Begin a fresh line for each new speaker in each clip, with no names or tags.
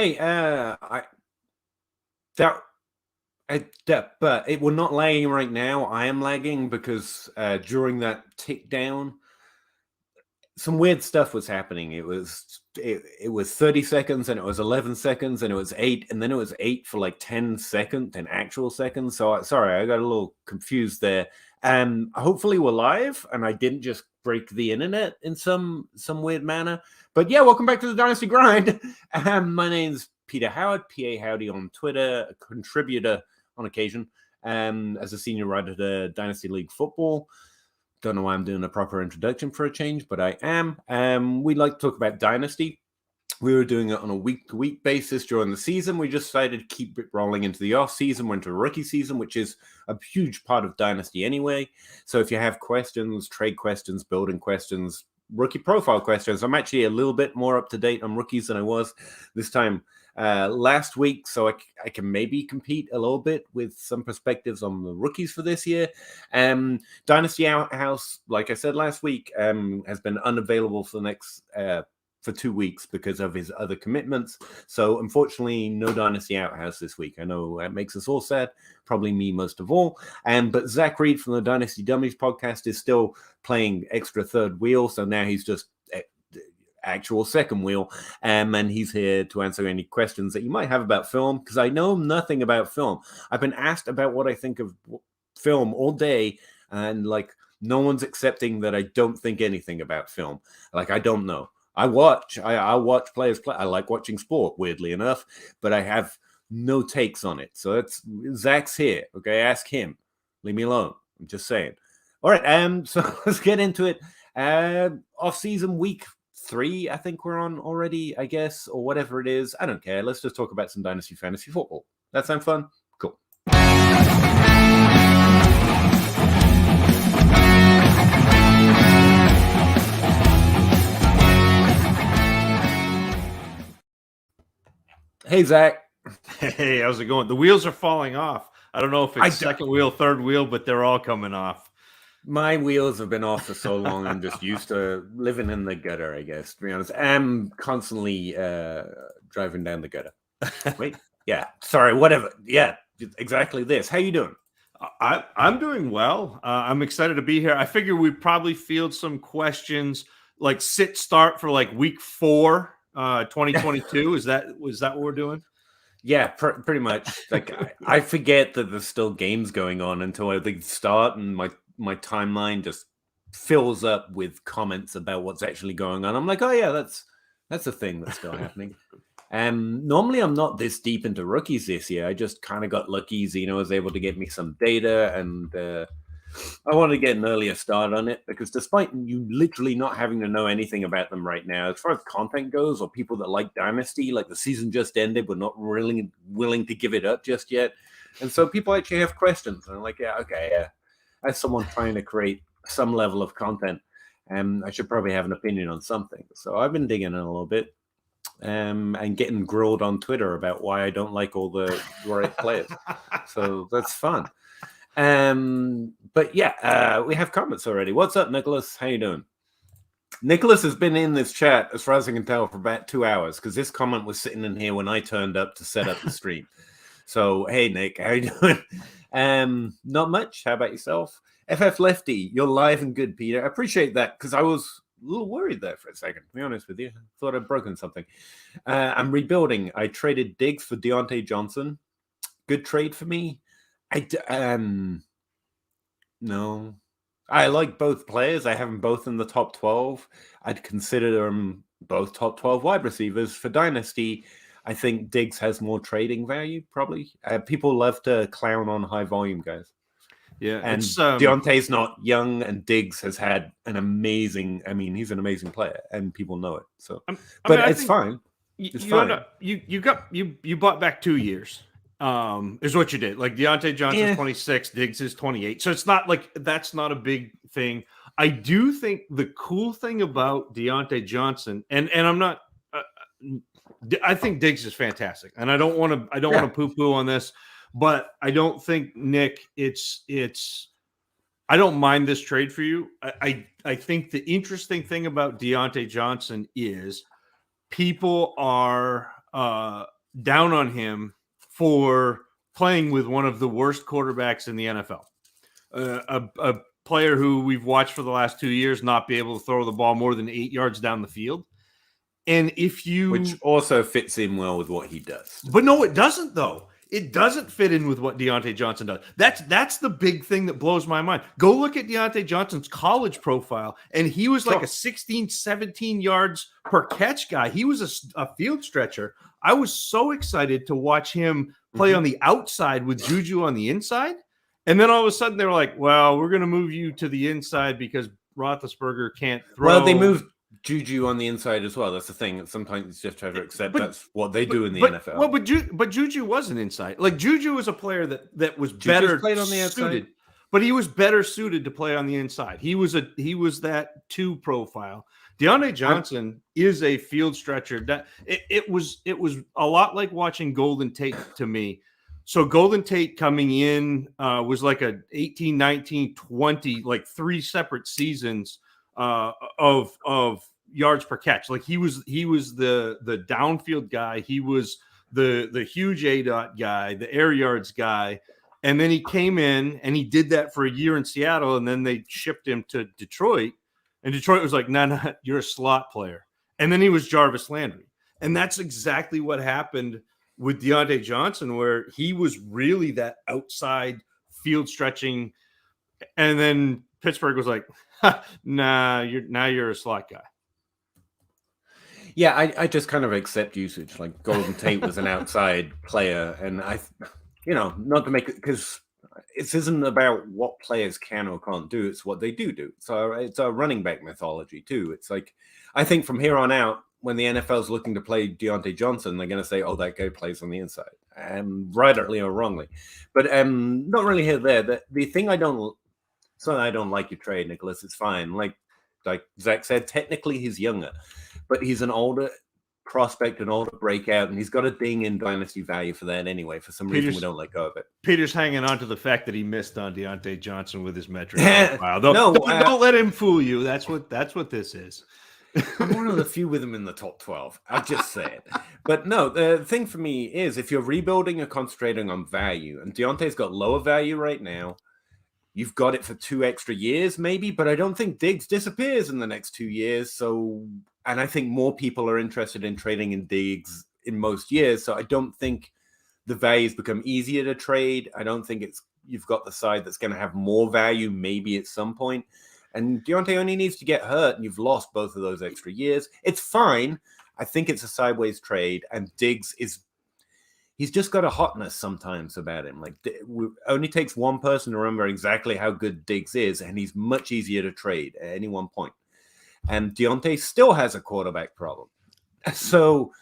Hey, I that but it we're not lagging right now. I am lagging because during that tick down, some weird stuff was happening. It was 30 seconds, and it was 11 seconds, and it was 8, and then it was 8 for like 10 seconds, 10 actual seconds. So sorry, I got a little confused there. Hopefully we're live, and I didn't just break the internet in some weird manner. But yeah, welcome back to the Dynasty Grind. My name's Peter Howard, PA Howdy on Twitter, a contributor on occasion, as a senior writer to Dynasty League Football. Don't know why I'm doing a proper introduction for a change, but I am. We like to talk about Dynasty. We were doing it on a week-to-week basis during the season. We just decided to keep it rolling into the off-season. We're into rookie season, which is a huge part of Dynasty anyway. So if you have questions, trade questions, building questions, rookie profile questions, I'm actually a little bit more up-to-date on rookies than I was this time last week, so I can maybe compete a little bit with some perspectives on the rookies for this year. Dynasty Outhouse, like I said last week, has been unavailable for the next for 2 weeks because of his other commitments. So unfortunately, no Dynasty Outhouse this week. I know that makes us all sad, probably me most of all. But Zach Reed from the Dynasty Dummies podcast is still playing extra third wheel, so now he's just actual second wheel, and he's here to answer any questions that you might have about film, because I know nothing about film. I've been asked about what I think of film all day, and like no one's accepting that I don't think anything about film. Like I don't know. I watch players play. I like watching sport, weirdly enough, but I have no takes on it. So that's Zach's here. Okay, ask him. Leave me alone. I'm just saying. All right. So let's get into it. Off-season week 3, I think we're on already, I guess, or whatever it is. I don't care. Let's just talk about some Dynasty Fantasy Football. That sound fun? Cool. Hey, Zach.
Hey, how's it going? The wheels are falling off. I don't know if it's second wheel, third wheel, but they're all coming off.
My wheels have been off for so long, I'm just used to living in the gutter, I guess, to be honest. I'm constantly driving down the gutter. Wait, yeah, sorry, whatever. Yeah, exactly this. How you doing?
I'm doing well. I'm excited to be here. I figure we probably field some questions like start for like week 4, 2022. Was that what we're doing?
Yeah, pretty much. Like I forget that there's still games going on until they start, and my timeline just fills up with comments about what's actually going on. I'm like, oh yeah, that's a thing that's still happening. Normally I'm not this deep into rookies this year. I just kind of got lucky. Zeno was able to get me some data, and I wanted to get an earlier start on it, because despite you literally not having to know anything about them right now, as far as content goes, or people that like Dynasty, like the season just ended, but not really willing to give it up just yet. And so people actually have questions. And I'm like, yeah, okay, yeah. As someone trying to create some level of content, I should probably have an opinion on something. So I've been digging in a little bit, and getting grilled on Twitter about why I don't like all the right players. So that's fun. But yeah, we have comments already. What's up, Nicholas? How you doing? Nicholas has been in this chat, as far as I can tell, for about 2 hours, because this comment was sitting in here when I turned up to set up the stream. So, hey, Nick, how you doing? Not much. How about yourself? FF Lefty, you're live and good, Peter. I appreciate that, because I was a little worried there for a second, to be honest with you. I thought I'd broken something. I'm rebuilding. I traded Diggs for Deontay Johnson. Good trade for me. No. I like both players. I have them both in the top 12. I'd consider them both top 12 wide receivers. For Dynasty, I think Diggs has more trading value, probably. People love to clown on high volume guys.
Yeah.
And Deontay's not young, and Diggs has had an amazing, he's an amazing player, and people know it. So, it's fine. It's fine.
You bought back 2 years. Is what you did. Like Deontay Johnson's 26, Diggs is 28. So it's not like that's not a big thing. I do think the cool thing about Deontay Johnson, and I'm not, I think Diggs is fantastic, and I don't want to poo-poo on this, but I don't think, Nick, I don't mind this trade for you. I think the interesting thing about Deontay Johnson is people are down on him for playing with one of the worst quarterbacks in the NFL. A player who we've watched for the last 2 years not be able to throw the ball more than 8 yards down the field. And which
also fits in well with what he does.
But no, it doesn't, though. It doesn't fit in with what Diontae Johnson does. That's the big thing that blows my mind. Go look at Diontae Johnson's college profile, and he was like a 16, 17 yards per catch guy. He was a field stretcher. I was so excited to watch him play on the outside with Juju on the inside. And then all of a sudden they were like, well, we're going to move you to the inside because Roethlisberger can't throw.
Well, they moved Juju on the inside as well. That's the thing. Sometimes you just have to accept that's what they do in the NFL.
Well, but Juju wasn't inside. Like Juju was a player that was better
played on the outside,
suited, but he was better suited to play on the inside. He was that 2 profile. Diontae Johnson is a field stretcher. That it was a lot like watching Golden Tate to me. So Golden Tate coming in was like a 18, 19, 20, like 3 separate seasons of yards per catch. Like he was the downfield guy. He was the huge ADOT guy, the air yards guy. And then he came in and he did that for a year in Seattle. And then they shipped him to Detroit. And Detroit was like, no, you're a slot player. And then he was Jarvis Landry. And that's exactly what happened with Diontae Johnson, where he was really that outside field stretching. And then Pittsburgh was like, nah, you're a slot guy.
Yeah, I just kind of accept usage. Like Golden Tate was an outside player, and not to make it, because it isn't about what players can or can't do, it's what they do. So it's a running back mythology too. It's like, I think from here on out, when the NFL's looking to play Diontae Johnson, they're going to say, oh, that guy plays on the inside. Rightly or wrongly. But not really here there. The thing I don't like your trade, Nicholas. It's fine. Like Zach said, technically he's younger, but he's an older prospect, an older breakout, and he's got a ding in dynasty value for that anyway. For some reason, we don't let go of it.
Peter's hanging on to the fact that he missed on Diontae Johnson with his metric. Wow. Don't let him fool you. That's what this is.
I'm one of the few with him in the top 12. I'll just say it. But no, the thing for me is if you're rebuilding or concentrating on value, and Deontay's got lower value right now, you've got it for 2 extra years maybe, but I don't think Diggs disappears in the next 2 years. So, and I think more people are interested in trading in Diggs in most years. So I don't think the values become easier to trade. I don't think you've got the side that's going to have more value maybe at some point. And Diontae only needs to get hurt, and you've lost both of those extra years. It's fine. I think it's a sideways trade, and Diggs he's just got a hotness sometimes about him. Like, it only takes one person to remember exactly how good Diggs is, and he's much easier to trade at any one point. And Diontae still has a quarterback problem. So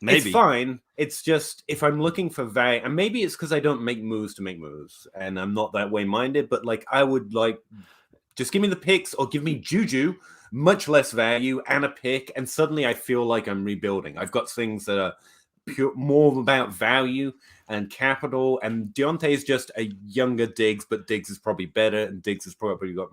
maybe it's fine. It's just, if I'm looking for value, and maybe it's because I don't make moves to make moves, and I'm not that way minded, but like I would like, just give me the picks or give me Juju, much less value and a pick, and suddenly I feel like I'm rebuilding. I've got things that are more about value and capital, and Diontae is just a younger Diggs, but Diggs is probably better, and Diggs has probably got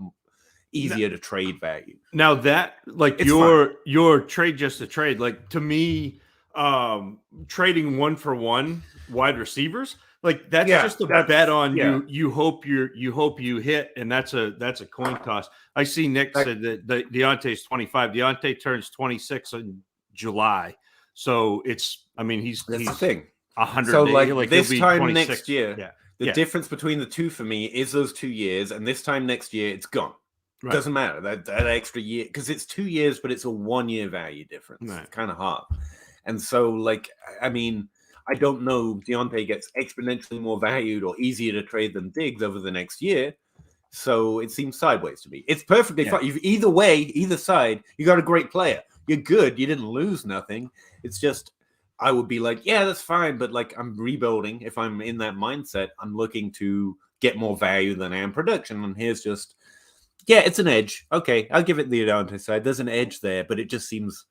easier to trade value.
Now that, like, your trade just a trade, like to me, trading 1-for-1 wide receivers, like that's just a bet on you. You hope you hit, and that's a coin toss. I see Nick said that Deontay's 25. Deontay turns 26 in July, so it's. I mean, he's
the thing.
100.
So
days,
like this time
26.
next year, the difference between the two for me is those 2 years, and this time next year it's gone. Right. Doesn't matter that extra year, because it's 2 years, but it's a 1 year value difference. Right. It's kind of hard, and so like I mean. I don't know Diontae gets exponentially more valued or easier to trade than Diggs over the next year. So it seems sideways to me. It's perfectly fine. Either way, either side, you got a great player. You're good. You didn't lose nothing. It's just, I would be like, yeah, that's fine. But like, I'm rebuilding. If I'm in that mindset, I'm looking to get more value than I am production. And here's just, it's an edge. Okay, I'll give it the Diontae side. There's an edge there, but it just seems...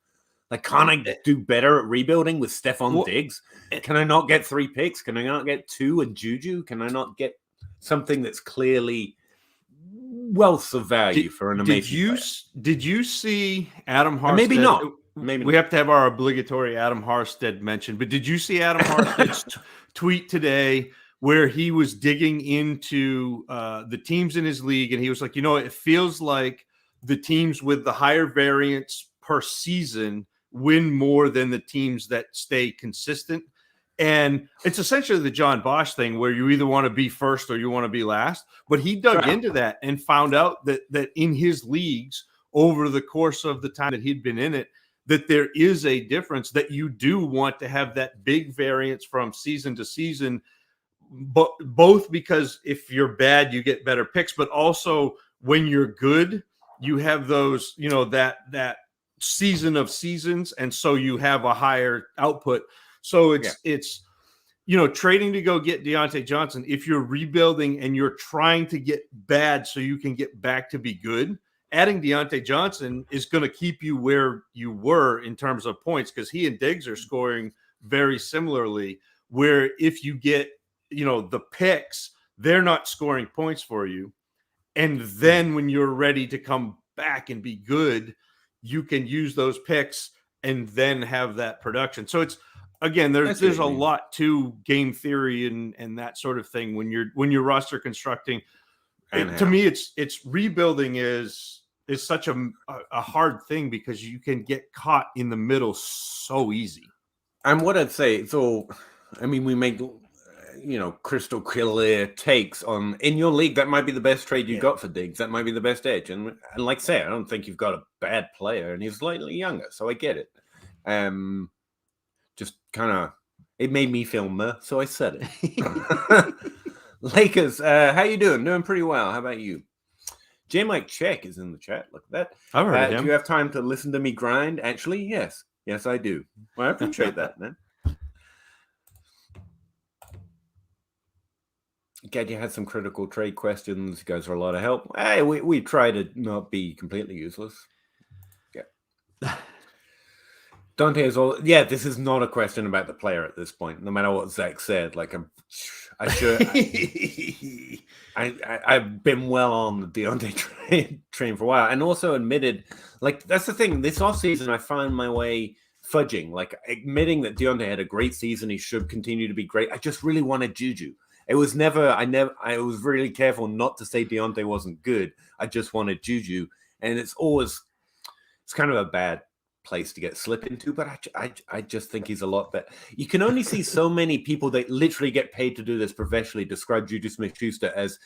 Like, can't I do better at rebuilding with Stephon Diggs? Can I not get 3 picks? Can I not get 2 and Juju? Can I not get something that's clearly wealth of value for an amazing player?
Did you see Adam Harstad?
Maybe not. maybe
we have to have our obligatory Adam Harstead mention. But did you see Adam Harstead's tweet today where he was digging into the teams in his league, and he was like, it feels like the teams with the higher variance per season win more than the teams that stay consistent. And it's essentially the John Bosch thing where you either want to be first or you want to be last. But he dug into that and found out that in his leagues over the course of the time that he'd been in it, that there is a difference, that you do want to have that big variance from season to season, but both because if you're bad, you get better picks, but also when you're good, you have those, that season of seasons. And so you have a higher output. So it's trading to go get Deontay Johnson. If you're rebuilding and you're trying to get bad so you can get back to be good, adding Deontay Johnson is going to keep you where you were in terms of points, because he and Diggs are scoring very similarly, where if you get, the picks, they're not scoring points for you. And then when you're ready to come back and be good, you can use those picks and then have that production. So it's, again, there's a lot to game theory and that sort of thing when you're roster constructing. To me, it's rebuilding is such a hard thing because you can get caught in the middle so easy.
And what I'd say, we make crystal clear takes on, in your league, that might be the best trade you got for Diggs. That might be the best edge. And like I say, I don't think you've got a bad player, and he's slightly younger, so I get it. Just kind of, it made me feel meh, so I said it. Lakers, how you doing? Doing pretty well. How about you? J Mike Check is in the chat. Look at that.
I've heard of him.
Do you have time to listen to me grind? Actually, yes. Yes, I do. Well, I appreciate that, man. Glad you had some critical trade questions. You guys are a lot of help. Hey, we try to not be completely useless. Yeah. Dante is all. Yeah, this is not a question about the player at this point. No matter what Zach said, I've been well on the Deontay train for a while, and also admitted, that's the thing. This offseason, I found my way fudging, admitting that Deontay had a great season. He should continue to be great. I just really wanted Juju. It was I was really careful not to say Deontay wasn't good. I just wanted Juju, and it's kind of a bad place to get slipped into, but I just think he's a lot better. You can only see so many people that literally get paid to do this professionally describe Juju Smith-Schuster as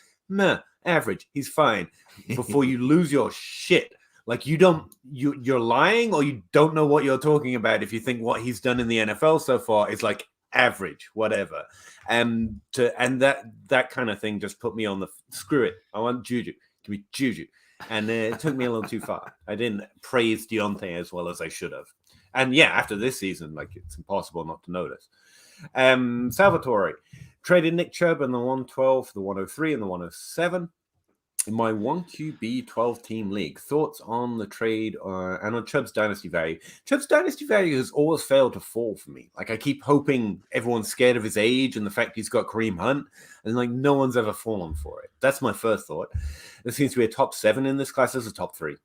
average. He's fine. Before you lose your shit, you're lying, or you don't know what you're talking about if you think what he's done in the NFL so far is average, whatever. And that kind of thing just put me on the screw it. I want Juju. Give me Juju. And it took me a little too far. I didn't praise Deontay as well as I should have. And after this season, it's impossible not to notice. Salvatore traded Nick Chubb in the 112, the 103, and the 107 in my 1QB 12-team league. Thoughts on the trade and on Chubb's dynasty value? Chubb's dynasty value has always failed to fall for me. I keep hoping everyone's scared of his age and the fact he's got Kareem Hunt, and no one's ever fallen for it. That's my first thought. There seems to be a top 7 in this class. There's a top 3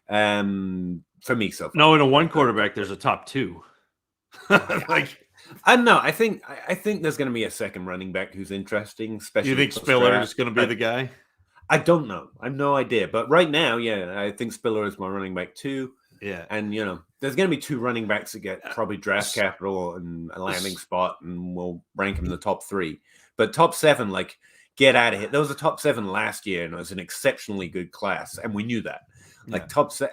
for me so far.
No, in a one quarterback, there's a top 2.
I know. I think there's going to be a second running back who's interesting. Especially,
you think Spiller is going to be the guy?
I don't know. I have no idea. But right now, I think Spiller is my running back 2.
Yeah.
And, there's going to be 2 running backs that get probably draft capital and a landing spot, and we'll rank them in the top 3. But top 7, get out of here. There was a top 7 last year, and it was an exceptionally good class, and we knew that. Top 7.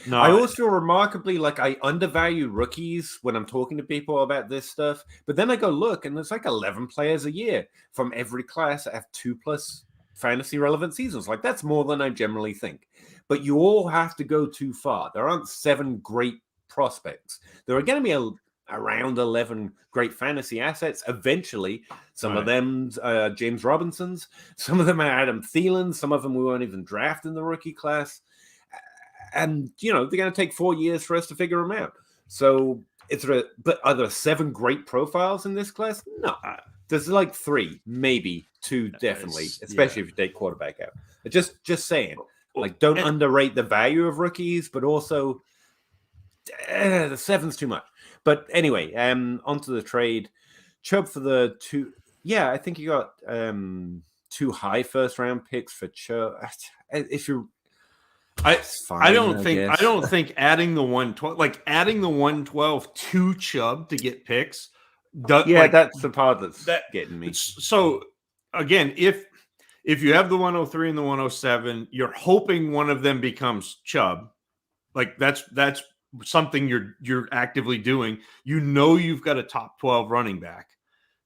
No, I always feel remarkably I undervalue rookies when I'm talking to people about this stuff. But then I go look, and there's 11 players a year from every class that have 2+ fantasy relevant seasons. That's more than I generally think. But you all have to go too far. There aren't 7 great prospects. There are going to be around 11 great fantasy assets eventually. Some of them James Robinsons. Some of them are Adam Thielen. Some of them we won't even draft in the rookie class. And, they're going to take 4 years for us to figure them out. So but are there 7 great profiles in this class? No. There's 3, maybe 2, definitely, especially if you take quarterback out. Just saying, don't underrate the value of rookies, but also The 7's too much. But anyway, onto the trade. Chubb for the 2. Yeah, I think you got 2 high first round picks for Chubb. If you're,
I don't think adding the 112 to Chubb to get picks.
That's the part that's getting me.
So again, if you have the 103 and the 107, you're hoping one of them becomes Chubb. Like that's something you're actively doing. You've got a top 12 running back.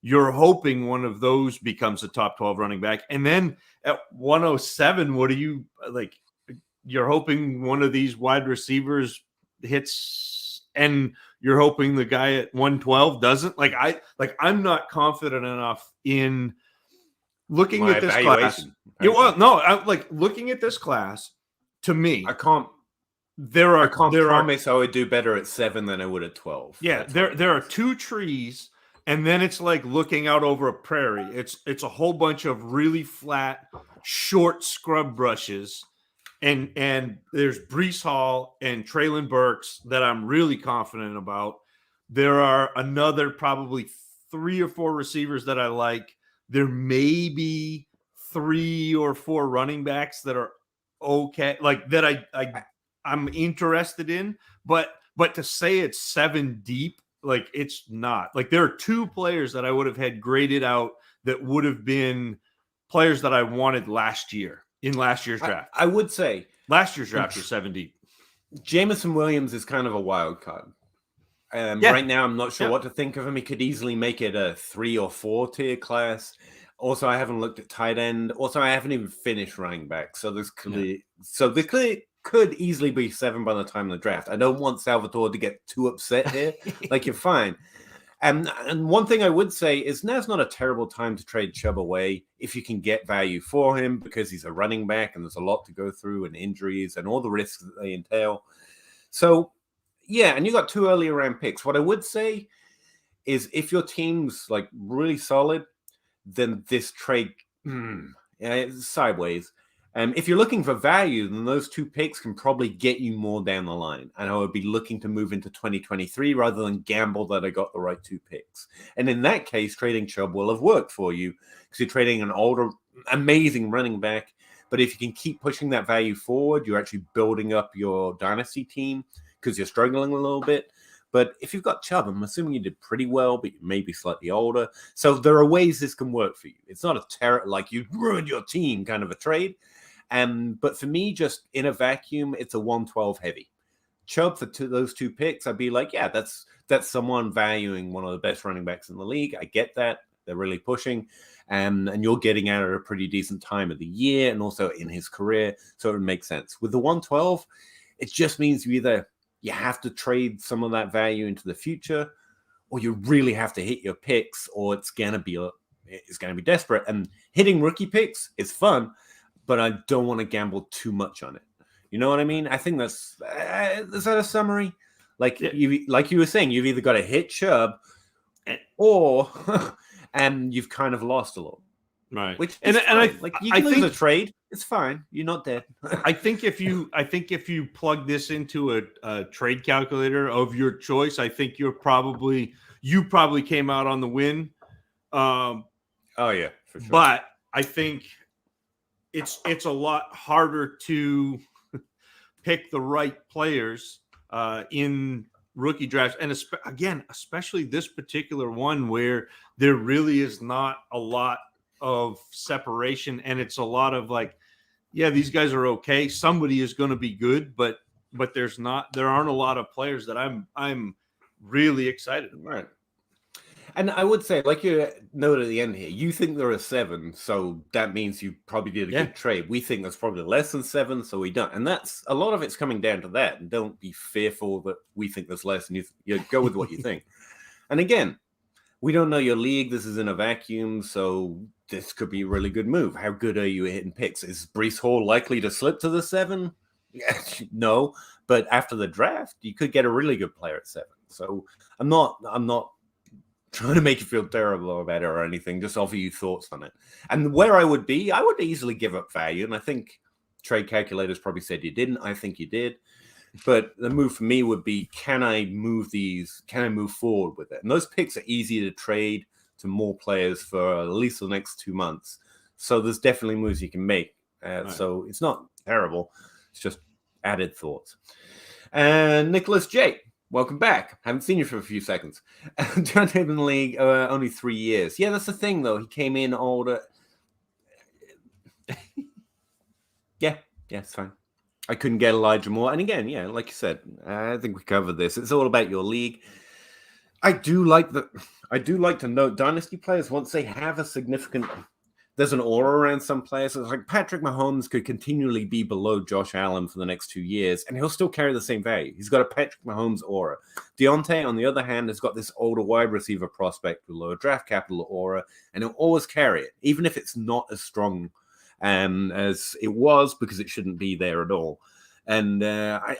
You're hoping one of those becomes a top 12 running back. And then at 107, what do you like? You're hoping one of these wide receivers hits, and you're hoping the guy at 112 doesn't. I'm not confident enough in looking at this class. Looking at this class, to me,
I can't promise I would do better at 7 than I would at 12.
Yeah, there are 2 trees, and then it's like looking out over a prairie. It's a whole bunch of really flat, short scrub brushes. And there's Breece Hall and Treylon Burks that I'm really confident about. There are another probably 3 or 4 receivers that I like. There may be 3 or 4 running backs that are okay, like that I'm interested in. But to say it's 7 deep, like it's not. Like there are 2 players that I would have had graded out that would have been players that I wanted last year. In last year's draft.
I would say
last year's draft was 7 deep.
Jameson Williams is kind of a wild card. Right now, I'm not sure what to think of him. He could easily make it a 3 or 4 tier class. Also, I haven't looked at tight end. Also, I haven't even finished running back. So this could easily be 7 by the time of the draft. I don't want Salvatore to get too upset here. Like, you're fine. And one thing I would say is now's not a terrible time to trade Chubb away if you can get value for him, because he's a running back and there's a lot to go through and injuries and all the risks that they entail. So, yeah, and you got 2 early round picks. What I would say is if your team's like really solid, then this trade it's sideways. If you're looking for value, then those 2 picks can probably get you more down the line. And I would be looking to move into 2023 rather than gamble that I got the right 2 picks. And in that case, trading Chubb will have worked for you because you're trading an older, amazing running back. But if you can keep pushing that value forward, you're actually building up your dynasty team because you're struggling a little bit. But if you've got Chubb, I'm assuming you did pretty well, but you may be slightly older. So there are ways this can work for you. It's not a terror like you ruined your team kind of a trade. But for me, just in a vacuum, it's a 112 heavy. Chubb for those 2 picks, I'd be like, yeah, that's someone valuing one of the best running backs in the league. I get that. They're really pushing. And you're getting out at a pretty decent time of the year and also in his career. So it would make sense. With the 112, it just means you have to trade some of that value into the future, or you really have to hit your picks, or it's going to be desperate. And hitting rookie picks is fun, but I don't want to gamble too much on it. You know what I mean? I think is that a summary? Like you were saying, you've either got to hit Chubb or and you've kind of lost a lot.
Right.
Which you can lose a trade. It's fine. You're not dead.
I think if you plug this into a trade calculator of your choice, I think you probably came out on the win.
Oh yeah, for sure.
But I think it's a lot harder to pick the right players in rookie drafts, and especially this particular one where there really is not a lot of separation, and it's a lot of like, yeah, these guys are okay. Somebody is going to be good, but there aren't a lot of players that I'm really excited about.
Right. And I would say, like you noted at the end here, you think there are 7, so that means you probably did a good trade. We think there's probably less than 7, so we don't. And that's a lot of it's coming down to that. And don't be fearful that we think there's less, and you go with what you think. And again, we don't know your league. This is in a vacuum, so this could be a really good move. How good are you at hitting picks? Is Breece Hall likely to slip to the 7? No, but after the draft, you could get a really good player at 7. So I'm not trying to make you feel terrible about it or anything, just offer you thoughts on it. And where I would easily give up value, and I think trade calculators probably said you didn't. I think you did. But the move for me would be, can I move forward with it? And those picks are easy to trade to more players for at least the next 2 months. So there's definitely moves you can make. Right. So it's not terrible. It's just added thoughts. And Nicholas J, welcome back. Haven't seen you for a few seconds. Deontay in the league only 3 years. Yeah, that's the thing, though. He came in older. Yeah, it's fine. I couldn't get Elijah Moore. And again, yeah, like you said, I think we covered this. It's all about your league. I do like to note Dynasty players, once they have a significant, there's an aura around some players. It's like Patrick Mahomes could continually be below Josh Allen for the next 2 years, and he'll still carry the same value. He's got a Patrick Mahomes aura. Deontay, on the other hand, has got this older wide receiver prospect with lower draft capital aura, and he'll always carry it, even if it's not as strong as it was, because it shouldn't be there at all. And I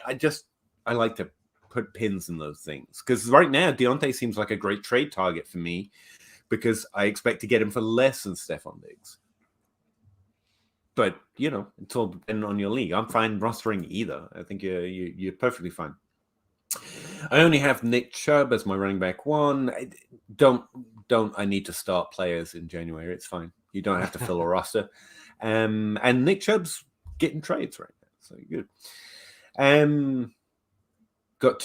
like to put pins in those things, because right now Deontay seems like a great trade target for me, because I expect to get him for less than Stephon Diggs. But it's all dependent on your league. I'm fine rostering either. I think you're perfectly fine. I only have Nick Chubb as my running back one. I need to start players in January. It's fine. You don't have to fill a roster. And Nick Chubb's getting trades right now, so you're good. Got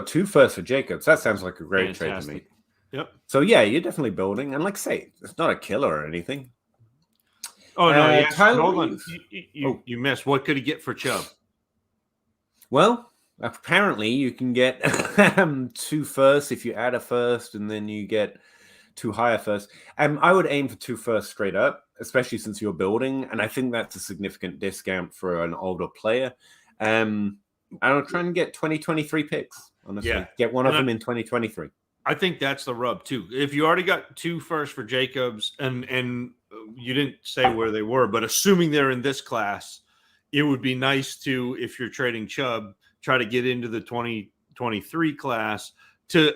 two firsts for Jacobs. That sounds like a great trade to me.
Yep.
So yeah, you're definitely building, and like I say, it's not a killer or anything.
Oh no, yeah.
Hold
on. You missed. What could he get for Chubb?
Well, apparently you can get 2 firsts if you add a first, and then you get 2 higher firsts. I would aim for 2 firsts straight up, especially since you're building, and I think that's a significant discount for an older player. I'll try and get 2023 picks, honestly. Yeah. Get one of them in 2023.
I think that's the rub, too. If you already got 2 firsts for Jacobs, and you didn't say where they were, but assuming they're in this class, it would be nice to, if you're trading Chubb, try to get into the 2023 class to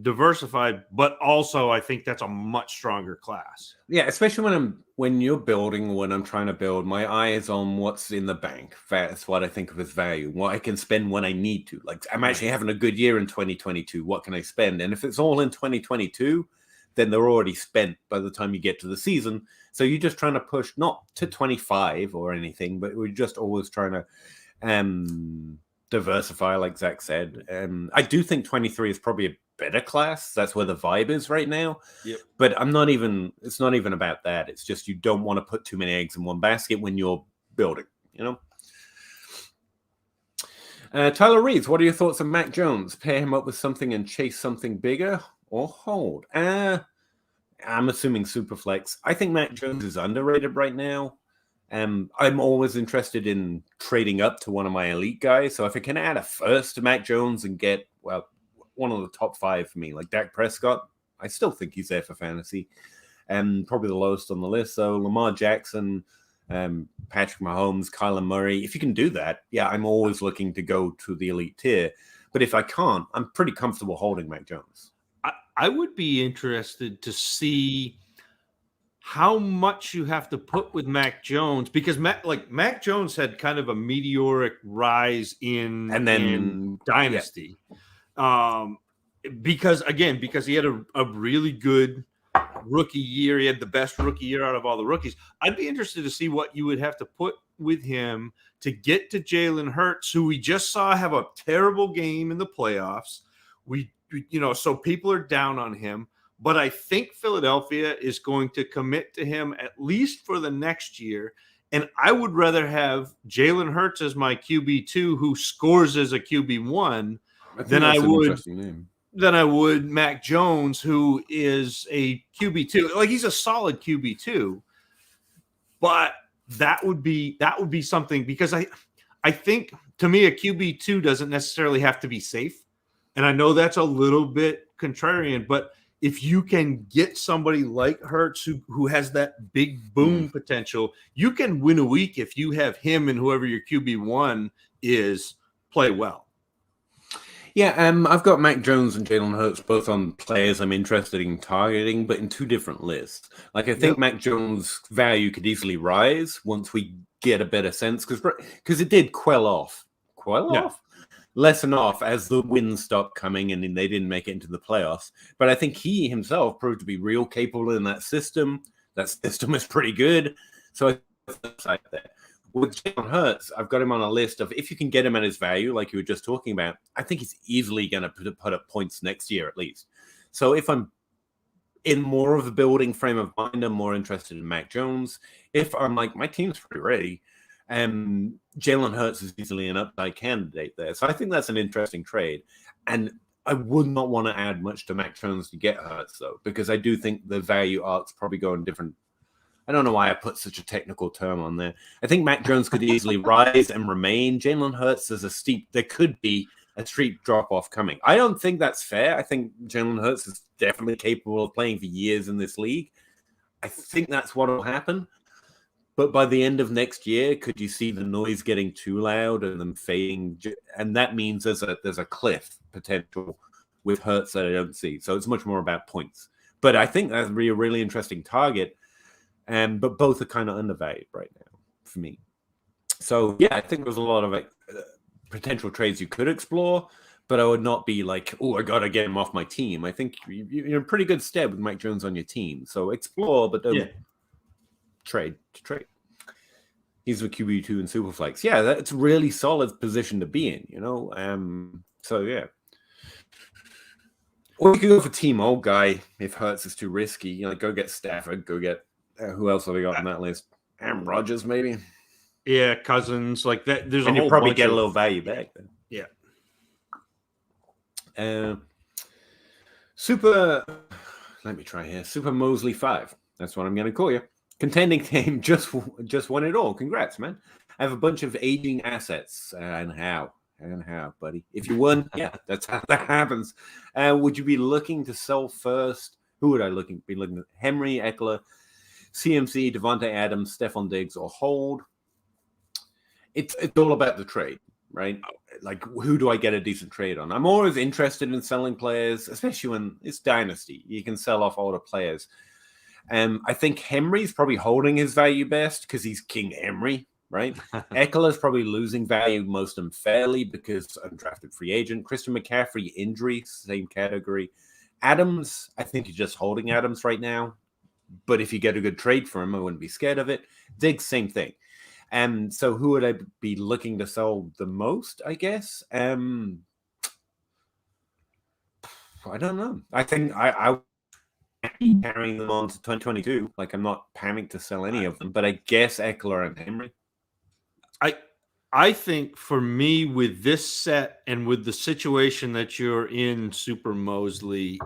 diversify, but also I think that's a much stronger class.
Yeah, especially when you're building, when I'm trying to build, my eye is on what's in the bank. That's what I think of as value, what I can spend when I need to. Like, I'm actually having a good year in 2022. What can I spend? And if it's all in 2022, then they're already spent by the time you get to the season. So you're just trying to push not to 25 or anything, but we're just always trying to diversify, like Zach said. I do think 23 is probably a better class. That's where the vibe is right now.
Yep.
But it's not even about that. It's just you don't want to put too many eggs in one basket when you're building, Tyler Reeves, what are your thoughts on Mac Jones? Pair him up with something and chase something bigger, or hold? I'm assuming Superflex. I think Mac Jones is underrated right now. I'm always interested in trading up to one of my elite guys. So if I can add a first to Mac Jones and get, one of the top 5 for me, like Dak Prescott, I still think he's there for fantasy. Probably the lowest on the list. So Lamar Jackson, Patrick Mahomes, Kyler Murray. If you can do that, yeah, I'm always looking to go to the elite tier. But if I can't, I'm pretty comfortable holding Mac Jones.
I would be interested to see how much you have to put with Mac Jones, because Mac Jones had kind of a meteoric rise in Dynasty. Yeah. Because he had a really good rookie year. He had the best rookie year out of all the rookies. I'd be interested to see what you would have to put with him to get to Jalen Hurts, who we just saw have a terrible game in the playoffs. So people are down on him. But I think Philadelphia is going to commit to him at least for the next year. And I would rather have Jalen Hurts as my QB2 who scores as a QB1 than I would Mac Jones, who is a QB2. Like, he's a solid QB2. But that would be something, because I think, to me, a QB2 doesn't necessarily have to be safe. And I know that's a little bit contrarian, but if you can get somebody like Hurts who has that big boom potential, you can win a week if you have him and whoever your QB1 is play well.
Yeah, I've got Mac Jones and Jalen Hurts both on players I'm interested in targeting, but in 2 different lists. Like, I think Mac Jones' value could easily rise once we get a better sense, because it did quell off quite off. Lessen off as the wins stopped coming and they didn't make it into the playoffs. But I think he himself proved to be real capable in that system. That system is pretty good. So I think there. With Jalen Hurts, I've got him on a list of if you can get him at his value, like you were just talking about, I think he's easily going to put up points next year at least. So if I'm in more of a building frame of mind, I'm more interested in Mac Jones. If I'm like, my team's pretty ready, Jalen Hurts is easily an upside candidate there. So I think that's an interesting trade. And I would not want to add much to Mac Jones to get Hurts, though, because I do think the value arcs probably go in different. I don't know why I put such a technical term on there. I think Mac Jones could easily rise and remain. Jalen Hurts is there could be a steep drop-off coming. I don't think that's fair. I think Jalen Hurts is definitely capable of playing for years in this league. I think that's what will happen. But by the end of next year, could you see the noise getting too loud and then fading? And that means there's a cliff potential with Hurts that I don't see. So it's much more about points. But I think that would be a really interesting target. But both are kind of undervalued right now for me. So, yeah, I think there's a lot of potential trades you could explore, but I would not be like, oh, I got to get him off my team. I think you're in pretty good stead with Mike Jones on your team. So explore, but don't trade. He's the QB2 in Superflex. Yeah, that's a really solid position to be in, you know? So, yeah. Or you could go for Team Old Guy if Hurts is too risky. You know, go get Stafford, go get who else have we got on that list? Aaron Rodgers, maybe.
Yeah, Cousins, like that. There's
and
a whole
you probably
bunch
get
of
a little value back then.
Yeah.
Super. Let me try here. Super Mosley 5. That's what I'm going to call you. Contending team just won it all. Congrats, man. I have a bunch of aging assets. And how, buddy? If you won, yeah, that's how that happens. Would you be looking to sell first? Who would I be looking at? Henry, Eckler, CMC, Devontae Adams, Stephon Diggs, or hold? It's all about the trade, right? Like, who do I get a decent trade on? I'm always interested in selling players, especially when it's Dynasty. You can sell off older players. I think Henry's probably holding his value best because he's King Henry, right? Eckler's probably losing value most unfairly because undrafted free agent. Christian McCaffrey, injury, same category. Adams, I think you're just holding Adams right now. But if you get a good trade for him, I wouldn't be scared of it. Diggs, same thing. So who would I be looking to sell the most, I guess? I don't know. I think I carrying them on to 2022. Like, I'm not panicked to sell any of them, but I guess Eckler and Henry.
I think for me, with this set and with the situation that you're in, Super Mosley,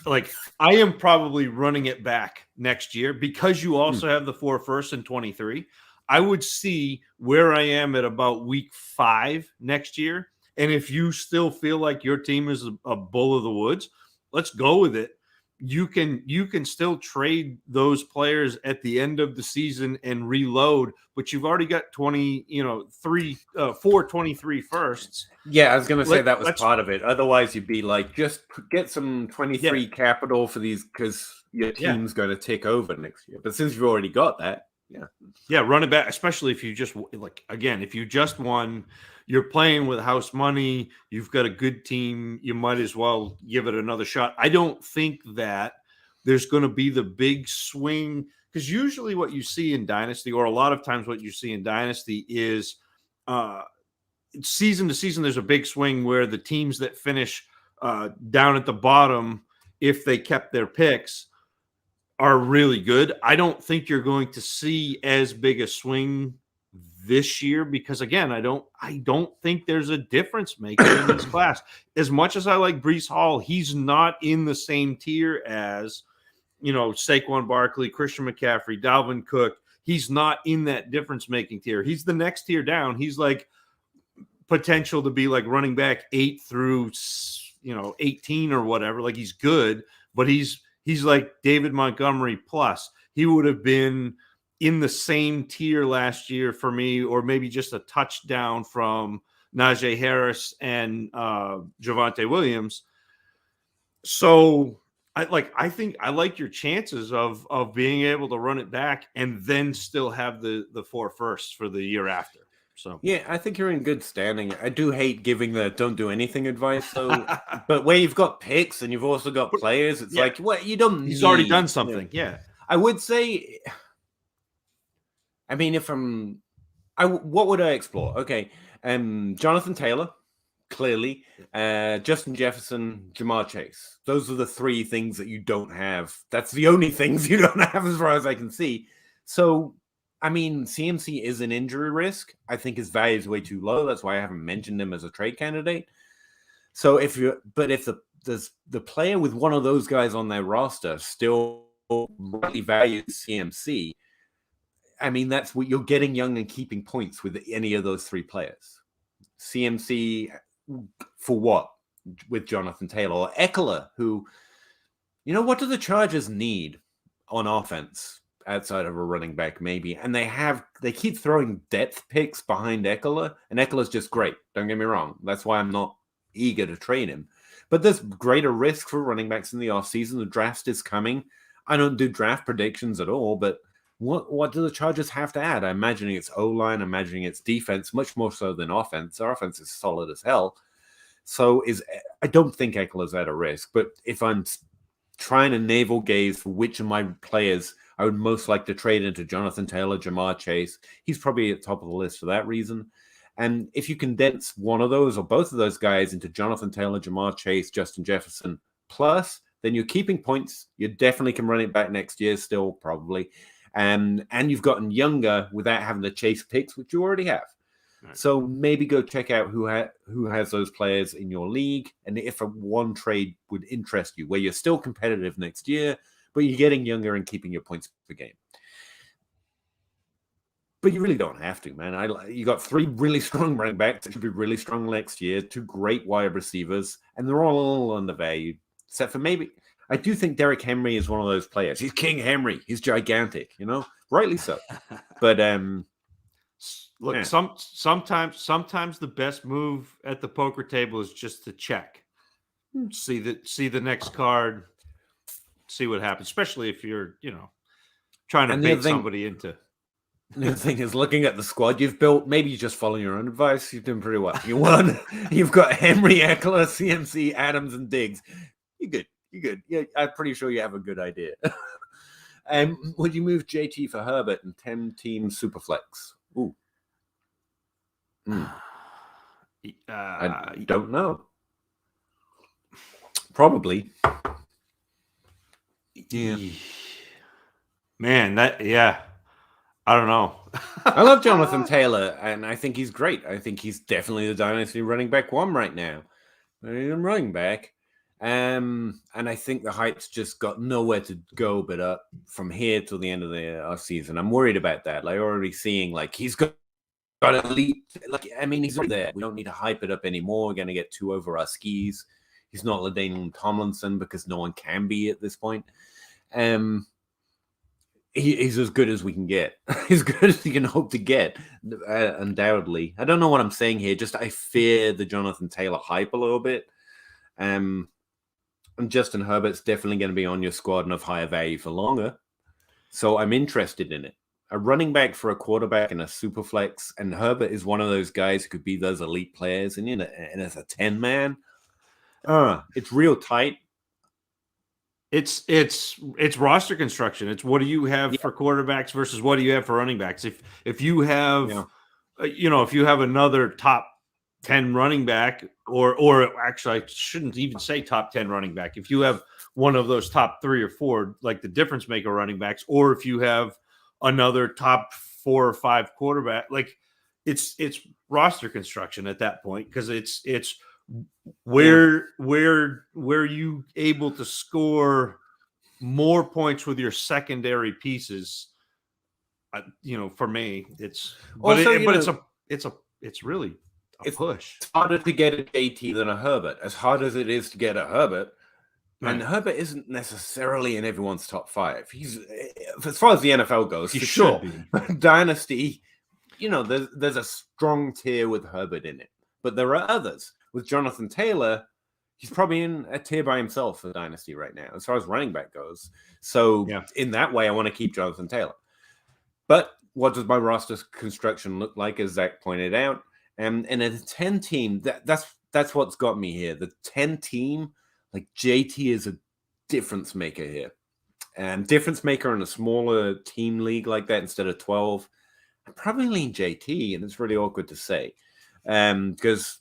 like, I am probably running it back next year because you also have the 4 firsts in 23. I would see where I am at about week 5 next year. And if you still feel like your team is a bull of the woods, let's go with it. You can still trade those players at the end of the season and reload, but you've already got 423 firsts.
Yeah, I was going to say that was part of it. Otherwise, you'd be like, just get some 23 capital for these because your team's going to take over next year. But since you've already got that,
run it back, especially if you just if you just won. You're playing with house money. You've got a good team. You might as well give it another shot. I don't think that there's going to be the big swing because usually what you see in Dynasty, or a lot of times what you see in Dynasty, is season to season there's a big swing where the teams that finish down at the bottom, if they kept their picks, are really good. I don't think you're going to see as big a swing this year because, again, I don't think there's a difference maker in this class. As much as I like Breece Hall, he's not in the same tier as, Saquon Barkley, Christian McCaffrey, Dalvin Cook. He's not in that difference making tier. He's the next tier down. He's like potential to be like running back 8 through 18 or whatever. Like, he's good, but he's like David Montgomery plus. He would have been in the same tier last year for me, or maybe just a touchdown from Najee Harris and Javonte Williams. So I think I like your chances of being able to run it back and then still have the 4 firsts for the year after. So
yeah, I think you're in good standing. I do hate giving the don't do anything advice, though. But where you've got picks and you've also got players, it's like, well, you don't
he's
need,
already done something. Yeah.
I would say, I mean, what would I explore? Okay, Jonathan Taylor, clearly, Justin Jefferson, Jamar Chase. Those are the three things that you don't have. That's the only things you don't have, as far as I can see. So, I mean, CMC is an injury risk. I think his value is way too low. That's why I haven't mentioned him as a trade candidate. So if the player with one of those guys on their roster still really values CMC, I mean, that's what you're getting young and keeping points with any of those three players. CMC for what? With Jonathan Taylor or Eckler, who, what do the Chargers need on offense outside of a running back, maybe? And they keep throwing depth picks behind Eckler, and Eckler's just great. Don't get me wrong. That's why I'm not eager to trade him. But there's greater risk for running backs in the offseason. The draft is coming. I don't do draft predictions at all, but what do the Chargers have to add? I'm imagining it's O-line, I'm imagining it's defense, much more so than offense. Our offense is solid as hell. So I don't think Eckler's at a risk, but if I'm trying to navel gaze for which of my players I would most like to trade into, Jonathan Taylor, Jamar Chase, he's probably at the top of the list for that reason. And if you condense one of those or both of those guys into Jonathan Taylor, Jamar Chase, Justin Jefferson plus, then you're keeping points. You definitely can run it back next year still, probably. And you've gotten younger without having to chase picks, which you already have. Right. So maybe go check out who has those players in your league, and if one trade would interest you, where you're still competitive next year, but you're getting younger and keeping your points per game. But you really don't have to, man. You got three really strong running backs that should be really strong next year, two great wide receivers, and they're all a little undervalued, except for maybe. I do think Derrick Henry is one of those players. He's King Henry. He's gigantic, rightly so. But
look, yeah. Sometimes the best move at the poker table is just to check, see the next card, see what happens. Especially if you're, trying to bait somebody into.
The thing is, looking at the squad you've built, maybe you just follow your own advice. You're doing pretty well. You won. You've got Henry, Eckler, CMC, Adams, and Diggs. You're good. You're good. Yeah, I'm pretty sure you have a good idea. Would you move JT for Herbert in 10-team Superflex? Ooh. I don't know. Probably.
Yeah. Man, I don't know.
I love Jonathan Taylor, and I think he's great. I think he's definitely the Dynasty running back one right now. He's a running back. And I think the hype's just got nowhere to go but up from here till the end of the season. I'm worried about that. Like, already seeing, he's got elite. He's right there. We don't need to hype it up anymore. We're going to get too over our skis. He's not LaDainian Tomlinson because no one can be at this point. He's as good as we can get. As good as you can hope to get, undoubtedly. I don't know what I'm saying here. Just I fear the Jonathan Taylor hype a little bit. And Justin Herbert's definitely going to be on your squad and of higher value for longer. So I'm interested in it. A running back for a quarterback in a super flex, and Herbert is one of those guys who could be those elite players. And as a 10-man, it's real tight.
It's roster construction. It's what do you have for quarterbacks versus what do you have for running backs? If you have, if you have another top 10 running back, or actually I shouldn't even say top 10 running back. If you have one of those top 3 or 4, like the difference maker running backs, or if you have another top 4 or 5 quarterback, it's roster construction at that point, because it's where you able to score more points with your secondary pieces. For me, it's it's really a push.
It's harder to get a JT than a Herbert, as hard as it is to get a Herbert. Right. And Herbert isn't necessarily in everyone's top 5. He's, as far as the NFL goes,
he should be.
Dynasty, there's a strong tier with Herbert in it, but there are others. With Jonathan Taylor, he's probably in a tier by himself for Dynasty right now, as far as running back goes. So in that way, I want to keep Jonathan Taylor. But what does my roster construction look like, as Zach pointed out? And in a 10 team, that's what's got me here. The 10 team, like JT is a difference maker here. And difference maker in a smaller team league like that instead of 12. I probably lean JT, and it's really awkward to say. Because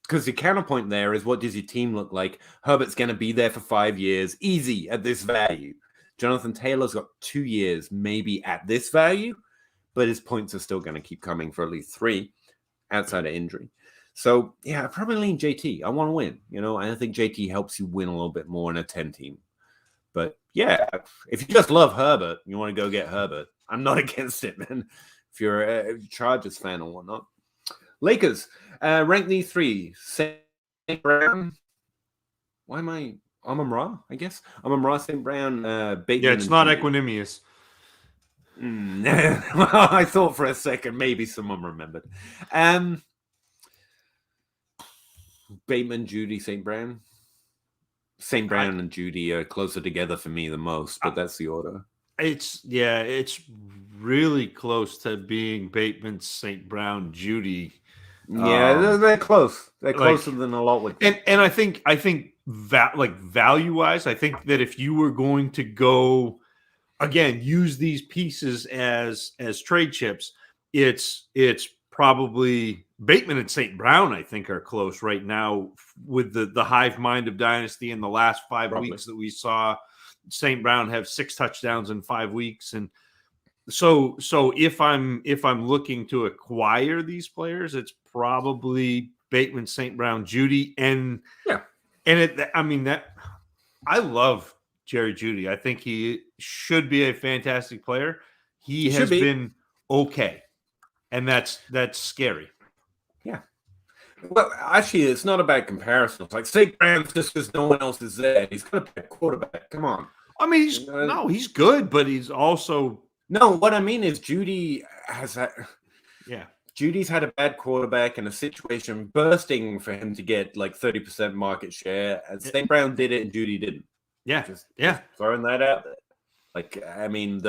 the counterpoint there is, what does your team look like? Herbert's going to be there for 5 years, easy at this value. Jonathan Taylor's got 2 years, maybe at this value, but his points are still going to keep coming for at least 3 outside of injury. So, yeah, I probably lean JT. I want to win, and I think JT helps you win a little bit more in a 10 team. But, yeah, if you just love Herbert, you want to go get Herbert. I'm not against it, man, if you're a Chargers fan or whatnot. Lakers, rank these 3. St. Brown. Why am I? Amon-Ra, I guess. Amon-Ra, St. Brown, Bateman.
Yeah, it's not Equanimous.
Well, I thought for a second maybe someone remembered. Bateman, Judy, St. Brown. St. Brown and Judy are closer together for me the most, but that's the order.
It's really close to being Bateman, St. Brown, Judy.
Yeah, they're close. They're closer than a lot would.
And I think that, like, value wise, I think that if you were going to go again, use these pieces as trade chips, it's probably Bateman and St. Brown, I think, are close right now with the hive mind of Dynasty in the last 5 weeks that we saw St. Brown have 6 touchdowns in 5 weeks. And so if I'm looking to acquire these players, it's probably Bateman, St. Brown, Judy, and I love Jerry Jeudy. I think he should be a fantastic player. He has been okay, and that's scary.
Yeah. Well, actually, it's not a bad comparison. It's like St. Brown's just because no one else is there. He's got a bad quarterback. Come on.
I mean, he's good, but he's also
what I mean is Jeudy has that.
Yeah.
Judy's had a bad quarterback in a situation bursting for him to get like 30% market share, and St. Brown did it and Jeudy didn't.
Yeah.
Just throwing that out there. Like, I mean,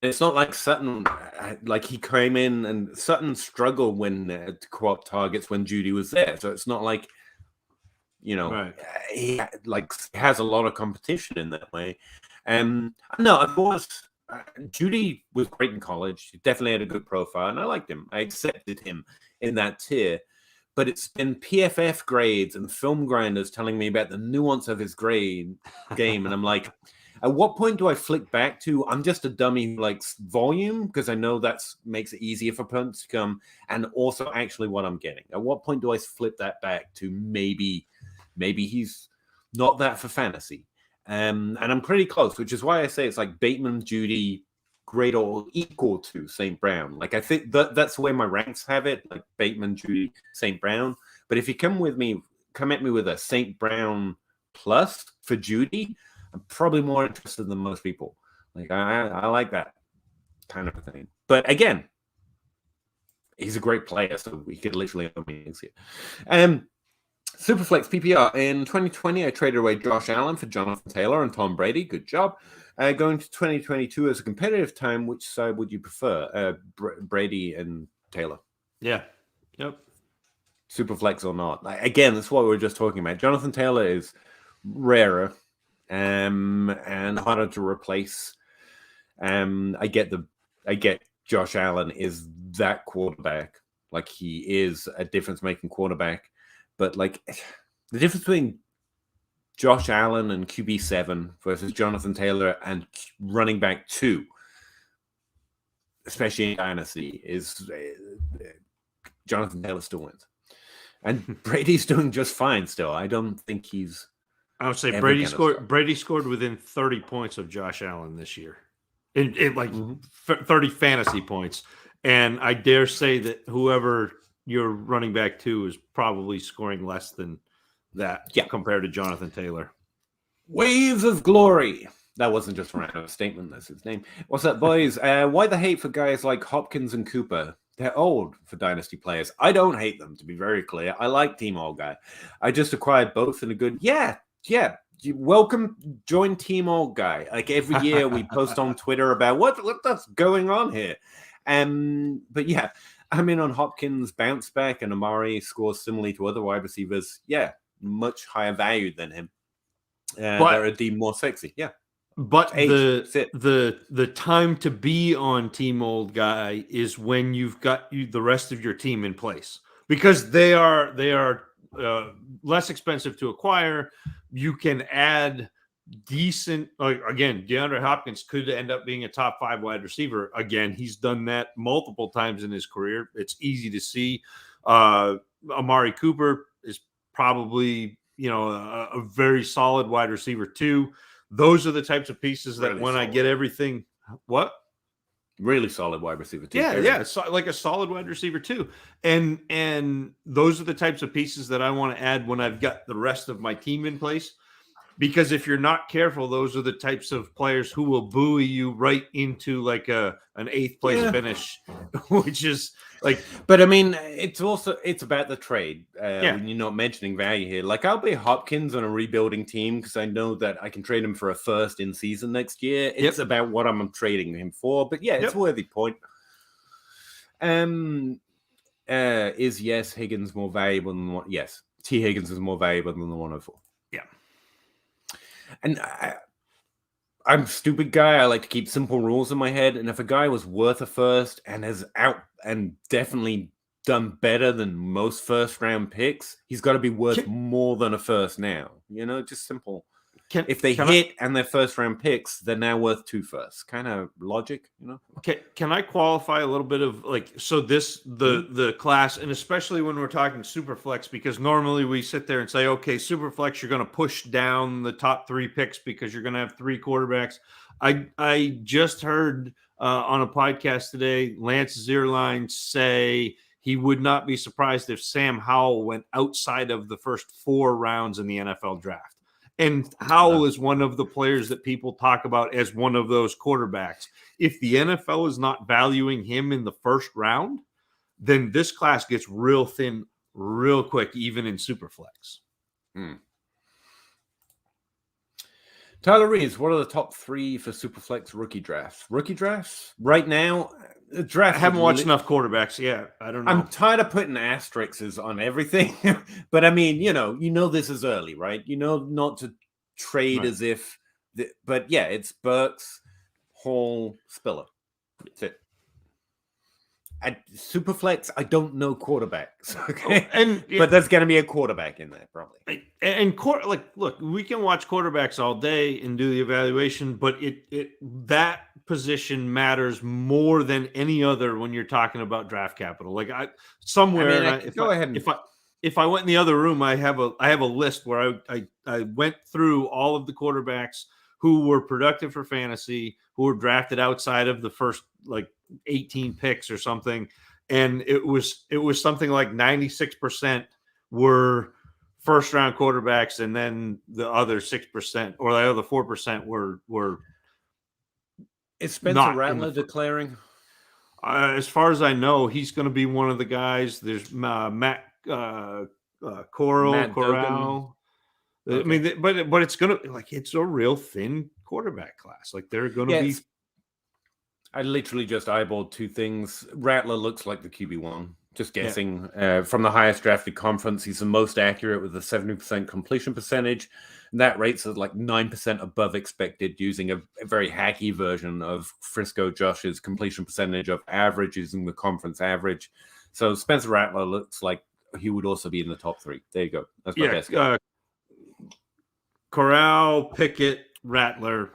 it's not like Sutton, like he came in and Sutton struggled when to co-op targets when Jeudy was there. So it's not like, he has a lot of competition in that way. No, of course, Jeudy was great in college. He definitely had a good profile, and I liked him. I accepted him in that tier. But it's been PFF grades and film grinders telling me about the nuance of his game. And I'm like, at what point do I flick back to, I'm just a dummy who likes volume, because I know that makes it easier for opponents to come, and also actually what I'm getting? At what point do I flip that back to maybe he's not that for fantasy? And I'm pretty close, which is why I say it's like Bateman, Jeudy, great or equal to St. Brown. Like, I think that's the way my ranks have it, like Bateman, Jeudy, St. Brown. But if you come at me with a St. Brown plus for Jeudy, I'm probably more interested than most people. Like, I like that kind of thing. But again, he's a great player, so we could literally own meetings here. Superflex PPR. In 2020, I traded away Josh Allen for Jonathan Taylor and Tom Brady. Good job. Going to 2022 as a competitive time, which side would you prefer? Brady and Taylor?
Yeah. Yep.
Superflex or not? Again, that's what we were just talking about. Jonathan Taylor is rarer and harder to replace. I get Josh Allen is that quarterback. Like, he is a difference-making quarterback. But, like, the difference between Josh Allen and QB7 versus Jonathan Taylor and running back 2, especially in Dynasty, is Jonathan Taylor still wins. And Brady's doing just fine still. I don't think he's...
I would say Brady scored within 30 points of Josh Allen this year. In 30 fantasy points. And I dare say that whoever your running back 2 is probably scoring less than that compared to Jonathan Taylor.
Waves of glory. That wasn't just a random statement. That's his name. What's up, boys? Why the hate for guys like Hopkins and Cooper? They're old for Dynasty players. I don't hate them, to be very clear. I like Team Old Guy. I just acquired both in a good... Yeah. welcome, join Team Old Guy. Like every year we post on Twitter about what's going on here. But yeah, I'm in on Hopkins bounce back, and Amari scores similarly to other wide receivers. Yeah, much higher value than him. They're a deemed more sexy. Yeah.
But the time to be on Team Old Guy is when you've got the rest of your team in place, because they are less expensive to acquire. You can add decent. Again, DeAndre Hopkins could end up being a top 5 wide receiver. Again, he's done that multiple times in his career. It's easy to see. Amari Cooper is probably a very solid wide receiver too. Those are the types of pieces that really when solid. I get everything, what?
Really solid wide receiver too.
Yeah. So, like a solid wide receiver too. And those are the types of pieces that I want to add when I've got the rest of my team in place. Because if you're not careful, those are the types of players who will buoy you right into like an 8th place finish, which is like.
But I mean, it's about the trade. When you're not mentioning value here, like I'll be Hopkins on a rebuilding team because I know that I can trade him for a first in season next year. It's about what I'm trading him for. But yeah, it's a worthy point. Is Higgins more valuable than what? Yes, T. Higgins is more valuable than the 104.
Yeah.
And I'm a stupid guy. I like to keep simple rules in my head. And if a guy was worth a first and has out and definitely done better than most first round picks, he's got to be worth more than a first now. Just simple. If they hit and they're first round picks, they're now worth 2 firsts. Kind of logic,
Okay, can I qualify a little bit of the class, and especially when we're talking super flex, because normally we sit there and say, okay, super flex, you're going to push down the top 3 picks because you're going to have 3 quarterbacks. I just heard on a podcast today, Lance Zierlein say he would not be surprised if Sam Howell went outside of the first 4 rounds in the NFL draft. And Howell is one of the players that people talk about as one of those quarterbacks. If the NFL is not valuing him in the first round, then this class gets real thin real quick, even in Superflex.
Tyler Reeves, what are the top 3 for Superflex rookie drafts? Rookie drafts? Right now, the draft.
I haven't watched enough quarterbacks yet. I don't know.
I'm tired of putting asterisks on everything. But I mean, this is early, right? Not to trade as if. But yeah, it's Burks, Hall, Spiller. That's it. At Superflex, I don't know quarterbacks. Okay, but there's going to be a quarterback in there probably.
Look, we can watch quarterbacks all day and do the evaluation, but that position matters more than any other when you're talking about draft capital. Like if I went in the other room, I have a list where I went through all of the quarterbacks who were productive for fantasy, who were drafted outside of the first 18 picks or something, and it was something like 96% were first round quarterbacks, and then the other 6% or the other 4% were.
Is Spencer Rattler declaring?
As far as I know, he's going to be one of the guys. There's Matt Corral. Okay. I mean, but it's gonna it's a real thin quarterback class. They're gonna be.
I literally just eyeballed 2 things. Rattler looks like the QB1. Just guessing. From the highest drafted conference, he's the most accurate with a 70% completion percentage. And that rate's at 9% above expected, using a very hacky version of Frisco Josh's completion percentage of average, using the conference average. So Spencer Rattler looks like he would also be in the top 3. There you go. That's my best guess.
Corral, Pickett, Rattler.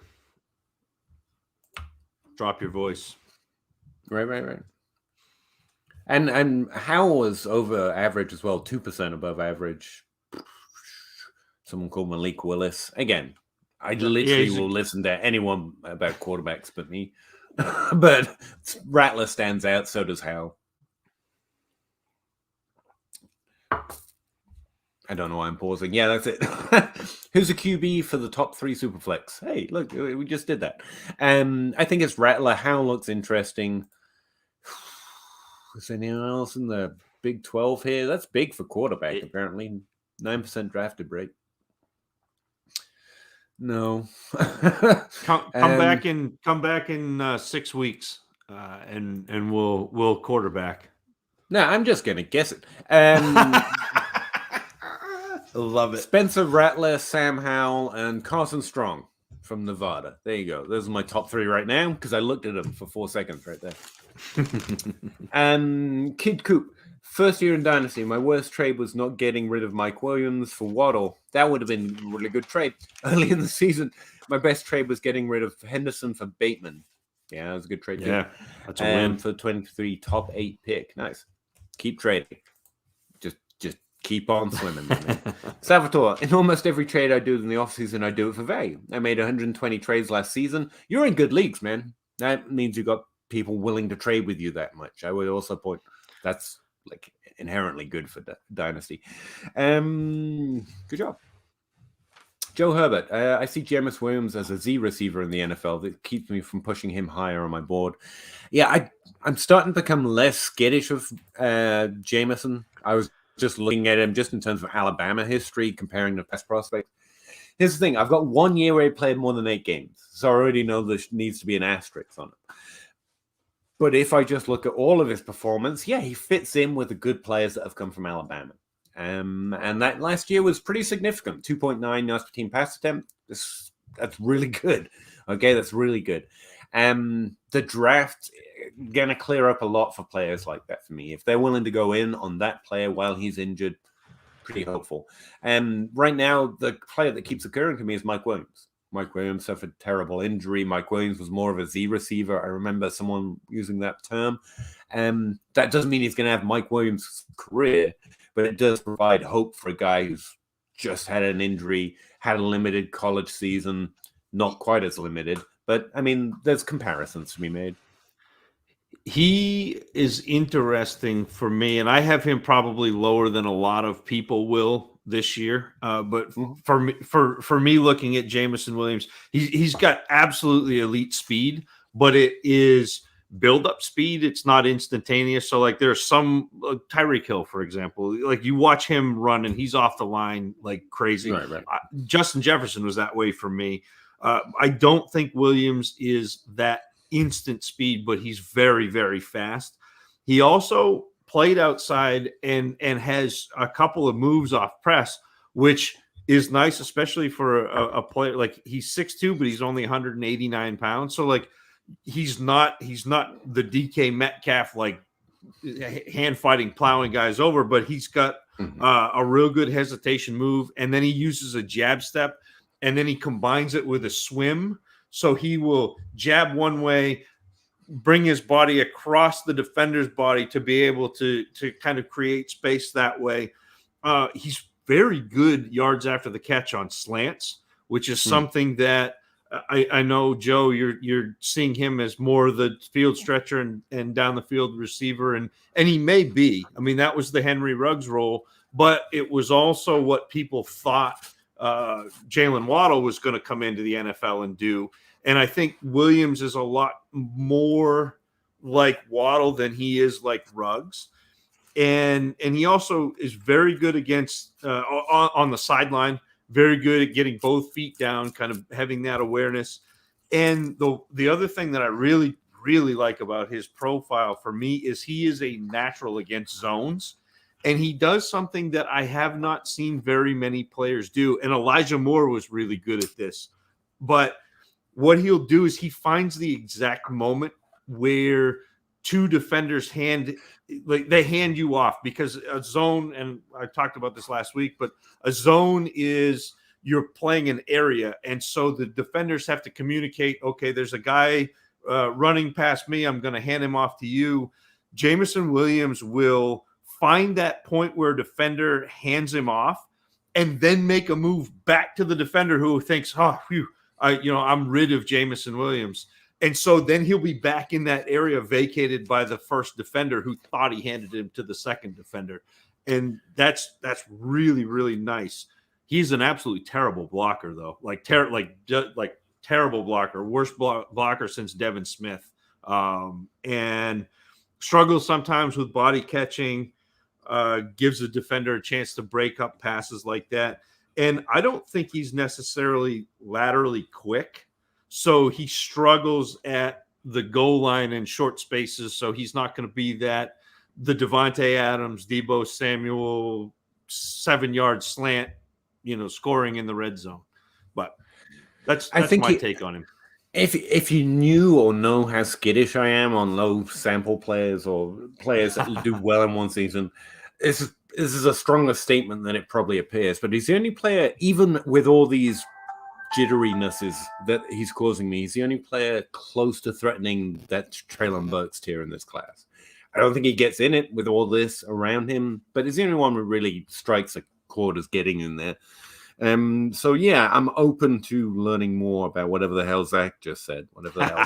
Drop your voice.
Right. And Howell was over average as well, 2% above average. Someone called Malik Willis. Again, I literally will listen to anyone about quarterbacks but me. But Rattler stands out, so does Howell. I don't know why I'm pausing. Yeah, that's it. Who's a QB for the top 3 Superflex? Hey, look, we just did that. I think it's Rattler. Howell looks interesting. Is anyone else in the Big 12 here? That's big for quarterback, apparently. 9% drafted rate. No.
Come back in 6 weeks, and we'll quarterback.
No, I'm just gonna guess it.
Love it.
Spencer Rattler, Sam Howell, and Carson Strong from Nevada. There you go. Those are my top 3 right now because I looked at them for 4 seconds right there. Kid Coop. First year in Dynasty, my worst trade was not getting rid of Mike Williams for Waddle. That would have been a really good trade. Early in the season, my best trade was getting rid of Henderson for Bateman. Yeah, that was a good trade.
Yeah, that's a win.
For 23 top 8 pick. Nice. Keep trading. Just keep on swimming. Salvatore, in almost every trade I do in the offseason, I do it for value. I made 120 trades last season. You're in good leagues, man. That means you got people willing to trade with you that much. I would also point that's like inherently good for Dynasty. Good job. Joe Herbert, I see Jameson Williams as a Z receiver in the NFL. That keeps me from pushing him higher on my board. Yeah, I'm starting to become less skittish of Jameson. I was just looking at him just in terms of Alabama history, comparing the past prospects. Here's the thing. I've got 1 year where he played more than 8 games. So I already know there needs to be an asterisk on it. But if I just look at all of his performance, yeah, he fits in with the good players that have come from Alabama. And that last year was pretty significant. 2.9 yards per team pass attempt. That's really good. Okay, that's really good. The draft going to clear up a lot for players like that for me. If they're willing to go in on that player while he's injured, pretty hopeful. Right now, the player that keeps occurring to me is Mike Williams. Mike Williams suffered a terrible injury. Mike Williams was more of a Z receiver. I remember someone using that term. That doesn't mean he's going to have Mike Williams' career, but it does provide hope for a guy who's just had an injury, had a limited college season, not quite as limited. But, I mean, there's comparisons to be made.
He is interesting for me, and I have him probably lower than a lot of people will this year. But for me, looking at Jameson Williams, he's got absolutely elite speed, but it is build-up speed. It's not instantaneous. So, like, there's some Tyreek Hill, for example. Like, you watch him run, and he's off the line like crazy.
Right.
Justin Jefferson was that way for me. I don't think Williams is that instant speed, but he's very, very fast. He also played outside and has a couple of moves off press, which is nice, especially for a player. Like, he's 6'2", but he's only 189 pounds. So, like, he's not the DK Metcalf, like, hand fighting, plowing guys over, but he's got a real good hesitation move. And then he uses a jab step, and then he combines it with a swim. So he will jab one way, bring his body across the defender's body to be able to kind of create space that way. He's very good yards after the catch on slants, which is something that I know, Joe, you're seeing him as more of the field stretcher and down the field receiver, and he may be. I mean, that was the Henry Ruggs role, but it was also what people thought Jalen Waddle was going to come into the NFL and do. And I think Williams is a lot more like Waddle than he is like Ruggs. And he also is very good against on the sideline, very good at getting both feet down, kind of having that awareness. And the other thing that I really, really like about his profile for me is he is a natural against zones. And he does something that I have not seen very many players do. And Elijah Moore was really good at this. But what he'll do is he finds the exact moment where two defenders hand you off, because a zone, and I talked about this last week, but a zone is you're playing an area. And so the defenders have to communicate, okay, there's a guy running past me. I'm going to hand him off to you. Jameson Williams will find that point where a defender hands him off and then make a move back to the defender who thinks, oh, phew, I'm rid of Jameson Williams. And so then he'll be back in that area vacated by the first defender who thought he handed him to the second defender. And that's really, really nice. He's an absolutely terrible blocker, though. Terrible blocker, worst blocker since Devin Smith. And struggles sometimes with body catching, gives a defender a chance to break up passes like that. And I don't think he's necessarily laterally quick. So he struggles at the goal line in short spaces. So he's not going to be the Devontae Adams, Deebo Samuel 7-yard slant, scoring in the red zone. But that's my take on him.
If you knew or know how skittish I am on low sample players or players that do well in one season, this is a stronger statement than it probably appears. But he's the only player, even with all these jitterinesses that he's causing me, he's the only player close to threatening that Treylon Burks tier in this class. I don't think he gets in it with all this around him, but he's the only one who really strikes a chord as getting in there. So yeah, I'm open to learning more about whatever the hell Zach just said. Whatever the hell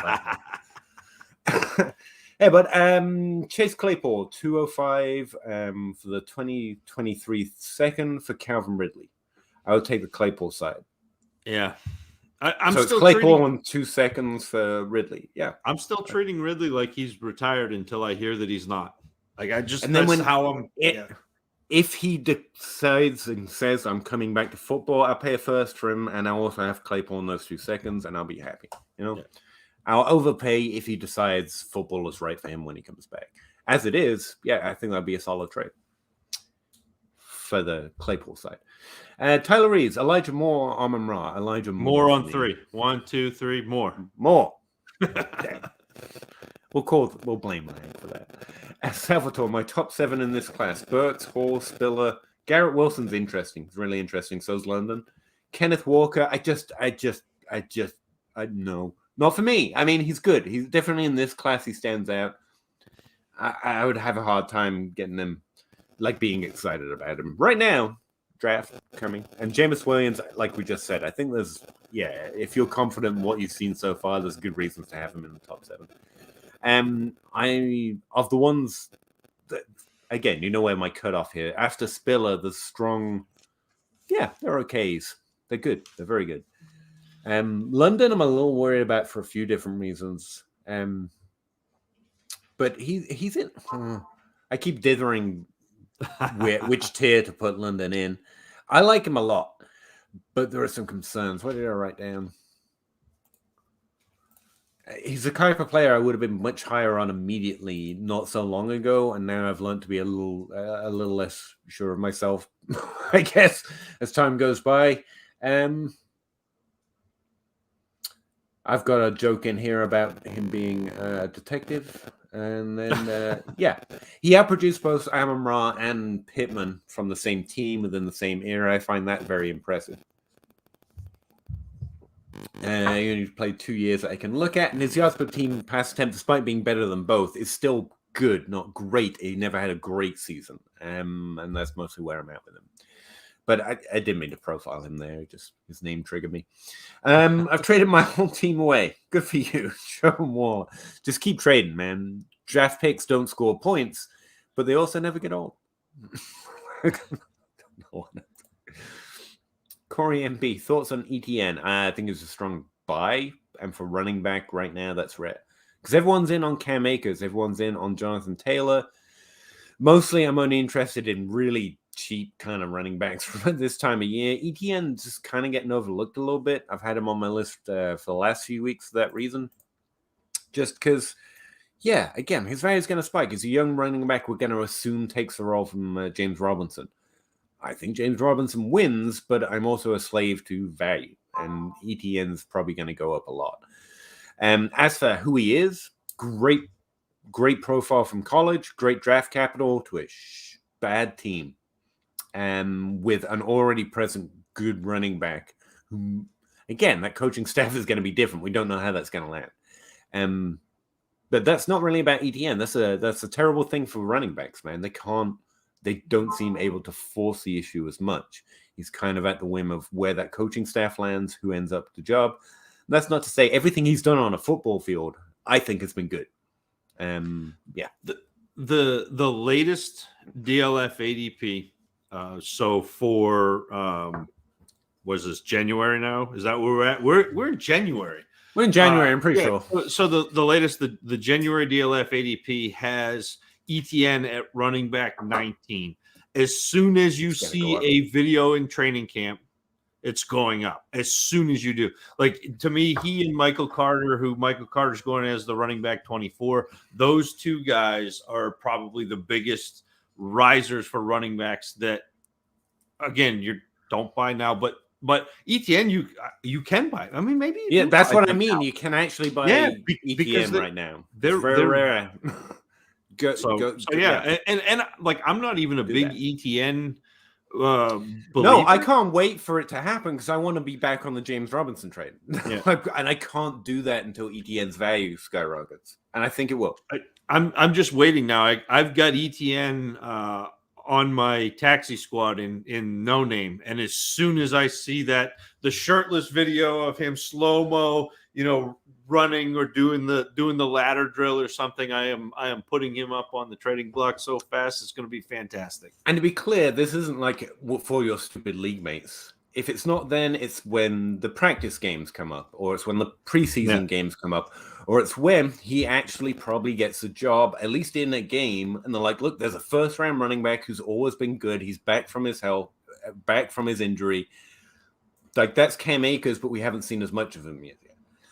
that. Yeah, but Chase Claypool 205 for the 2023 second for Calvin Ridley. I would take the Claypool side.
Yeah,
I'm so still Claypool on 2 seconds for Ridley. Yeah,
I'm still treating Ridley like he's retired until I hear that he's not. Like I just
and then
that's how I'm.
If he decides and says I'm coming back to football, I'll pay a first for him, and I'll also have Claypool in those 2 seconds, and I'll be happy. I'll overpay if he decides football is right for him when he comes back. As it is, yeah, I think that'd be a solid trade for the Claypool side. Tyler Reeves, Elijah Moore, Amon-Ra. Elijah
Moore on 3. 1, 2, 3, more.
We'll blame Ryan for that. Salvatore, my top 7 in this class: Burks, Hall, Spiller. Garrett Wilson's interesting. It's really interesting. So's London. Kenneth Walker. No, not for me. I mean, he's good. He's definitely in this class. He stands out. I would have a hard time getting him, being excited about him right now. Draft coming, and Jameson Williams, like we just said, I think if you're confident in what you've seen so far, there's good reasons to have him in the top 7. Of the ones that, again, you know where my cutoff here. After Spiller, the strong, they're okays. They're good. They're very good. London, I'm a little worried about for a few different reasons. But he's in. I keep dithering which tier to put London in. I like him a lot, but there are some concerns. What did I write down? He's the type of player I would have been much higher on immediately, not so long ago, and now I've learned to be a little less sure of myself, I guess, as time goes by. I've got a joke in here about him being a detective, and then he outproduced both Amon-Ra and Pittman from the same team within the same era. I find that very impressive. He only played 2 years that I can look at, and his yards per team pass attempt, despite being better than both, is still good, not great. He never had a great season, and that's mostly where I'm at with him. But I didn't mean to profile him there. Just his name triggered me. I've traded my whole team away. Good for you. Show them more. Just keep trading, man. Draft picks don't score points, but they also never get old. Corey MB, thoughts on Etienne? I think it's a strong buy, and for running back right now, that's rare. Because everyone's in on Cam Akers, everyone's in on Jonathan Taylor. Mostly, I'm only interested in really cheap kind of running backs for this time of year. Etienne just kind of getting overlooked a little bit. I've had him on my list for the last few weeks for that reason. Just because, again, his value is going to spike. He's a young running back we're going to assume takes the role from James Robinson. I think James Robinson wins, but I'm also a slave to value, and Etienne's probably going to go up a lot. As for who he is, great profile from college, great draft capital to a bad team, with an already present good running back. Who, again, that coaching staff is going to be different. We don't know how that's going to land. But that's not really about Etienne. That's a terrible thing for running backs, man. They don't seem able to force the issue as much. He's kind of at the whim of where that coaching staff lands, who ends up the job. And that's not to say everything he's done on a football field, I think, has been good.
The latest DLF ADP. So for was this January now? Is that where we're at? We're in January.
We're in January. I'm pretty sure.
So the latest the January DLF ADP has Etienne at running back 19. As soon as you see a video in training camp it's going up as soon as you do. Like, to me, he and Michael Carter, who Michael Carter's going as the running back 24, those two guys are probably the biggest risers for running backs that, again, you don't buy now, but Etienne, you can buy. I mean, maybe
that's what I mean. Now. You can actually buy Etienne right now.
They're
very rare.
Yeah, and like, I'm not even a big Etienne believer.
No, I can't wait for it to happen because I want to be back on the James Robinson trade.
Yeah.
And I can't do that until Etienne's value skyrockets, and I think it will.
I'm just waiting now. I've got Etienne on my taxi squad in No Name, and as soon as I see the shirtless video of him slow-mo, running or doing the ladder drill or something, I am putting him up on the trading block so fast. It's going to be fantastic.
And to be clear, this isn't like for your stupid league mates. If it's not then, it's when the practice games come up, or it's when the preseason games come up, or it's when he actually probably gets a job, at least in a game, and they're like, look, there's a first-round running back who's always been good. He's back from his health, back from his injury. Like, that's Cam Akers, but we haven't seen as much of him yet.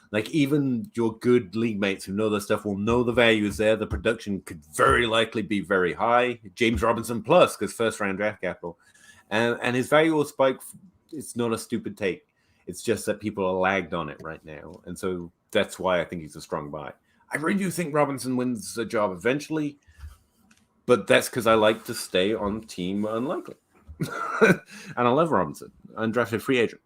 Like, even your good league mates who know their stuff will know the value is there. The production could very likely be very high. James Robinson plus, because first-round draft capital. And his value will spike. It's not a stupid take. It's just that people are lagged on it right now. And so that's why I think he's a strong buy. I really do think Robinson wins a job eventually, but that's because I like to stay on team unlikely. And I love Robinson, undrafted free agent.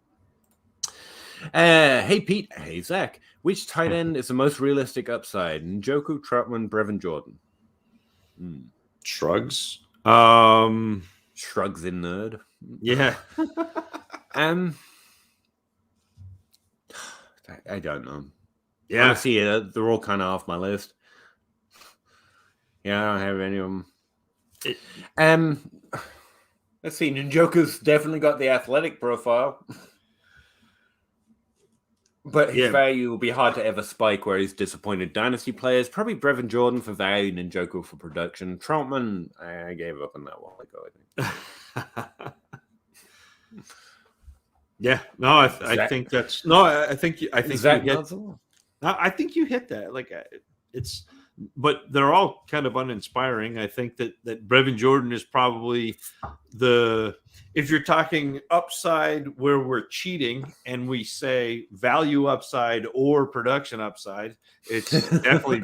Hey, Pete. Hey, Zach. Which tight end is the most realistic upside? Njoku, Troutman, Brevin Jordan?
Shrugs.
Shrugs in nerd.
Yeah.
I don't know.
Yeah.
Honestly, they're all kind of off my list. Yeah, I don't have any of them. Let's see. Njoku's definitely got the athletic profile. But his value will be hard to ever spike where he's disappointed dynasty players. Probably Brevin Jordan for value and Njoku for production. Troutman, I gave up on that while ago, I think.
Yeah, no, I think that's no. I think you hit. I think you hit that. Like, but they're all kind of uninspiring. I think that Brevin Jordan is probably if you're talking upside where we're cheating and we say value upside or production upside, it's definitely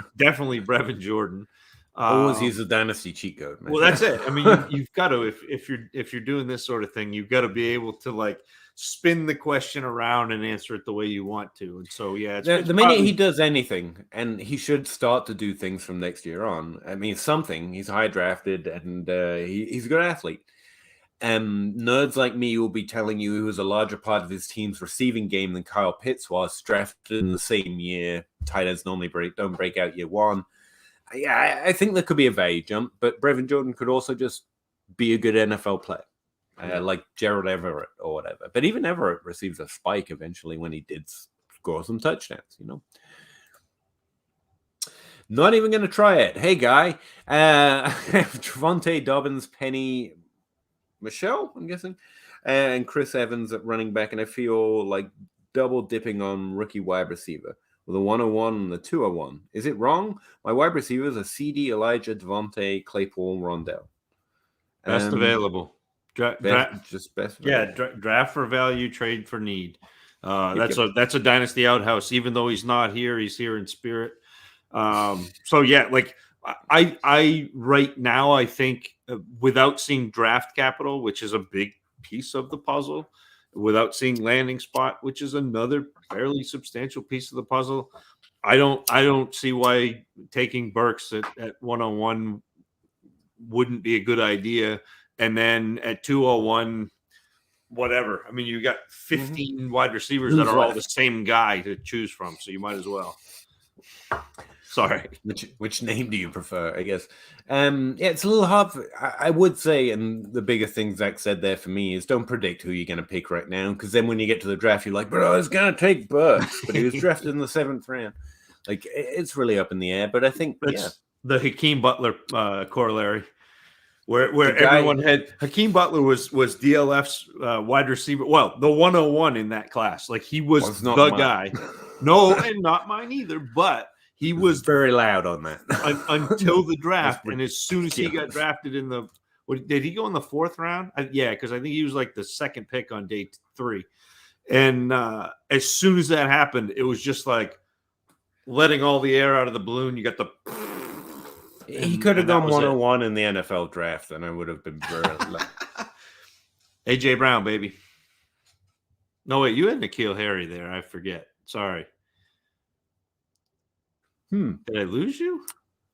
Brevin Jordan.
Always use the dynasty cheat code, man.
Well, that's it. I mean, you've got to if you're doing this sort of thing, you've got to be able to like spin the question around and answer it the way you want to. And so, yeah,
the minute he does anything, and he should start to do things from next year on. I mean, something. He's high drafted, and he's a good athlete. Nerds like me will be telling you he was a larger part of his team's receiving game than Kyle Pitts was, drafted in the same year. Tight ends normally don't break out year one. Yeah, I think there could be a value jump, but Brevin Jordan could also just be a good NFL player, like Gerald Everett or whatever. But even Everett receives a spike eventually when he did score some touchdowns, Not even going to try it. Hey, guy. Trevontae, Dobbins, Penny, Michelle, I'm guessing, and Chris Evans at running back, and I feel like double dipping on rookie wide receiver with a 101 and the 201. Is it wrong? My wide receivers are CD, Elijah, Devontae, Claypool, Rondell.
Best available.
Best.
Yeah, draft for value, trade for need. That's a dynasty outhouse. Even though he's not here, he's here in spirit. So yeah, like I right now, I think without seeing draft capital, which is a big piece of the puzzle, without seeing landing spot, which is another fairly substantial piece of the puzzle, I don't see why taking Burks at 101 wouldn't be a good idea. And then at 201, whatever. I mean, you got 15 wide receivers that are all the same guy to choose from, so you might as well. Sorry.
Which name do you prefer, I guess? Yeah, it's a little hard. I would say, and the biggest thing Zach said there for me is don't predict who you're going to pick right now, because then when you get to the draft, you're like, bro, I was going to take Burks, but he was drafted in the 7th round. Like, it's really up in the air, but I think,
the Hakeem Butler corollary. where everyone had Hakeem Butler was DLF's wide receiver. Well, the 101 in that class. Like he was the guy. No, and not mine either, but he was
very loud on that
until the draft. And as soon as he got drafted in the did he go in the 4th round? Yeah, because I think he was like the 2nd pick on day 3. And as soon as that happened, it was just like letting all the air out of the balloon. You got the
he could have gone 101 in the NFL draft, and I would have been very
AJ Brown, baby. No, wait, you had N'Keal Harry there. I forget. Sorry. Did I lose you?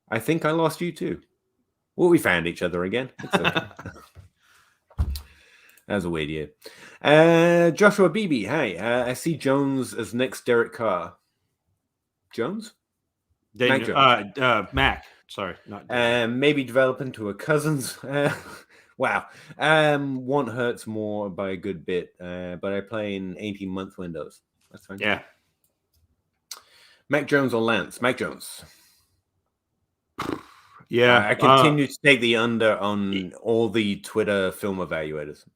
I think I lost you too. Well, we found each other again. It's okay. That was a weird year. Joshua Beebe, hey, I see Jones as next Derek Carr. Jones?
Mac Jones. Mac. Sorry, not
maybe develop into a Cousins. Wow. Want Hurts more by a good bit, but I play in 18-month windows. That's fine.
Yeah.
Mac Jones or Lance? Mac Jones.
Yeah.
I continue to take the under on all the Twitter film evaluators.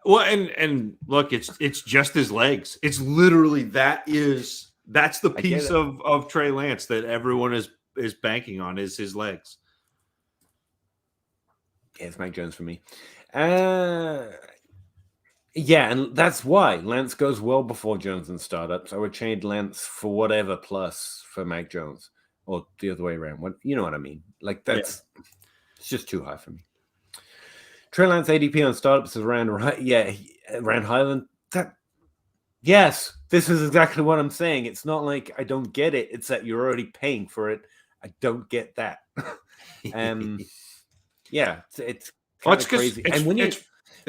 Well, and look, it's just his legs. It's literally that's the piece of Trey Lance that everyone is banking on is his legs.
Yeah, it's Mac Jones for me. Yeah, and that's why Lance goes well before Jones in startups. I would trade Lance for whatever plus for Mac Jones, or the other way around. You know what I mean? Like it's just too high for me. Trey Lance ADP on startups is around Highland. Yes, this is exactly what I'm saying. It's not like I don't get it. It's that you're already paying for it. I don't get that. Yeah, it's kind of crazy. And when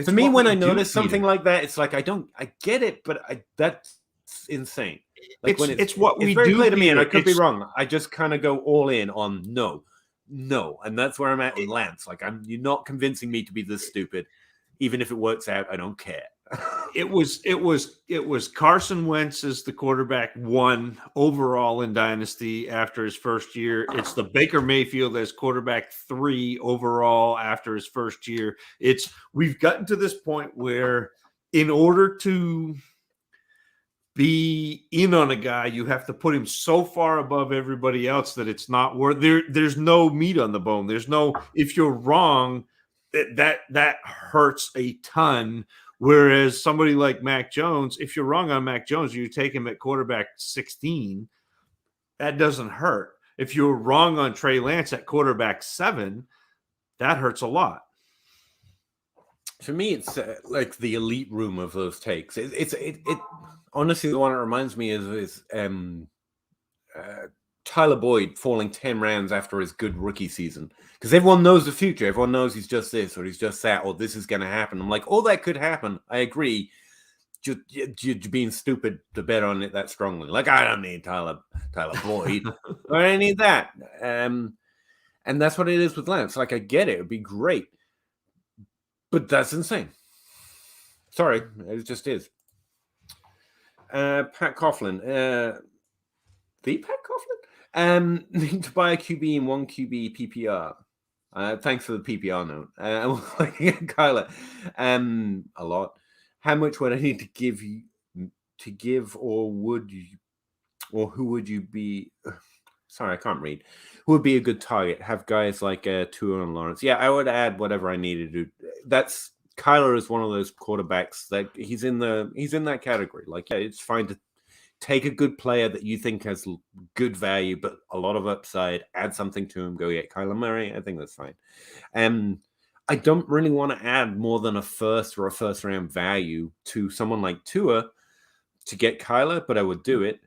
for me, when I notice something like that, it's like I get it, but that's insane. Like
it's what we
very
do
clear to me, and I could be wrong. I just kind of go all in on no, and that's where I'm at in Lance. Like you're not convincing me to be this stupid. Even if it works out, I don't care.
It was Carson Wentz as the quarterback 1 overall in Dynasty after his first year. It's the Baker Mayfield as quarterback 3 overall after his first year. We've gotten to this point where in order to be in on a guy, you have to put him so far above everybody else that it's not worth there's no meat on the bone. There's no, if you're wrong, that hurts a ton. Whereas somebody like Mac Jones, if you're wrong on Mac Jones, you take him at quarterback 16, that doesn't hurt. If you're wrong on Trey Lance at quarterback 7, that hurts a lot.
For me, it's like the elite room of those takes. It honestly, the one it reminds me is Tyler Boyd falling 10 rounds after his good rookie season. Because everyone knows the future. Everyone knows he's just this or he's just that or this is going to happen. I'm like, all that could happen. I agree. You're being stupid to bet on it that strongly. Like, I don't need Tyler Boyd or any of that. And that's what it is with Lance. Like, I get it. It'd be great. But that's insane. Sorry. It just is. Pat Coughlin. The Pat Coughlin? Need to buy a QB in 1 QB PPR. Thanks for the PPR note. Kyler, a lot. How much would I need to give, or who would you be? Sorry, I can't read. Who would be a good target? Have guys like Tua and Lawrence? Yeah, I would add whatever I needed to do. That's Kyler is one of those quarterbacks that he's in that category. Like, yeah, it's fine to take a good player that you think has good value, but a lot of upside, add something to him, go get Kyler Murray. I think that's fine. I don't really want to add more than a first or a first round value to someone like Tua to get Kyler, but I would do it.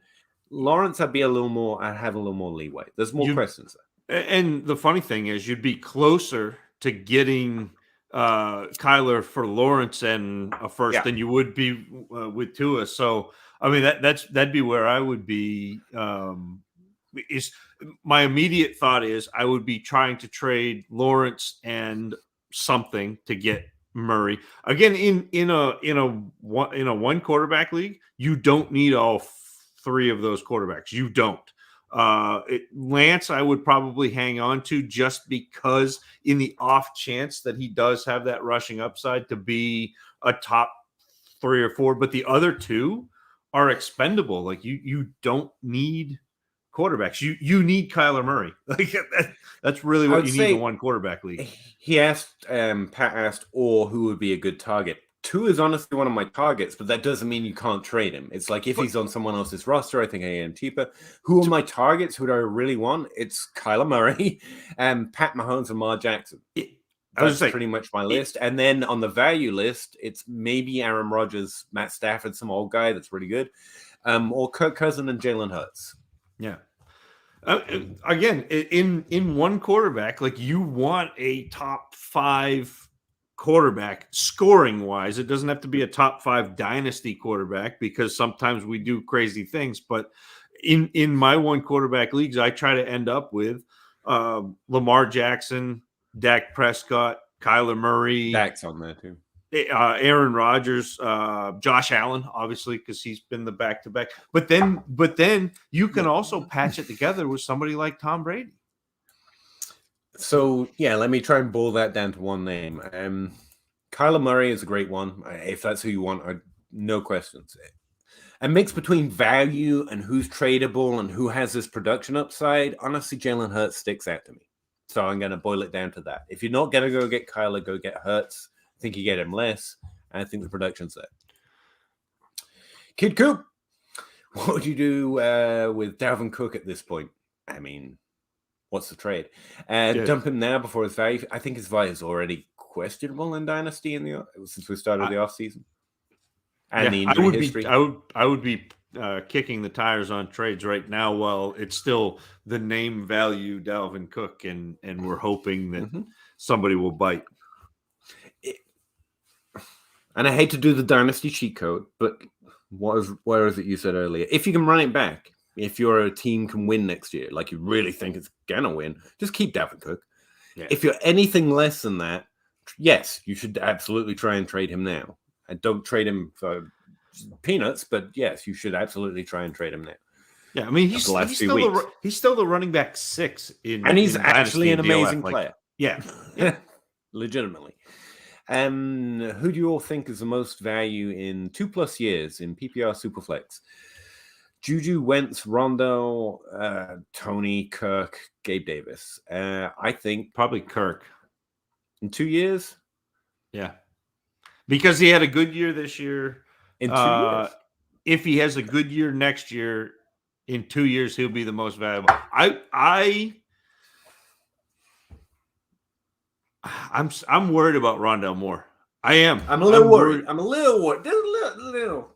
Lawrence, I'd have a little more leeway. There's more questions there.
And the funny thing is you'd be closer to getting Kyler for Lawrence and a first than you would be with Tua. So, I mean, that'd be where I would be. Is my immediate thought is I would be trying to trade Lawrence and something to get Murray. Again, in a one quarterback league, you don't need all 3 of those quarterbacks. You don't. Lance, I would probably hang on to just because in the off chance that he does have that rushing upside to be a top 3 or 4, but the other two are expendable. Like you don't need quarterbacks. You need Kyler Murray. Like that's really what you need in one quarterback league.
He asked, Pat asked, or who would be a good target. 2 is honestly one of my targets, but that doesn't mean you can't trade him. It's like if he's on someone else's roster, I think I am cheaper. Who are my targets? Who do I really want? It's Kyler Murray, Pat Mahomes, and Lamar Jackson. That's pretty much my list. And then on the value list, it's maybe Aaron Rodgers, Matt Stafford, some old guy that's really good, or Kirk Cousins and Jalen Hurts.
Yeah. Again, in one quarterback, like you want a top 5 quarterback scoring wise. It doesn't have to be a top 5 dynasty quarterback because sometimes we do crazy things. But in my one quarterback leagues, I try to end up with Lamar Jackson, Dak Prescott, Kyler Murray.
Dak's on there too.
Aaron Rodgers, Josh Allen, obviously, because he's been the back-to-back. But then you can also patch it together with somebody like Tom Brady.
So, yeah, let me try and boil that down to one name. Kyler Murray is a great one. If that's who you want, no questions. A mix between value and who's tradable and who has this production upside. Honestly, Jalen Hurts sticks out to me. So I'm going to boil it down to that. If you're not going to go get Kyler, go get Hurts. I think you get him less. And I think the production's there. Kid Coop, what would you do with Dalvin Cook at this point? I mean, what's the trade? Dump him now before his value. I think his value is already questionable in Dynasty since we started the offseason. And the injury history.
I would be kicking the tires on trades right now while it's still the name value Dalvin Cook, and we're hoping that somebody will bite.
And I hate to do the Dynasty cheat code, but what is it you said earlier? If you can run it back, if your team can win next year, like you really think it's going to win, just keep Dalvin Cook. Yeah. If you're anything less than that, yes, you should absolutely try and trade him now. And don't trade him for peanuts, but yes, you should absolutely try and trade him now.
Yeah, I mean, he's still the running back 6
and he's actually an amazing player.
Yeah,
legitimately. Who do you all think is the most value in 2+ years in PPR Superflex? Juju, Wentz, Rondo, Tony, Kirk, Gabe Davis. I think
probably Kirk
in 2 years.
Yeah, because he had a good year this year.
In 2 years,
if he has a good year next year, in 2 years he'll be the most valuable. I'm worried about Rondale Moore. I am.
I'm a little worried. I'm a little worried. Just a little.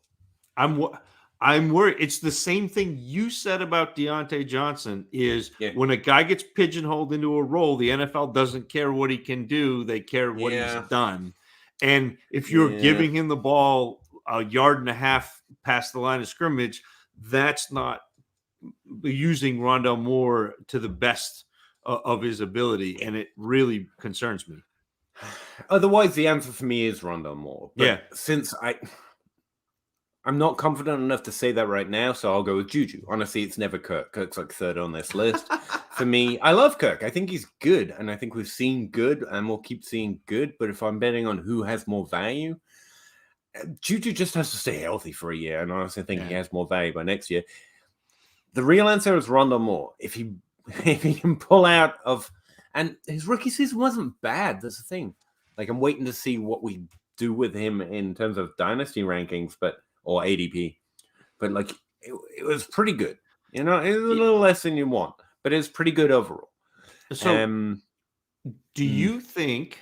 I'm worried. It's the same thing you said about Deontay Johnson is when a guy gets pigeonholed into a role, the NFL doesn't care what he can do. They care what he's done. And if you're giving him the ball a yard and a half past the line of scrimmage, that's not using Rondale Moore to the best of his ability, and it really concerns me.
Otherwise, the answer for me is Rondale Moore. But since I'm not confident enough to say that right now, so I'll go with Juju. Honestly, it's never Kirk. Kirk's like 3rd on this list. For me, I love Kirk. I think he's good, and I think we've seen good, and we'll keep seeing good. But if I'm betting on who has more value, Juju just has to stay healthy for a year, and I honestly think he has more value by next year. The real answer is Rondale Moore. If he can pull out of, and his rookie season wasn't bad. That's the thing. Like I'm waiting to see what we do with him in terms of dynasty rankings, or ADP. But like it was pretty good. You know, it was a little less than you want, but it's pretty good overall.
So, do you think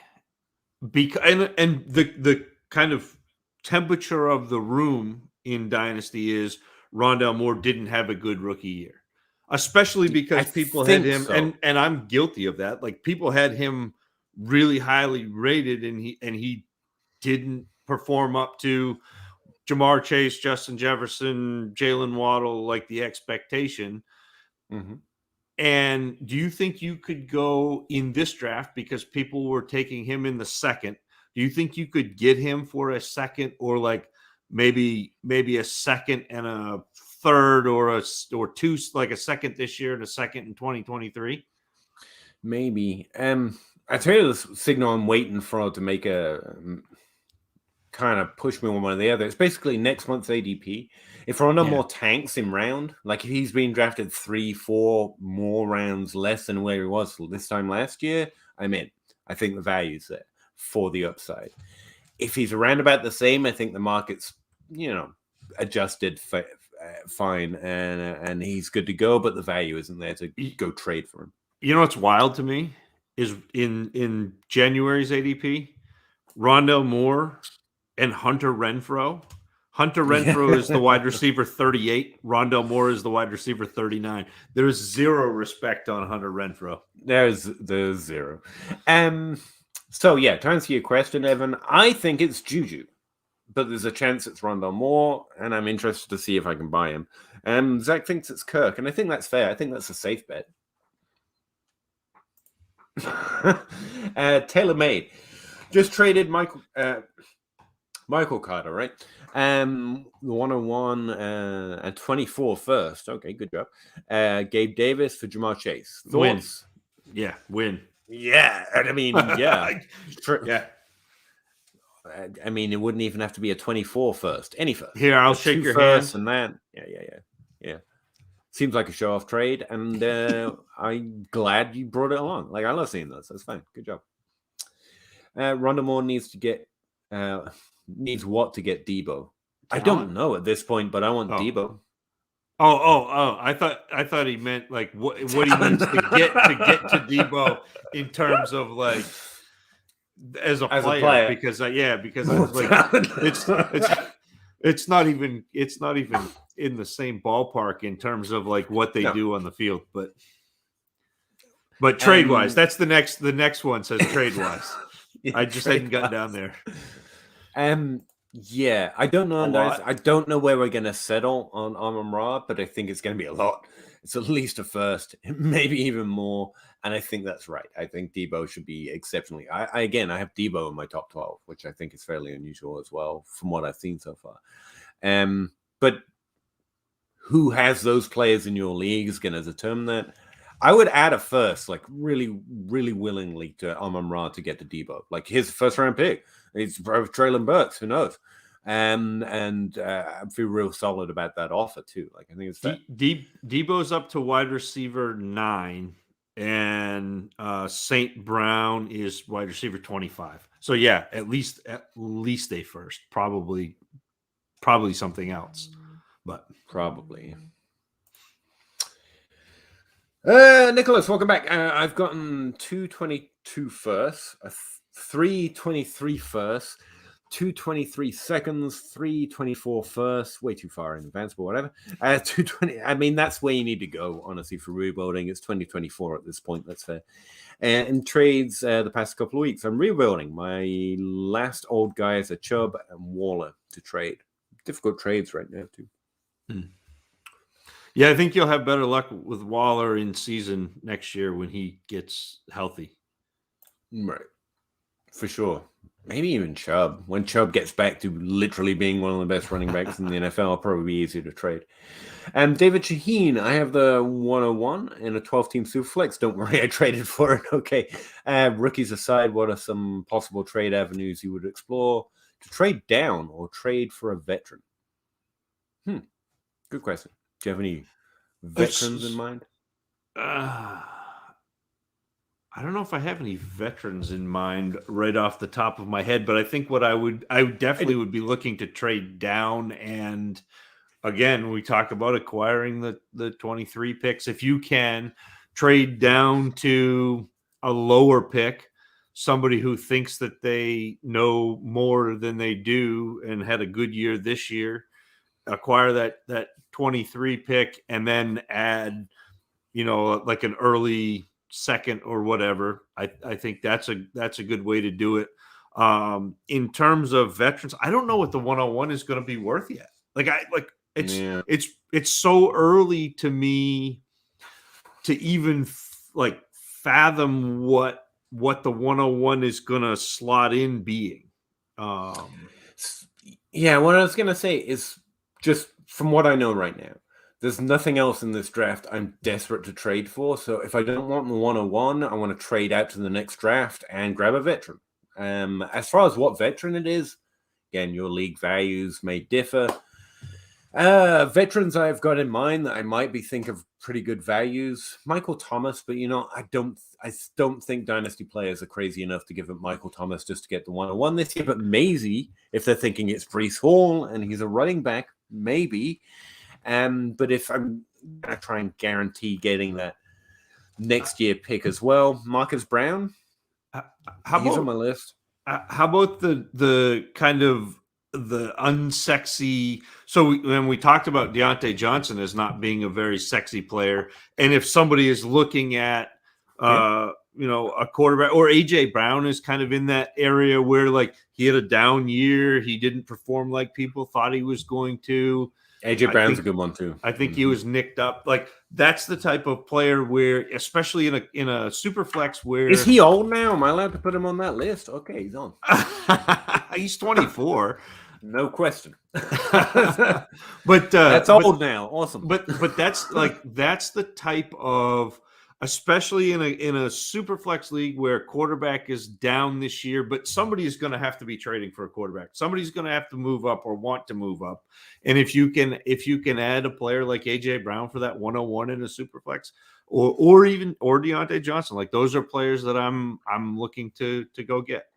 because and the kind of temperature of the room in Dynasty is Rondale Moore didn't have a good rookie year, especially because people had him, and I'm guilty of that. Like people had him really highly rated, and he didn't perform up to Jamar Chase, Justin Jefferson, Jalen Waddle, like the expectation. And do you think you could go in this draft because people were taking him in the 2nd? Do you think you could get him for a 2nd or like maybe a 2nd and a third or two, like a second this year and a second in 2023.
Maybe. I tell you the signal I'm waiting for to make a kind of push me one or the other. It's basically next month's ADP. If Rondo more tanks in round, like if he's been drafted 3-4 more rounds less than where he was this time last year, I'm in. I think the value's there for the upside. If he's around about the same, I think the market's, adjusted fine and he's good to go, but the value isn't there to go trade for him.
You know what's wild to me is in January's ADP, Rondale Moore and Hunter Renfrow. Hunter Renfrow is the wide receiver 38. Rondale Moore is the wide receiver 39. There's zero respect on Hunter Renfrow.
There's zero. So yeah, to answer your question, Evan, I think it's Juju, but there's a chance it's Rondale Moore, and I'm interested to see if I can buy him. Zach thinks it's Kirk, and I think that's fair. I think that's a safe bet. Tailor-made. Just traded Michael Carter, right? The 101 and 24 first. Okay, good job. Gabe Davis for Jamar Chase. Thoughts?
Win.
Yeah, I mean, yeah.
Yeah.
I mean, it wouldn't even have to be a 24 first. Any first.
Here, I'll shake your hand.
And that. Yeah. Seems like a show-off trade, and I'm glad you brought it along. Like, I love seeing those. That's fine. Good job. Rondale Moore needs to get needs what to get Debo? I don't know at this point, but I want Debo.
Oh! I thought he meant like what he needs to get to Debo in terms of like as a player. Because it's not even in the same ballpark in terms of like what they do on the field, but trade wise, that's the next one says trade wise. I just hadn't gotten down there.
Yeah, I don't know, guys. I don't know where we're going to settle on Amon-Ra, but I think it's going to be a lot. It's at least a first, maybe even more, and I think that's right. I think Debo should be exceptionally. I have Debo in my top 12, which I think is fairly unusual as well from what I've seen so far. But who has those players in your league is going to determine that. I would add a first, like really, really willingly to Amon-Ra to get to Debo. Like his first round pick. It's Traylon Burks, who knows? And I feel real solid about that offer too. Like I think it's fair.
Debo's up to wide receiver 9, and St. Brown is wide receiver 25. So yeah, at least a first, probably something else, but
probably. Nicholas, welcome back. I've gotten 222 firsts, 323 firsts, 223 seconds, 324 firsts, way too far in advance, but whatever. 220. I mean, that's where you need to go, honestly, for rebuilding. It's 2024 at this point. That's fair. In trades the past couple of weeks, I'm rebuilding. My last old guys are Chubb and Waller to trade. Difficult trades right now, too.
Yeah, I think you'll have better luck with Waller in season next year when he gets healthy.
Right. For sure. Maybe even Chubb. When Chubb gets back to literally being one of the best running backs in the NFL, it'll probably be easier to trade. David Shaheen, I have the 101 in a 12-team Superflex. Don't worry, I traded for it. Okay. Rookies aside, what are some possible trade avenues you would explore to trade down or trade for a veteran? Good question. Do you have any veterans in mind?
I don't know if I have any veterans in mind right off the top of my head, but I think what I definitely would be looking to trade down. And again, we talk about acquiring the 23 picks. If you can trade down to a lower pick, somebody who thinks that they know more than they do and had a good year this year, acquire that 23 pick and then add, like an early second or whatever. I think that's a good way to do it. In terms of veterans, I don't know what the 101 is going to be worth yet. It's so early to me to even fathom what the 101 is going to slot in being.
Yeah, what I was going to say is just from what I know right now, there's nothing else in this draft I'm desperate to trade for. So if I don't want the 101, I want to trade out to the next draft and grab a veteran. As far as what veteran it is, again, your league values may differ. Veterans I've got in mind that I might be think of pretty good values. Michael Thomas, but I don't think Dynasty players are crazy enough to give up Michael Thomas just to get the 101 this year. But Maisie, if they're thinking it's Breece Hall and he's a running back, maybe. But if I'm gonna try and guarantee getting that next year pick as well, Marcus Brown, he's on my list.
How about the kind of the unsexy? So when we talked about Deontay Johnson as not being a very sexy player, and if somebody is looking at a quarterback, or AJ Brown is kind of in that area where like he had a down year, he didn't perform like people thought he was going to.
AJ Brown's a good one too.
I think he was nicked up. Like that's the type of player where, especially in a super flex, where
is he old now? Am I allowed to put him on that list? Okay, he's on.
He's 24,
no question.
but
that's old now. Awesome.
But that's the type of, especially in a super flex league where quarterback is down this year, but somebody is going to have to be trading for a quarterback. Somebody's going to have to move up or want to move up. And if you can add a player like AJ Brown for that 101 in a super flex, or Deontay Johnson, like those are players that I'm looking to go get.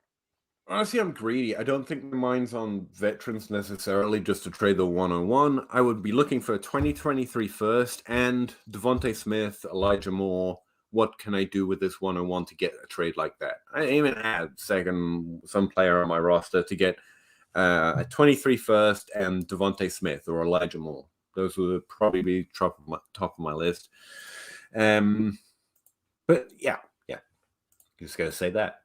Honestly, I'm greedy. I don't think my mind's on veterans necessarily just to trade the 101. I would be looking for a 2023 first and Devontae Smith, Elijah Moore. What can I do with this 101 to get a trade like that? I even had some player on my roster to get a 23 first and Devontae Smith or Elijah Moore. Those would probably be top of my list. But yeah, just gotta say that.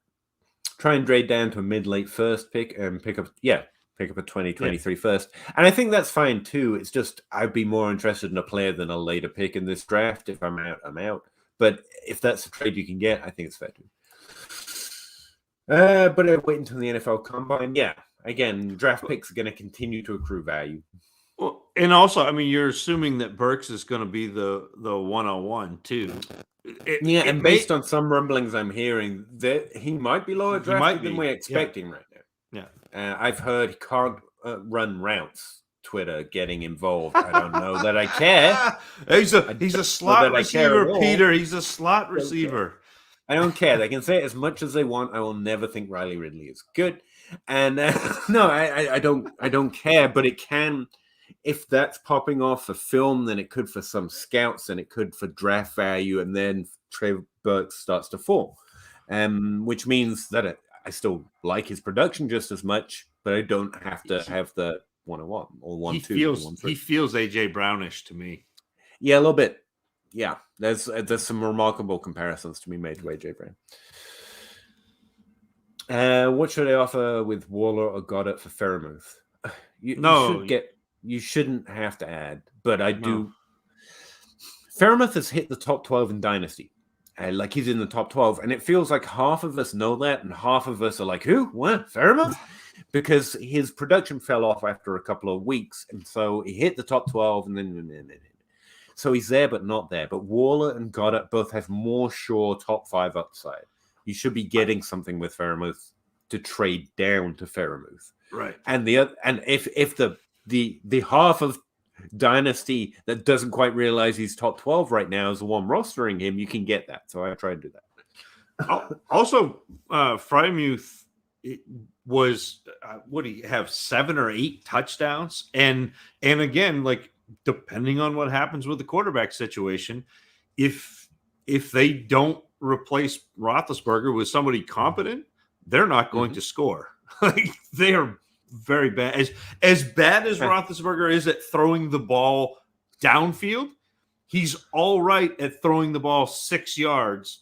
Try and trade down to a mid-late first pick and pick up a 2023 first. And I think that's fine too. It's just I'd be more interested in a player than a later pick in this draft. If I'm out, I'm out. But if that's a trade you can get, I think it's fair too. But I'd wait until the NFL Combine. Yeah, again, draft picks are going to continue to accrue value.
Well, and also, I mean, you're assuming that Burks is going to be the 101 too.
And based on some rumblings I'm hearing, that he might be lower drafted than we're expecting right now.
Yeah,
I've heard he can't run routes. Twitter getting involved. I don't know that I care.
He's a slot receiver, Peter. He's a slot receiver.
I don't care. They can say it as much as they want. I will never think Riley Ridley is good. And no, I don't care. But it can. If that's popping off for film, then it could for some scouts, and it could for draft value, and then Trey Burks starts to fall, which means that I still like his production just as much, but I don't have to have the 101 or 1-2.
He feels AJ Brownish to me.
Yeah, a little bit. Yeah, there's some remarkable comparisons to be made to AJ Brown. What should I offer with Waller or Goddard for Fairmouth? You shouldn't have to add, but I do. Fairmouth has hit the top 12 in Dynasty. Like he's in the top 12. And it feels like half of us know that, and half of us are like, who? What? Fairmouth? Because his production fell off after a couple of weeks. And so he hit the top 12, and then. So he's there, but not there. But Waller and Goddard both have more sure top 5 upside. You should be getting something with Fairmouth to trade down to Fairmouth.
Right.
And if the half of Dynasty that doesn't quite realize he's top 12 right now is the one rostering him, you can get that. So I try to do that.
Also, Freiermuth was what do you have, 7 or 8 touchdowns, and again, like depending on what happens with the quarterback situation, if they don't replace Roethlisberger with somebody competent, they're not going to score. Like they are very bad. As bad as Roethlisberger is at throwing the ball downfield, he's all right at throwing the ball 6 yards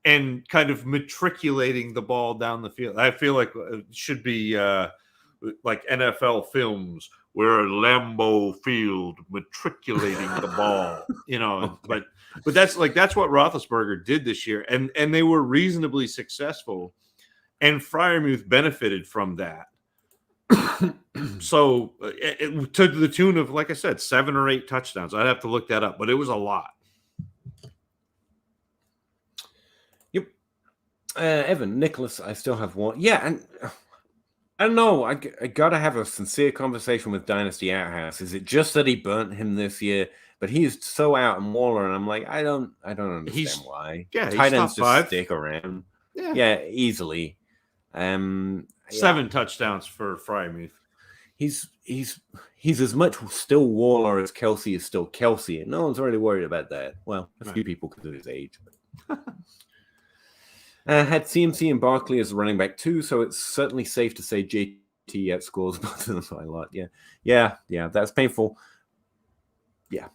and kind of matriculating the ball down the field. I feel like it should be like NFL films where Lambeau Field matriculating the ball, but that's what Roethlisberger did this year. And they were reasonably successful, and Freiermuth benefited from that. So it to the tune of, like I said, 7 or 8 touchdowns. I'd have to look that up, but it was a lot.
Yep. Evan, Nicholas, I still have one. Yeah, and I don't know. I gotta have a sincere conversation with Dynasty Outhouse. Is it just that he burnt him this year? But he's so out and Waller, and I'm like, I don't understand why.
Yeah,
Tight
he's
ends
top 5.
just stick around.
Yeah,
Easily.
7 touchdowns for Frymuth.
He's as much still Waller as Kelsey is still Kelsey, and no one's really worried about that. Well, a few people because of his age. But. Had CMC and Barkley as running back too, so it's certainly safe to say JT outscores both of them by a lot. Yeah, that's painful. Yeah.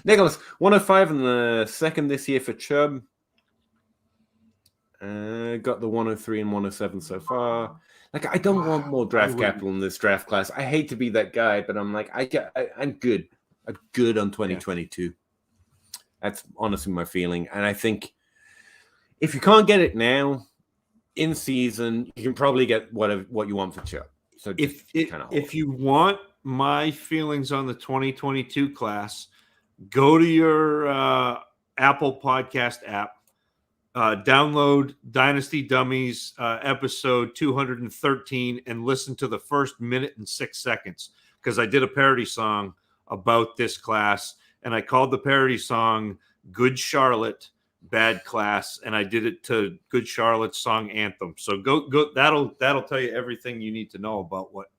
Nicholas, 105 in the second this year for Chubb. Got the 103 and 107 so far. Like, I don't want more draft capital in this draft class. I hate to be that guy, but I'm like, I'm good. I'm good on 2022. Yeah. That's honestly my feeling. And I think if you can't get it now, in season, you can probably get what you want for Chubb. So
if you want my feelings on the 2022 class, go to your Apple Podcast app, download Dynasty Dummies episode 213 and listen to the first minute and 6 seconds, because I did a parody song about this class, and I called the parody song Good Charlotte, Bad Class, and I did it to Good Charlotte's song Anthem. So go that'll tell you everything you need to know about what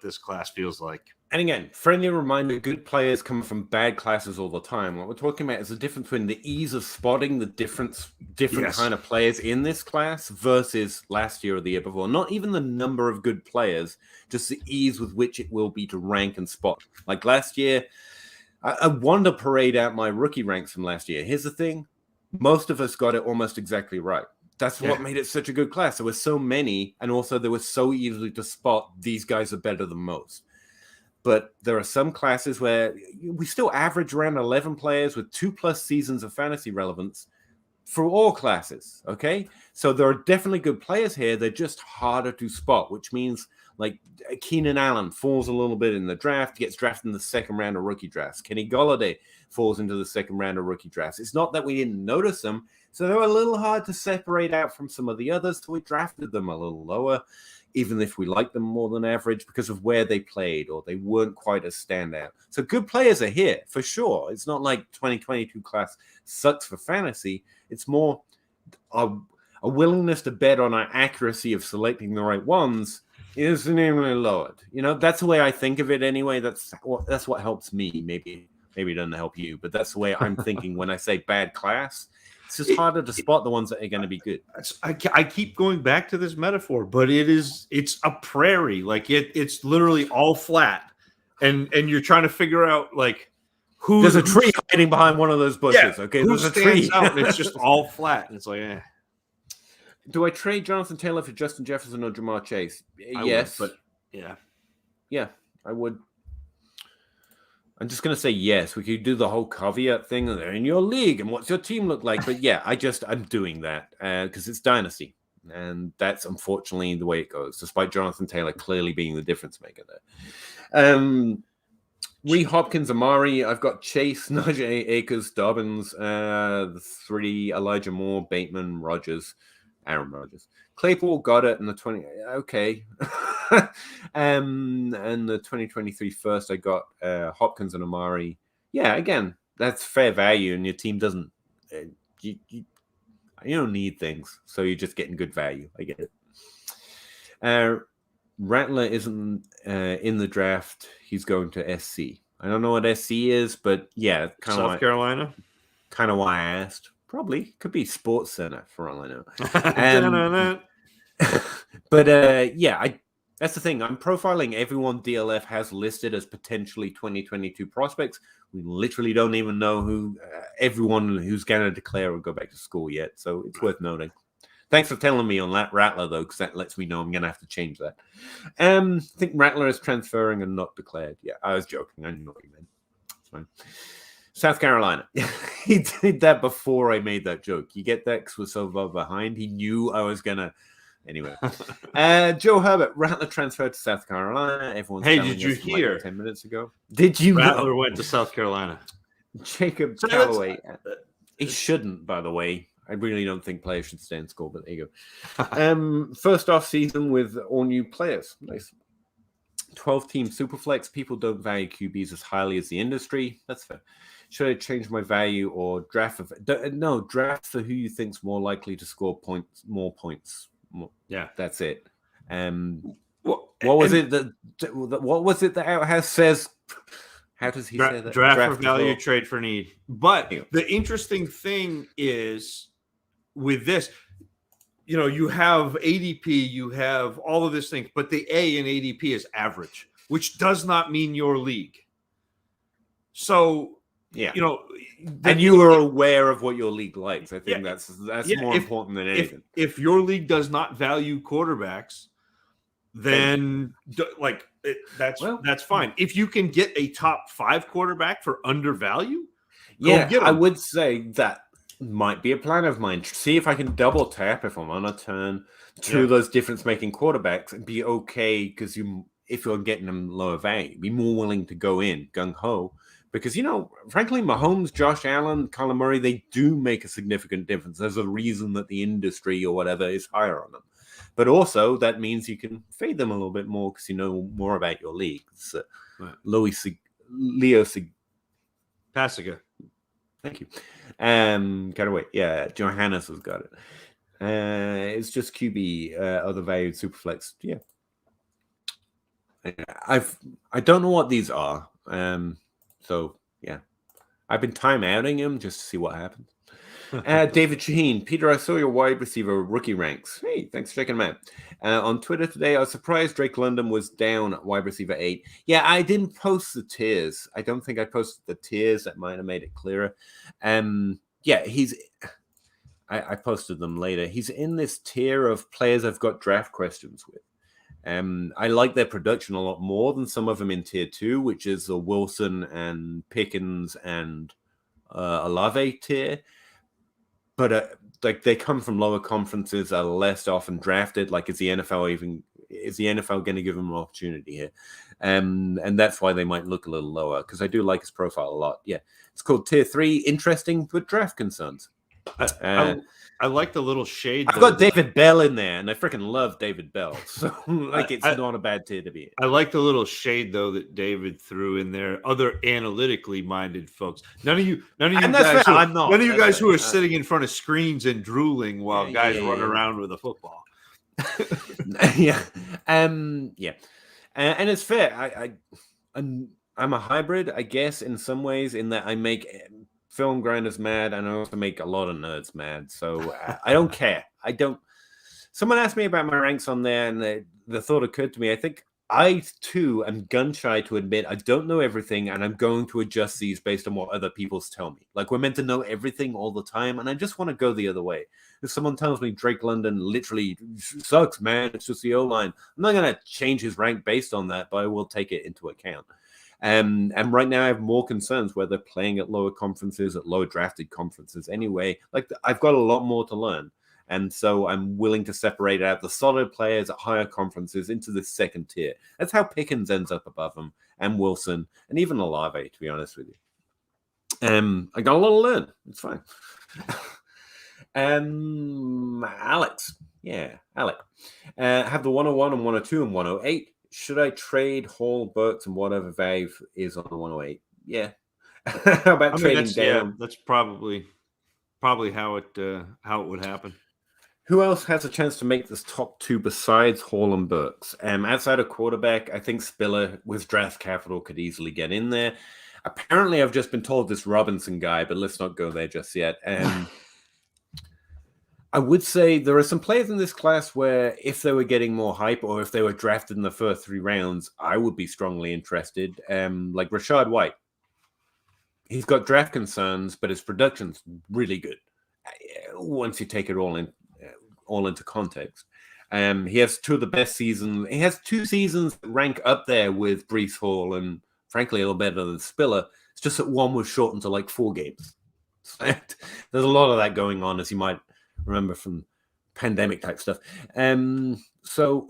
this class feels like.
And again, friendly reminder, good players come from bad classes all the time. What we're talking about is the difference between the ease of spotting the different kind of players in this class versus last year or the year before. Not even the number of good players, just the ease with which it will be to rank and spot. Like last year, I wanted to parade out my rookie ranks from last year. Here's the thing. Most of us got it almost exactly right. That's what made it such a good class. There were so many, and also there was so easily to spot these guys are better than most. But there are some classes where we still average around 11 players with 2+ seasons of fantasy relevance for all classes, okay? So there are definitely good players here. They're just harder to spot, which means like Keenan Allen falls a little bit in the draft, gets drafted in the second round of rookie drafts. Kenny Golladay falls into the second round of rookie drafts. It's not that we didn't notice them. So they were a little hard to separate out from some of the others, so we drafted them a little lower, even if we like them more than average because of where they played or they weren't quite as standout. So good players are here, for sure. It's not like 2022 class sucks for fantasy. It's more a willingness to bet on our accuracy of selecting the right ones is enormously lowered. You know, that's the way I think of it anyway. That's what helps me. Maybe it doesn't help you, but that's the way I'm thinking when I say bad class. It's just harder to spot the ones that are going to be good.
I keep going back to this metaphor, but it's a prairie. Like it's literally all flat, and you're trying to figure out like
there's a tree hiding behind one of those bushes.
Yeah,
okay,
who
there's a
stands
tree
out, and it's just all flat, and it's like,
Do I trade Jonathan Taylor for Justin Jefferson or Jamar Chase?
Yes, but
yeah, I would. I'm just going to say yes. We could do the whole caveat thing. They're in your league, and what's your team look like? But yeah, I'm doing that because it's Dynasty, and that's unfortunately the way it goes. Despite Jonathan Taylor clearly being the difference maker there. Reed Hopkins, Amari. I've got Chase, Najee Akers, Dobbins, the 3, Elijah Moore, Bateman, Rodgers, Aaron Rodgers. Claypool got it in the 20. Okay. And the 2023 first, I got Hopkins and Amari. Yeah, again, that's fair value, and your team doesn't. You don't need things, so you're just getting good value. I get it. Rattler isn't in the draft. He's going to SC. I don't know what SC is, but yeah, kind of
South Carolina.
Kind of why I asked. Probably could be Sports Center for all I know. But yeah, that's the thing. I'm profiling everyone DLF has listed as potentially 2022 prospects. We literally don't even know who everyone who's going to declare or go back to school yet. So it's worth noting. Thanks for telling me on that Rattler, though, because that lets me know I'm going to have to change that. I think Rattler is transferring and not declared. Yeah, I was joking. I know what you meant. It's fine. South Carolina. He did that before I made that joke. You get that because we're so far behind. He knew I was going to Anyway, Joe Herbert, Rattler transferred to South Carolina. Everyone's telling
did you
us
hear?
Like 10 minutes ago. Did you
Rattler
know?
went to South Carolina.
Jacob Calloway. He shouldn't, by the way. I really don't think players should stay in school, but there you go. First off season with all new players. Nice. 12-team Superflex. People don't value QBs as highly as the industry. That's fair. Should I change my value or draft? Draft for who you think's more likely to score more points.
Yeah,
that's it. What was it that Outhouse says? How does he say that?
Draft for value, trade for need. But the interesting thing is with this, you have ADP, you have all of this thing, but the A in ADP is average, which does not mean your league. So,
and you are aware of what your league likes. I think that's more important than anything.
If your league does not value quarterbacks, then that's fine. If you can get a top 5 quarterback for undervalue,
I would say that might be a plan of mine. See if I can double tap if I'm on a turn to those difference-making quarterbacks and be okay, because if you're getting them lower value, be more willing to go in gung-ho. Because, frankly, Mahomes, Josh Allen, Kyler Murray, they do make a significant difference. There's a reason that the industry or whatever is higher on them. But also, that means you can fade them a little bit more because you know more about your league. Leo
Pasiga.
Thank you. Gotta wait. Yeah, Johannes has got it. It's just QB, other valued Superflex. Yeah. I don't know what these are. So, yeah. I've been time-outing him just to see what happens. David Shaheen. Peter, I saw your wide receiver rookie ranks. Hey, thanks for checking them out. On Twitter today, I was surprised Drake London was down at wide receiver 8. Yeah, I didn't post the tiers. I don't think I posted the tiers. That might have made it clearer. I posted them later. He's in this tier of players I've got draft questions with. I like their production a lot more than some of them in tier 2, which is the Wilson and Pickens and Olave tier. But they come from lower conferences, are less often drafted. Like, is the NFL going to give them an opportunity here? And that's why they might look a little lower, because I do like his profile a lot. Yeah, it's called tier 3. Interesting, but draft concerns.
I like the little shade.
I've got David Bell in there, and I freaking love David Bell. So, it's not a bad tier to be in.
I like the little shade, though, that David threw in there. Other analytically minded folks. None of you guys who are sitting in front of screens and drooling while guys run around with a football.
And it's fair. I'm a hybrid, I guess, in some ways, in that I make film grinders mad, and I also make a lot of nerds mad. So I don't care. Someone asked me about my ranks on there, and the thought occurred to me. I think I too am gun shy to admit I don't know everything, and I'm going to adjust these based on what other people tell me. Like, we're meant to know everything all the time, and I just want to go the other way. If someone tells me Drake London literally sucks, man, it's just the O-line, I'm not going to change his rank based on that, but I will take it into account. And right now I have more concerns where they're playing at lower conferences, at lower drafted conferences anyway. Like, I've got a lot more to learn. And so I'm willing to separate out the solid players at higher conferences into the second tier. That's how Pickens ends up above them, and Wilson, and even Olave, to be honest with you. I got a lot to learn. It's fine. Alex. Yeah, Alec. Have the 101 and 102 and 108. Should I trade Hall, Burks, and whatever value is on the 108? Yeah. How about trading down?
Yeah, that's probably how it would happen.
Who else has a chance to make this top 2 besides Hall and Burks? Outside of quarterback, I think Spiller with draft capital could easily get in there. Apparently, I've just been told this Robinson guy, but let's not go there just yet. I would say there are some players in this class where if they were getting more hype or if they were drafted in the first 3 rounds, I would be strongly interested. Like Rashad White. He's got draft concerns, but his production's really good once you take it all into context. He has 2 of the best seasons. He has 2 seasons that rank up there with Breece Hall and, frankly, a little better than Spiller. It's just that one was shortened to like 4 games. There's a lot of that going on, as you might remember from pandemic type stuff. So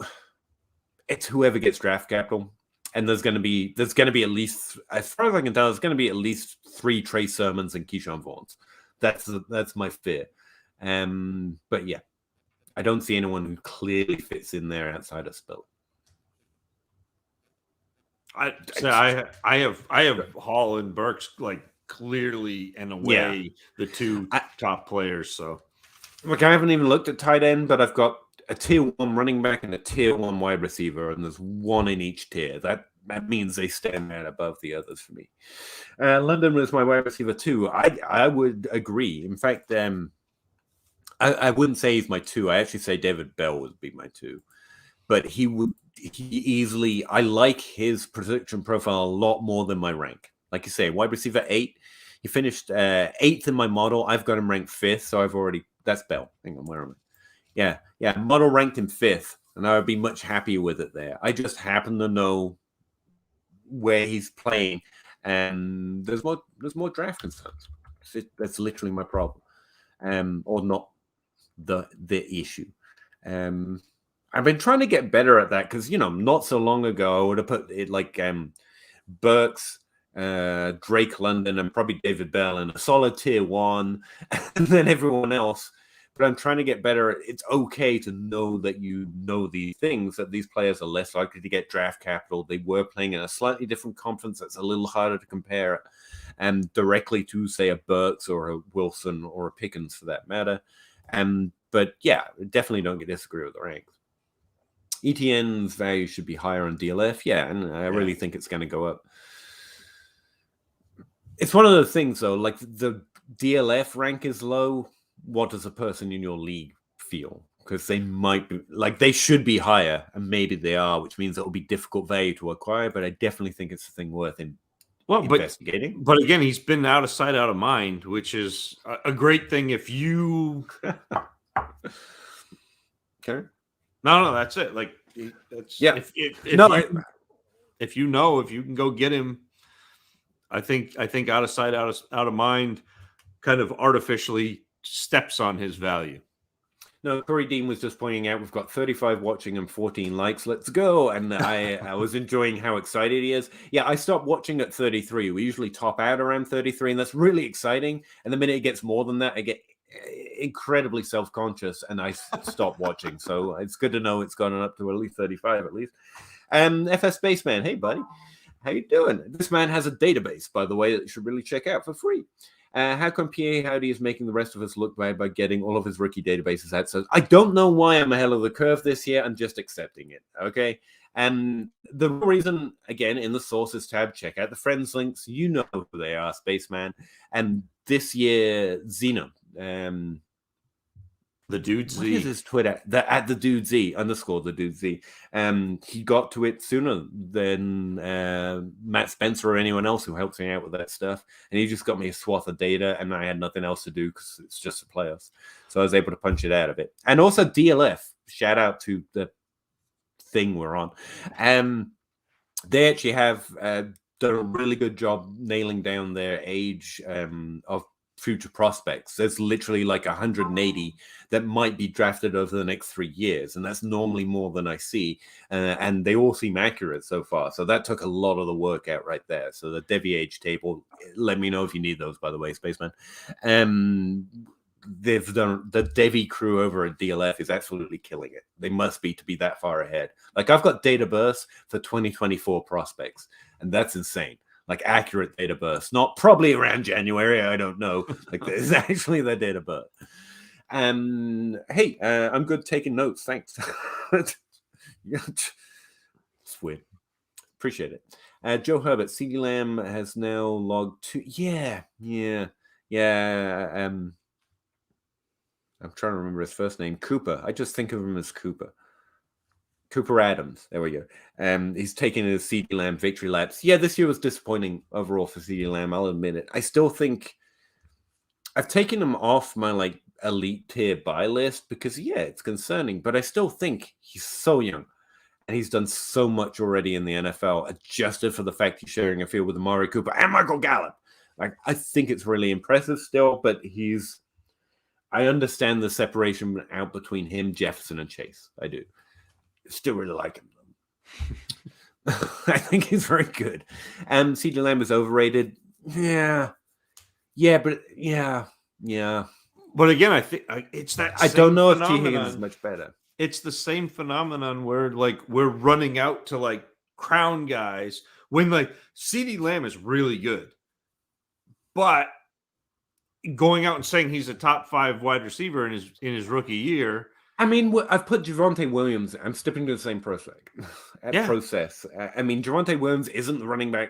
it's whoever gets draft capital. And there's going to be at least, as far as I can tell, there's going to be at least 3 Trey Sermons and Keyshawn Vaughns. That's my fear. But yeah, I don't see anyone who clearly fits in there outside of Spill.
I have Hall and Burks like clearly and away the 2 top players. So
look, I haven't even looked at tight end, but I've got a tier 1 running back and a tier 1 wide receiver, and there's 1 in each tier. That means they stand out above the others for me. London was my wide receiver too. I would agree. In fact, I wouldn't say he's my 2. I actually say David Bell would be my 2. But he easily, I like his prediction profile a lot more than my rank. Like you say, wide receiver 8. He finished 8th in my model. I've got him ranked 5th, so that's Bell. Hang on, where am I? Yeah. Model ranked him 5th, and I would be much happier with it there. I just happen to know where he's playing, and there's more draft concerns. That's literally my problem, or not the issue. I've been trying to get better at that because not so long ago I would have put it like Burks, Drake London, and probably David Bell in a solid tier 1, and then everyone else. But I'm trying to get better. It's okay to know that you know these things, that these players are less likely to get draft capital. They were playing in a slightly different conference that's a little harder to compare directly to, say, a Burks or a Wilson or a Pickens for that matter. But yeah, definitely don't disagree with the ranks. Etienne's value should be higher on DLF. Yeah, and I really think it's going to go up. It's one of those things, though, like the DLF rank is low. What does a person in your league feel? Because they might be, like, they should be higher, and maybe they are, which means it will be difficult value to acquire, but I definitely think it's a thing worth investigating.
But again, he's been out of sight, out of mind, which is a great thing if you...
Okay.
No, that's it. Like, that's if you can go get him, I think out of sight, out of mind, kind of artificially steps on his value.
No, Corey Dean was just pointing out we've got 35 watching and 14 likes. Let's go. And I was enjoying how excited he is. Yeah, I stopped watching at 33. We usually top out around 33, and that's really exciting. And the minute it gets more than that, I get incredibly self-conscious and I stop watching. So it's good to know it's gone up to at least 35 at least. FS Spaceman, hey buddy, how you doing? This man has a database, by the way, that you should really check out for free. How come Pierre Howdy is making the rest of us look bad by getting all of his rookie databases out? So I don't know why I'm ahead of the curve this year. I'm just accepting it. Okay. And the reason, again, in the sources tab, check out the friends links. You know who they are, Spaceman. And this year, Xeno.
The Dude Z.
What is his Twitter? At the Dude Z _ the Dude Z. He got to it sooner than Matt Spencer or anyone else who helps me out with that stuff. And he just got me a swath of data, and I had nothing else to do because it's just a playoffs. So I was able to punch it out of it. And also DLF. Shout out to the thing we're on. They actually have done a really good job nailing down their age of future prospects. There's literally like 180 that might be drafted over the next 3 years, and that's normally more than I see, and they all seem accurate so far. So that took a lot of the work out right there. So the Devi age table, let me know if you need those, by the way, Spaceman. They've done, the Devi crew over at DLF is absolutely killing it. They must be to be that far ahead. Like, I've got data bursts for 2024 prospects, and that's insane. Like, accurate data bursts, not probably around January. I don't know. Like, there's actually their data burst. Hey, I'm good taking notes. Thanks. It's weird. Appreciate it. Joe Herbert, CeeDee Lamb has now logged 2. Yeah. I'm trying to remember his first name. Cooper. I just think of him as Cooper. Cooper Adams. There we go. He's taking his CeeDee Lamb victory laps. Yeah, this year was disappointing overall for CeeDee Lamb. I'll admit it. I still think I've taken him off my like elite tier buy list because it's concerning, but I still think he's so young and he's done so much already in the NFL, adjusted for the fact he's sharing a field with Amari Cooper and Michael Gallup. Like, I think it's really impressive still, but he's I understand the separation out between him, Jefferson, and Chase. I do. Still really like him. I think he's very good. CeeDee Lamb is overrated. Yeah, but yeah.
But again, I think it's that.
I don't know
phenomenon.
if T. Higgins is much better.
It's the same phenomenon where like we're running out to like crown guys when like CeeDee Lamb is really good, but going out and saying he's a top 5 wide receiver in his rookie year.
I mean, I've put Javonte Williams. I'm stepping to the same process. Process. I mean, Javonte Williams isn't the running back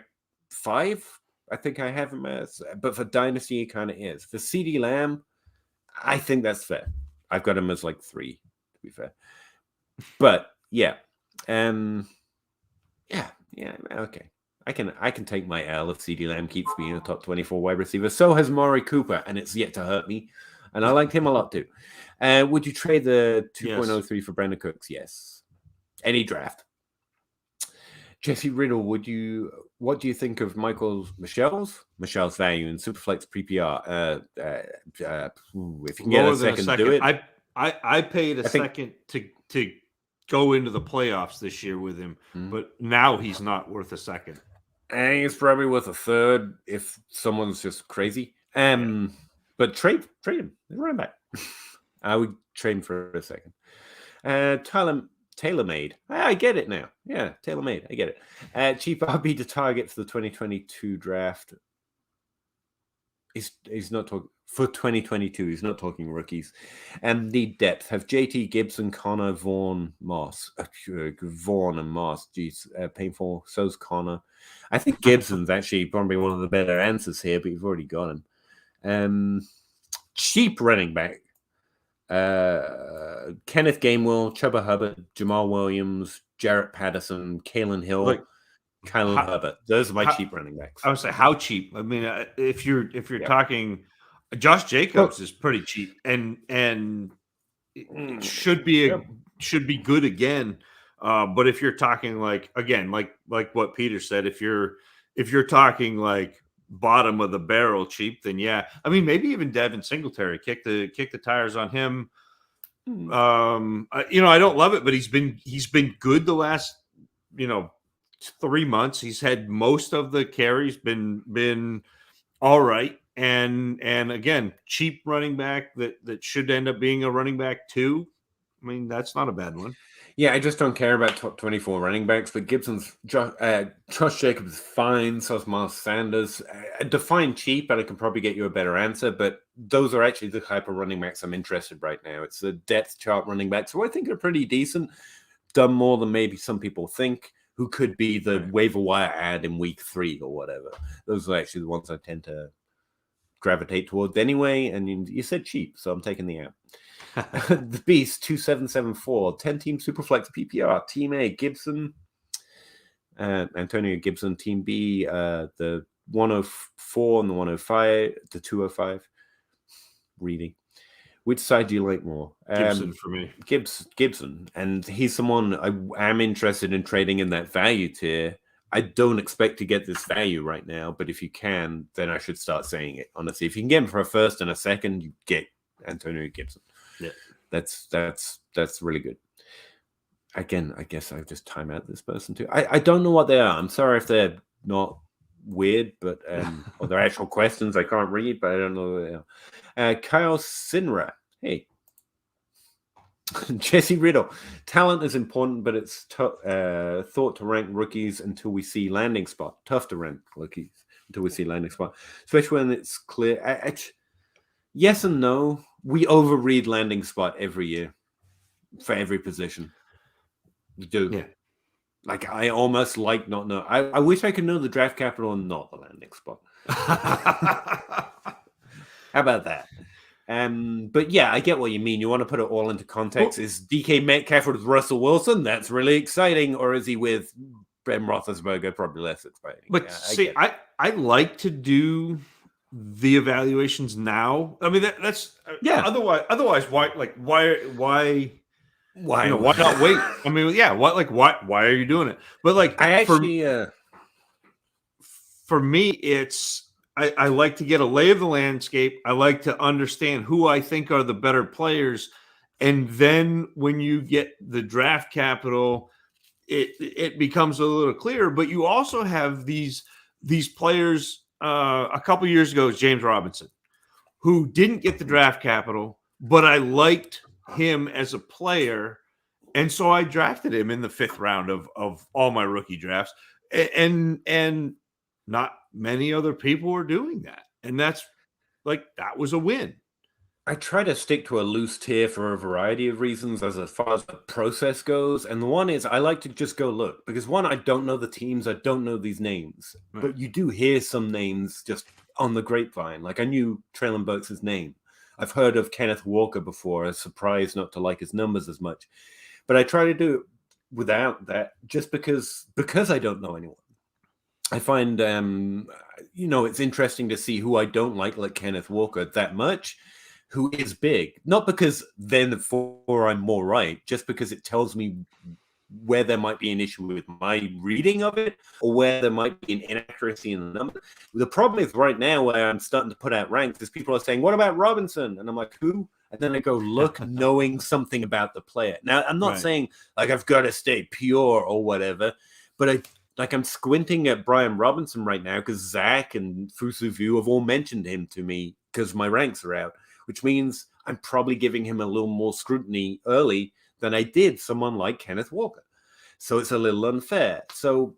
5. I think I have him as, but for Dynasty, he kind of is. For CeeDee Lamb, I think that's fair. I've got him as like 3, to be fair. But yeah, okay. I can take my L if CeeDee Lamb keeps being a top 24 wide receiver. So has Maury Cooper, and it's yet to hurt me. And I liked him a lot too. Would you trade the 2.03 for Brandon Cooks? Yes. Any draft. Jesse Riddle, what do you think of Michel's value in Superflex PPR? If you can get a second, do it.
I paid a second to go into the playoffs this year with him, but now he's not worth a second.
And he's probably worth a third if someone's just crazy. But trade him. Run back. I would trade him for a second. Tailor-made. I get it now. Yeah, tailor-made. I get it. Cheap RB to target for the 2022 draft. He's not talking for 2022. He's not talking rookies. And need depth. Have JT Gibson, Connor, Vaughn, Moss. Vaughn and Moss. Geez, painful. So's Connor. I think Gibson's actually probably one of the better answers here, but you've already got him. Cheap running back. Kenneth Gainwell, Chuba Hubbard, Jamal Williams, Jarrett Patterson, Kalen Hill, Kylan Hubbard. Those are my cheap running backs.
I would say how cheap. I mean, if you're talking, Josh Jacobs is pretty cheap, and it should be good again. But if you're talking like what Peter said, if you're talking like bottom of the barrel cheap, then yeah. I mean, maybe even Devin Singletary, kick the tires on him. I don't love it, but he's been good the last 3 months. He's had most of the carries, been all right, and again, cheap running back that should end up being a running back 2. I mean, that's not a bad one.
Yeah, I just don't care about top 24 running backs, but Josh Jacobs is fine, so is Miles Sanders. Define cheap, and I can probably get you a better answer, but those are actually the type of running backs I'm interested in right now. It's the depth chart running backs, who I think are pretty decent, done more than maybe some people think, who could be the waiver wire ad in week 3 or whatever. Those are actually the ones I tend to gravitate towards anyway, and you said cheap, so I'm taking the app. The Beast 2774 10-team Superflex PPR Team A Gibson, Antonio Gibson. Team B, the 104 and the 105, the 205. Reading. Which side do you like more?
Gibson for me.
Gibson, and he's someone I am interested in trading in that value tier. I don't expect to get this value right now, but if you can, then I should start saying it. Honestly, if you can get him for a first and a second, you get Antonio Gibson.
Yeah,
that's really good. Again, I guess I just time out this person too. I don't know what they are. I'm sorry if they're not weird, but or they're actual questions I can't read, but I don't know what they are. Kyle Sinra. Hey. Jesse Riddle. Talent is important, but it's thought to rank rookies until we see landing spot. Tough to rank rookies until we see landing spot, especially when it's clear. Yes and no. We overread landing spot every year for every position. We do.
Yeah.
Like, I almost like not know. I wish I could know the draft capital and not the landing spot. How about that? But yeah, I get what you mean. You want to put it all into context. Is DK Metcalf with Russell Wilson? That's really exciting. Or is he with Ben Roethlisberger? Probably less exciting.
But I like to do the evaluations now. I mean, that's Otherwise, why not wait? I mean, yeah. Why are you doing it? But like,
I actually,
for me, it's I like to get a lay of the landscape. I like to understand who I think are the better players. And then when you get the draft capital, it becomes a little clearer. But you also have these players. A couple years ago, was James Robinson, who didn't get the draft capital, but I liked him as a player. And so I drafted him in the 5th round of all my rookie drafts. And not many other people were doing that. And that was a win.
I try to stick to a loose tier for a variety of reasons as far as the process goes. And the one is I like to just go look because one, I don't know the teams. I don't know these names,
Right.
but you do hear some names just on the grapevine. Like I knew Traylon Burks' name. I've heard of Kenneth Walker before. I was surprised not to like his numbers as much, but I try to do it without that just because I don't know anyone. I find, it's interesting to see who I don't like Kenneth Walker that much, who is big. Not because then I'm more right, just because it tells me where there might be an issue with my reading of it or where there might be an inaccuracy in the number. The problem is right now where I'm starting to put out ranks is people are saying, what about Robinson? And I'm like, who? And then I go look knowing something about the player. Now, I'm not saying like I've got to stay pure or whatever, but I'm squinting at Brian Robinson right now because Zach and Fusu Vu have all mentioned him to me because my ranks are out, which means I'm probably giving him a little more scrutiny early than I did someone like Kenneth Walker. So it's a little unfair. So,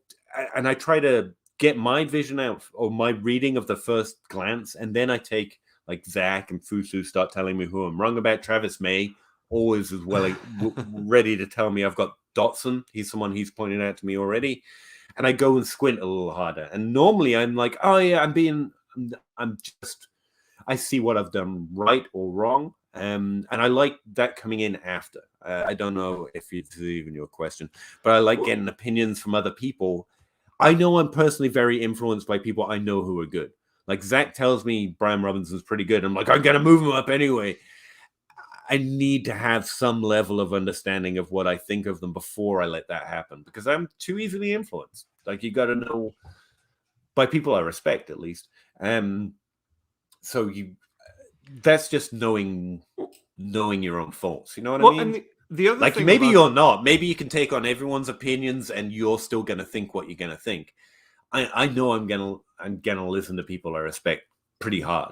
and I try to get my vision out or my reading of the first glance, and then I take like Zach and Fusu start telling me who I'm wrong about. Travis May always as well ready to tell me I've got Dotson. He's someone he's pointed out to me already. And I go and squint a little harder. And normally I'm like, oh yeah, I see what I've done right or wrong. And I like that coming in after. I don't know if it's even your question, but I like getting opinions from other people. I know I'm personally very influenced by people I know who are good. Like Zach tells me Brian Robinson's pretty good. I'm like, I'm going to move him up anyway. I need to have some level of understanding of what I think of them before I let that happen because I'm too easily influenced. Like you got to know by people I respect at least. So that's just knowing your own faults. You know what I mean?
And the other thing
maybe you're not. Maybe you can take on everyone's opinions and you're still going to think what you're going to think. I know I'm gonna listen to people I respect pretty hard.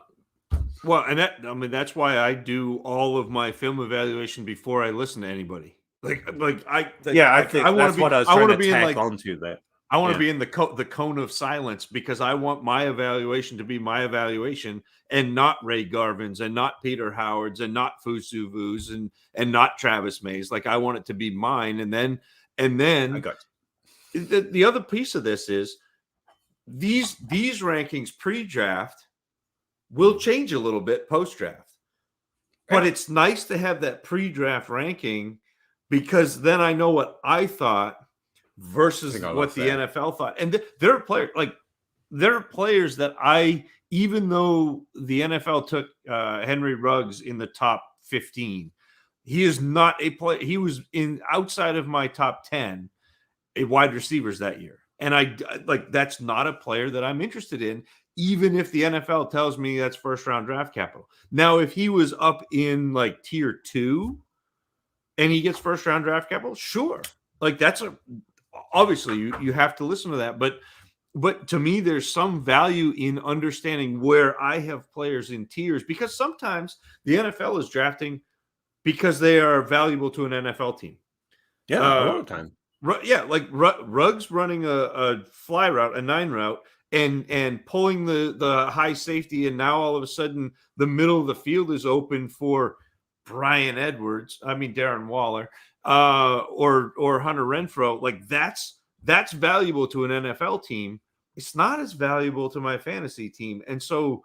Well, and that's why I do all of my film evaluation before I listen to anybody.
I think that's what I was trying to tack onto that.
I want to be in the cone of silence because I want my evaluation to be my evaluation and not Ray Garvin's and not Peter Howard's and not Fusu Vu's and not Travis May's. Like I want it to be mine. And then
I got
the other piece of this is these rankings pre-draft will change a little bit post-draft. But it's nice to have that pre-draft ranking because then I know what I thought versus what the NFL thought. And there are players that even though the NFL took Henry Ruggs in the top 15, he is not a player. He was outside of my top 10 wide receivers that year. And that's not a player that I'm interested in, even if the NFL tells me that's first round draft capital. Now, if he was up in like tier 2 and he gets first round draft capital, sure. Like that's obviously you have to listen to that. But to me, there's some value in understanding where I have players in tiers because sometimes the NFL is drafting because they are valuable to an NFL team.
Yeah, a lot of time.
Yeah, like Ruggs running a fly route, a 9 route, and pulling the high safety, and now all of a sudden the middle of the field is open for Darren Waller, or Hunter Renfrow. Like that's valuable to an NFL team. It's not as valuable to my fantasy team, and so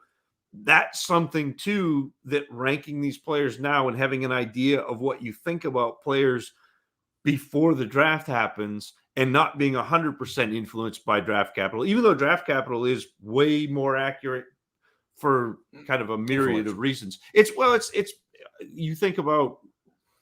that's something too that ranking these players now and having an idea of what you think about players before the draft happens and not being 100% influenced by draft capital, even though draft capital is way more accurate for kind of a myriad of reasons. It's you think about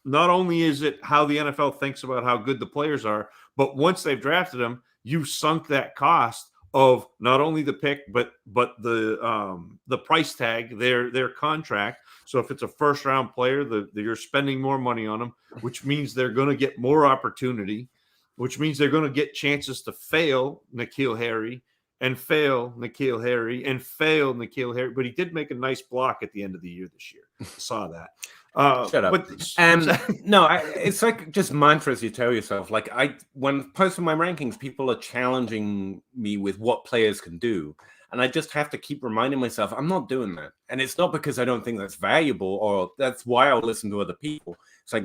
not only is it how the NFL thinks about how good the players are, but once they've drafted them, you've sunk that cost of not only the pick, but the price tag, their contract. So if it's a first round player, you're spending more money on them, which means they're going to get more opportunity, which means they're going to get chances to fail N'Keal Harry and fail N'Keal Harry and fail N'Keal Harry. But he did make a nice block at the end of the year this year. I saw that.
Shut up. No, it's like just mantras you tell yourself. Like when posting my rankings, people are challenging me with what players can do. And I just have to keep reminding myself, I'm not doing that. And it's not because I don't think that's valuable or that's why I'll listen to other people. It's like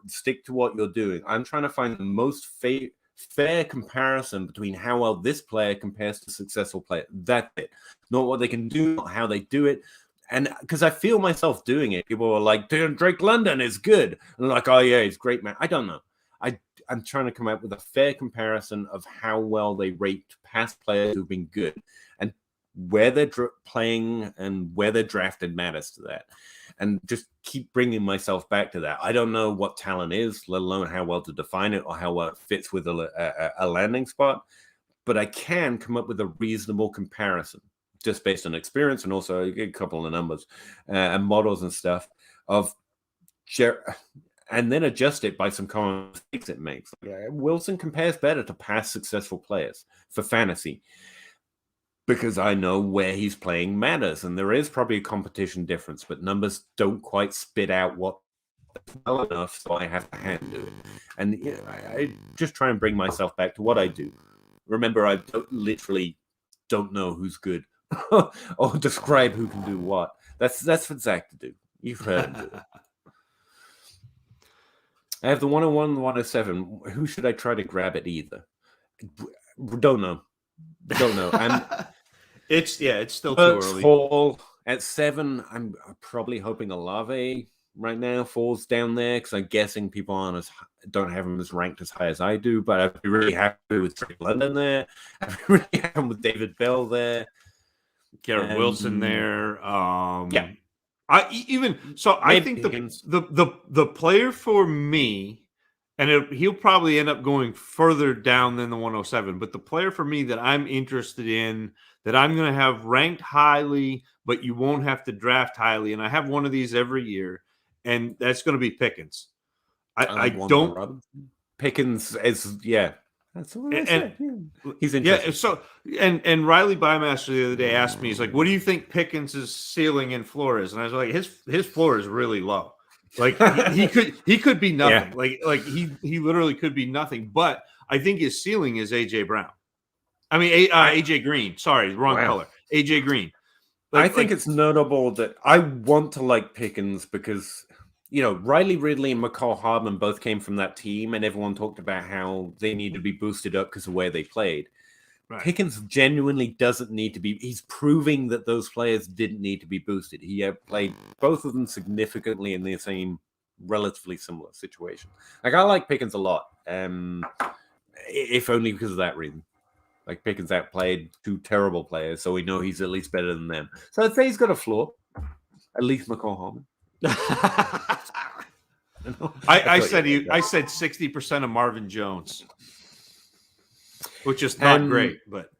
stick to what you're doing. I'm trying to find the most fair comparison between how well this player compares to a successful player. That's it. Not what they can do, not how they do it. And because I feel myself doing it, people are like, Drake London is good. And I'm like, oh, yeah, he's great, man. I don't know. I'm trying to come up with a fair comparison of how well they rate past players who've been good. And where they're playing and where they're drafted matters to that. And just keep bringing myself back to that. I don't know what talent is, let alone how well to define it or how well it fits with a landing spot. But I can come up with a reasonable comparison, just based on experience and also a couple of numbers and models and stuff of and then adjust it by some common mistakes it makes. Wilson compares better to past successful players for fantasy because I know where he's playing matters, and there is probably a competition difference, but numbers don't quite spit out what well enough, so I have to hand do it. And I just try and bring myself back to what I do. Remember, I literally don't know who's good or describe who can do what. That's for Zach to do. You've heard him do it. I have the 101 and the 107. Who should I try to grab at either? Don't know.
It's still too early.
Hall at 7. I'm probably hoping Olave right now falls down there because I'm guessing people don't have him as ranked as high as I do. But I'd be really happy with Drake London there. I'd be really happy with David Bell there.
Garrett Wilson there.
Yeah.
I think the player for me, and he'll probably end up going further down than the 107, but the player for me that I'm interested in, that I'm going to have ranked highly, but you won't have to draft highly, and I have one of these every year, and that's going to be Pickens. I don't.
Pickens is That's what I said. Yeah. He's interesting.
Yeah. So, and Riley Bymaster the other day asked me, he's like, "What do you think Pickens' ceiling and floor is?" And I was like, "His floor is really low. Like he could be nothing. Yeah. Like he literally could be nothing. But I think his ceiling is AJ Brown. I mean, AJ Green. Sorry, wrong color. AJ Green.
I think it's notable that I want to like Pickens because, you know, Riley Ridley and McCall Hardman both came from that team, and everyone talked about how they need to be boosted up because of where they played. Right. Pickens genuinely doesn't need to be. He's proving that those players didn't need to be boosted. He played both of them significantly in the same relatively similar situation. Like, I like Pickens a lot, if only because of that reason. Like, Pickens outplayed two terrible players, so we know he's at least better than them. So I'd say he's got a floor. At least McCall Hardman.
I said 60% of Marvin Jones, which is not great, but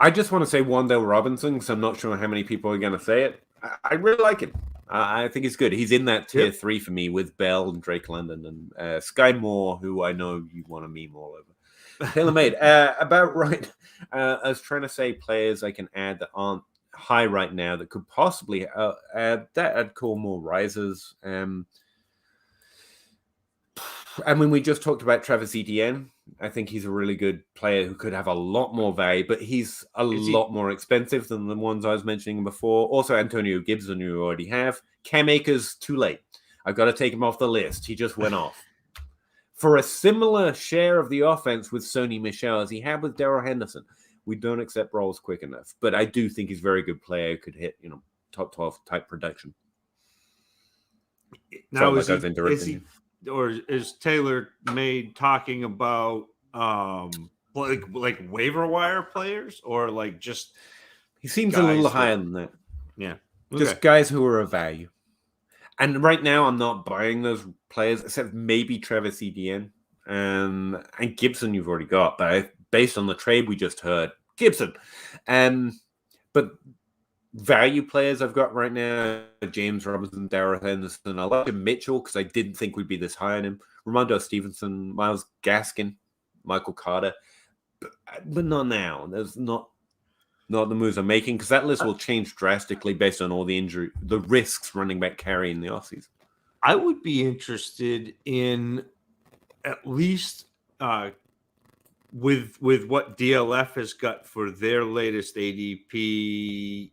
I just want to say Wan'Dale Robinson because I'm not sure how many people are going to say it. I really like him. I think he's good. He's in that tier 3 for me with Bell and Drake London and Sky Moore, who I know you want to meme all over. Taylor made about right. I was trying to say players I can add that aren't high right now that could possibly that I'd call more risers. I mean, we just talked about Travis Etienne. I think he's a really good player who could have a lot more value, but he's a lot more expensive than the ones I was mentioning before. Also, Antonio Gibson, who you already have. Cam Akers, too late. I've got to take him off the list. He just went off. For a similar share of the offense with Sony Michel as he had with Darrell Henderson, we don't accept roles quick enough. But I do think he's a very good player who could hit, top 12 type production.
Now, is Taylor made talking about like waiver wire players or like just
he seems a little higher than that.
Yeah.
Just guys who are of value. And right now I'm not buying those players except maybe Travis Etienne and Gibson you've already got. But based on the trade we just heard, Gibson. But value players I've got right now: James Robinson, Darrell Henderson. I like Mitchell because I didn't think we'd be this high on him. Ramondre Stevenson, Miles Gaskin, Michael Carter, but not now. There's not the moves I'm making, because that list will change drastically based on all the risks running back carry in the offseason.
I would be interested in at least with what DLF has got for their latest ADP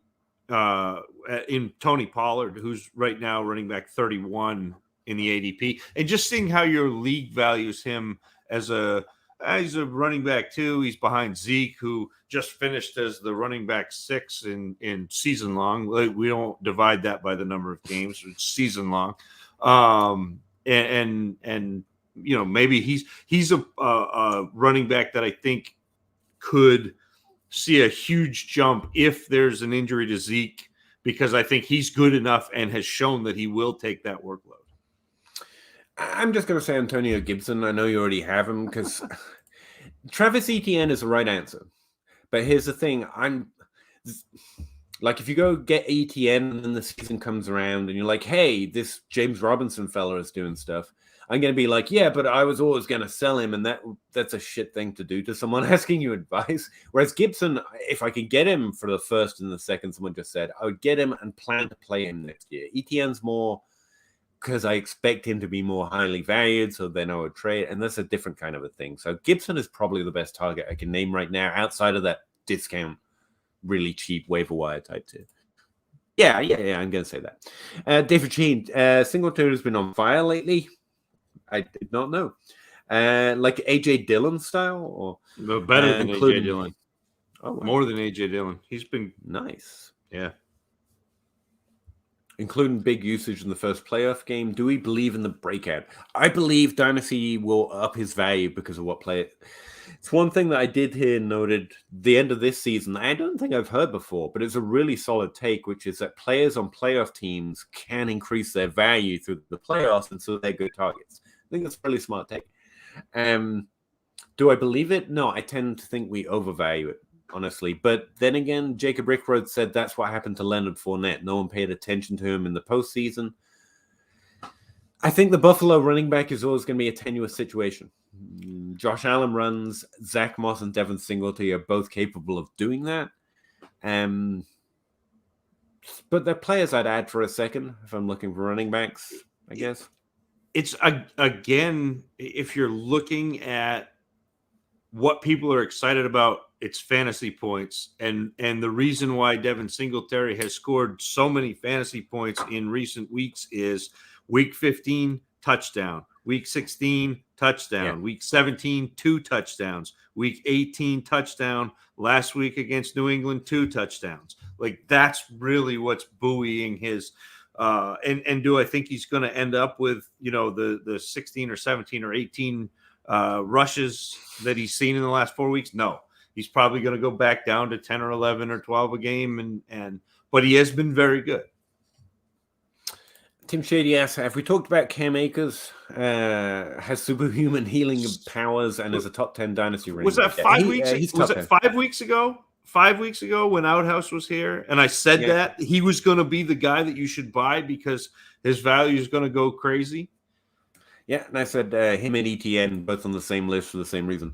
in Tony Pollard, who's right now running back 31 in the ADP, and just seeing how your league values him as he's a running back too. He's behind Zeke, who just finished as the running back 6 in season long. We don't divide that by the number of games; it's season long. And you know, maybe he's a running back that I think could see a huge jump if there's an injury to Zeke, because I think he's good enough and has shown that he will take that workload.
I'm just going to say Antonio Gibson. I know you already have him, because Travis Etienne is the right answer. But here's the thing. Like, if you go get Etienne and then the season comes around and you're like, hey, this James Robinson fella is doing stuff, I'm going to be like, yeah, but I was always going to sell him, and that's a shit thing to do to someone asking you advice. Whereas Gibson, if I could get him for the first and the second, someone just said, I would get him and plan to play him next year. Etienne's more because I expect him to be more highly valued, so then I would trade, and that's a different kind of a thing. So Gibson is probably the best target I can name right now, outside of that discount, really cheap waiver wire type too. Yeah, I'm going to say that. David Sheen, Singletary has been on fire lately. I did not know. Like AJ Dillon style, or
better than AJ Dillon.
Oh, wow.
More than AJ Dillon. He's been
nice.
Yeah.
Including big usage in the first playoff game. Do we believe in the breakout? I believe Dynasty will up his value because of what player. It's one thing that I did hear noted the end of this season. I don't think I've heard before, but it's a really solid take, which is that players on playoff teams can increase their value through the playoffs, and so they're good targets. I think that's a really smart take. Do I believe it? No, I tend to think we overvalue it, honestly. But then again, Jacob Rickroad said that's what happened to Leonard Fournette. No one paid attention to him in the postseason. I think the Buffalo running back is always going to be a tenuous situation. Josh Allen runs. Zach Moss and Devin Singletary are both capable of doing that. But they're players I'd add for a second if I'm looking for running backs, I guess.
It's, again, if you're looking at what people are excited about, it's fantasy points. And the reason why Devin Singletary has scored so many fantasy points in recent weeks is week 15, touchdown. Week 16, touchdown. Yeah. Week 17, 2 touchdowns. Week 18, touchdown. Last week against New England, 2 touchdowns. Like, that's really what's buoying his and do I think he's going to end up with, you know, the 16 or 17 or 18 rushes that he's seen in the last 4 weeks? No. He's probably going to go back down to 10 or 11 or 12 a game, but he has been very good.
Tim Shady asks, have we talked about Cam Akers? Has superhuman healing powers and is a top 10 dynasty ring.
Was that 5 weeks? Was it 5 weeks ago? 5 weeks ago when Outhouse was here, and I said that he was going to be the guy that you should buy because his value is going to go crazy.
Yeah, and I said him and Etienne both on the same list for the same reason.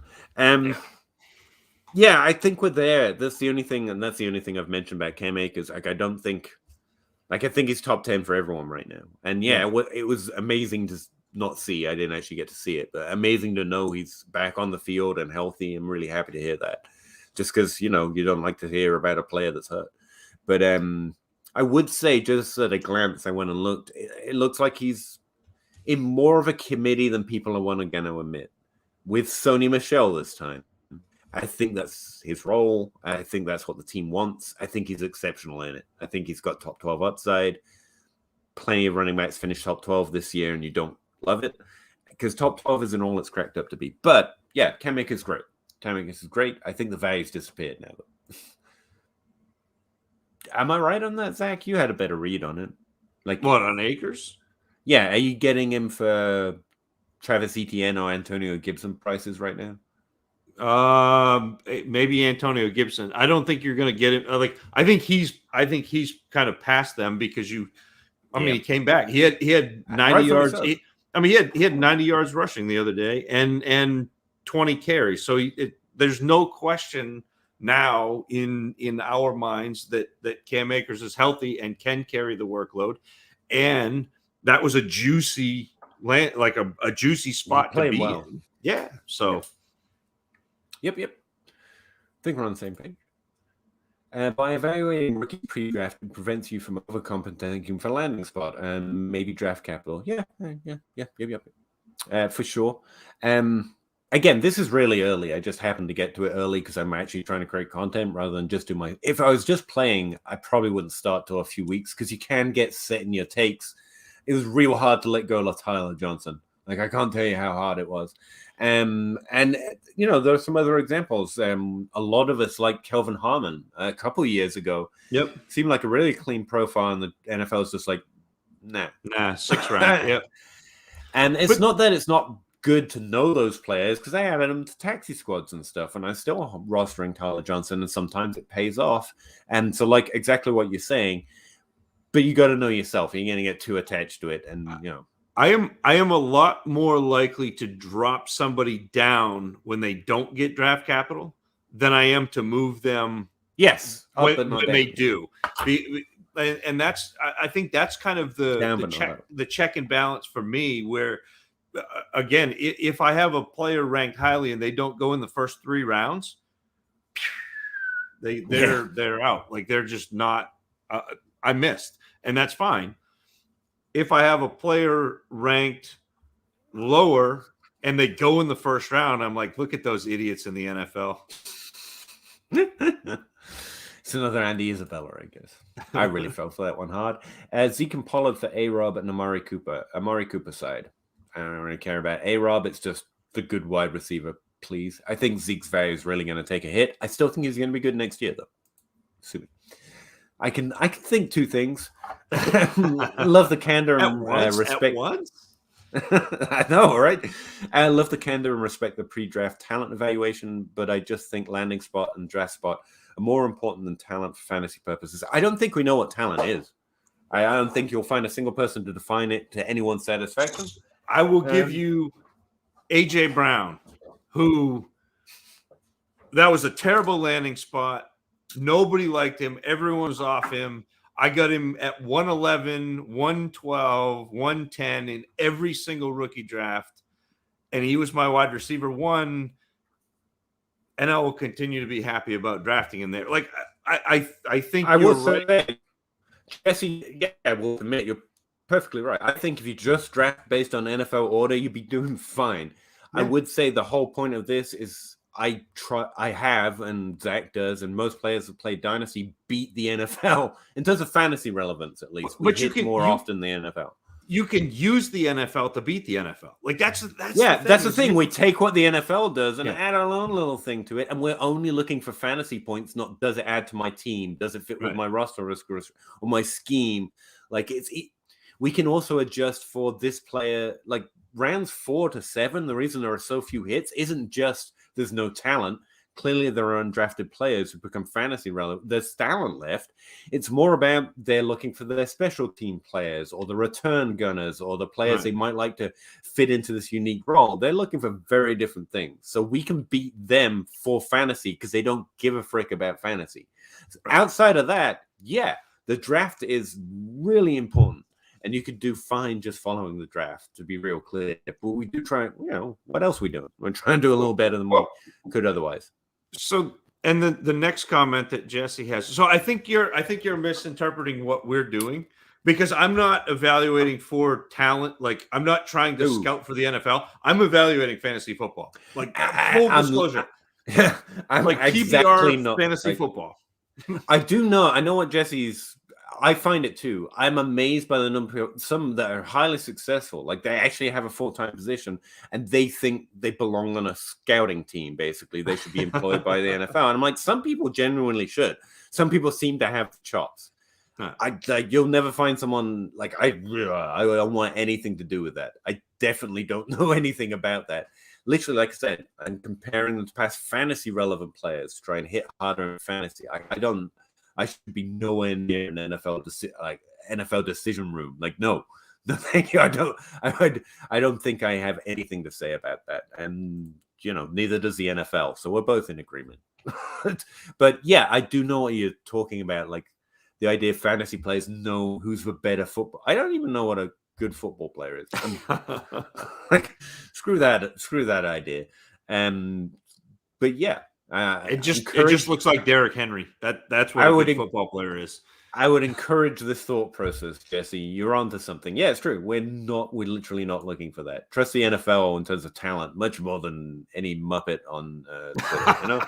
Yeah, I think we're there. That's the only thing, and that's the only thing I've mentioned about Cam Akers. Like, I think he's top 10 for everyone right now. And it was amazing to not see. I didn't actually get to see it, but amazing to know he's back on the field and healthy. I'm really happy to hear that. Just because, you know, you don't like to hear about a player that's hurt. But I would say, just at a glance, I went and looked. It looks like he's in more of a committee than people are going to admit. With Sony Michel this time. I think that's his role. I think that's what the team wants. I think he's exceptional in it. I think he's got top 12 upside. Plenty of running backs finish top 12 this year, and you don't love it. Because top 12 isn't all it's cracked up to be. But, yeah, Cam Akers is great. Cam Akers is great. I think the value's disappeared now, though. Am I right on that, Zach? You had a better read on it. Like
what, on Akers?
Yeah, are you getting him for Travis Etienne or Antonio Gibson prices right now?
Maybe Antonio Gibson. I don't think you're going to get it. I think he's kind of past them because he came back. He had 90 yards. He had 90 yards rushing the other day and 20 carries. So there's no question now in our minds that Cam Akers is healthy and can carry the workload. And that was a juicy a juicy spot to be in. Yeah. So.
Yep. I think we're on the same page. By evaluating rookie pre-draft, it prevents you from overcompensating for landing spot and maybe draft capital. Yep. For sure. Again, this is really early. I just happened to get to it early because I'm actually trying to create content rather than just do my... If I was just playing, I probably wouldn't start till a few weeks because you can get set in your takes. It was real hard to let go of Tyler Johnson. Like, I can't tell you how hard it was. And there are some other examples. A lot of us like Kelvin Harmon a couple of years ago.
Yep.
Seemed like a really clean profile, and the NFL is just like, nah,
6th round. Yep.
And it's not that it's not good to know those players because I added them to taxi squads and stuff, and I still rostering Tyler Johnson, and sometimes it pays off. And so, like, exactly what you're saying, but you got to know yourself. You're going to get too attached to it, and
I am a lot more likely to drop somebody down when they don't get draft capital than I am to move them.
Yes,
when they do. And I think that's kind of the check and balance for me, where again, if I have a player ranked highly and they don't go in the first 3 rounds, they're out. Like, they're just not. I missed, and that's fine. If I have a player ranked lower and they go in the first round, I'm like, look at those idiots in the NFL.
It's another Andy Isabella, I guess. I really fell for that one hard. Zeke and Pollard for A-Rob and Amari Cooper. Amari Cooper side. I don't really care about A-Rob. It's just the good wide receiver, please. I think Zeke's value is really going to take a hit. I still think he's going to be good next year, though. Super. I can think 2 things. Love the candor and respect.
At once?
I know, right? I love the candor and respect the pre-draft talent evaluation, but I just think landing spot and draft spot are more important than talent for fantasy purposes. I don't think we know what talent is. I don't think you'll find a single person to define it to anyone's satisfaction.
I will give you A.J. Brown, who that was a terrible landing spot. Nobody liked him. Everyone was off him. I got him at 111, 112, 110 in every single rookie draft. And he was my wide receiver 1. And I will continue to be happy about drafting him there. Like, I think you're right.
Jesse, I will admit you're perfectly right. I think if you just draft based on NFL order, you'd be doing fine. Yeah. I would say the whole point of this is I have, and Zach does, and most players that play Dynasty beat the NFL in terms of fantasy relevance, at least. We hit more often than the NFL.
You can use the NFL to beat the NFL. Like, that's
the thing. We take what the NFL does and add our own little thing to it, and we're only looking for fantasy points. Not does it add to my team? Does it fit with my roster or my scheme? Like, we can also adjust for this player. Like, rounds 4 to 7. The reason there are so few hits isn't just there's no talent. Clearly, there are undrafted players who become fantasy relevant. There's talent left. It's more about they're looking for their special team players or the return gunners or the players they might like to fit into this unique role. They're looking for very different things. So we can beat them for fantasy because they don't give a frick about fantasy. Outside of that, the draft is really important. And you could do fine just following the draft, to be real clear. But we do try, what else are we doing? We're trying to do a little better than we could otherwise.
So, and the next comment that Jesse has. So I think you're misinterpreting what we're doing, because I'm not evaluating for talent. Like, I'm not trying to scout for the NFL. I'm evaluating fantasy football. Like, full disclosure.
I'm
like
exactly
PPR fantasy football.
I do know. I know what Jesse's. I find it too. I'm amazed by the number of some that are highly successful. Like, they actually have a full-time position and they think they belong on a scouting team. Basically, they should be employed by the NFL. And I'm like, some people genuinely should. Some people seem to have chops. You'll never find someone like I don't want anything to do with that. I definitely don't know anything about that. literally, like I said, and comparing them to past fantasy relevant players to try and hit harder in fantasy. I should be nowhere near an NFL decision room. Like, no, thank you. I don't think I have anything to say about that. And neither does the NFL. So we're both in agreement. But yeah, I do know what you're talking about. Like the idea of fantasy players know who's the better football. I don't even know what a good football player is. Like, screw that idea. But yeah,
it just looks like Derrick Henry. That's what a good football player is.
I would encourage this thought process, Jesse. You're onto something. Yeah, it's true. We're literally not looking for that. Trust the NFL in terms of talent much more than any Muppet on Twitter,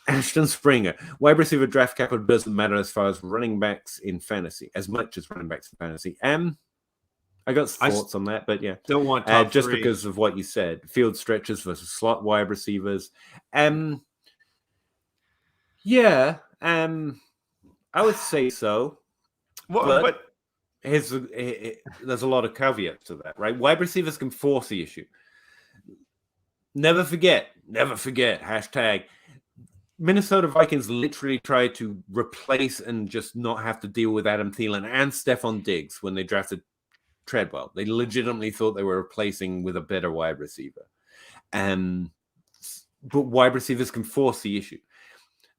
Ashton Springer. Wide receiver draft capital doesn't matter as far as running backs in fantasy, as much as running backs in fantasy. I got thoughts on that, but yeah.
Don't want
just three. Because of what you said. Field stretchers versus slot wide receivers. Yeah. I would say so. But there's a lot of caveats to that, right? Wide receivers can force the issue. Never forget, hashtag Minnesota Vikings literally tried to replace and just not have to deal with Adam Thielen and Stephon Diggs when they drafted Treadwell. They legitimately thought they were replacing with a better wide receiver. But wide receivers can force the issue.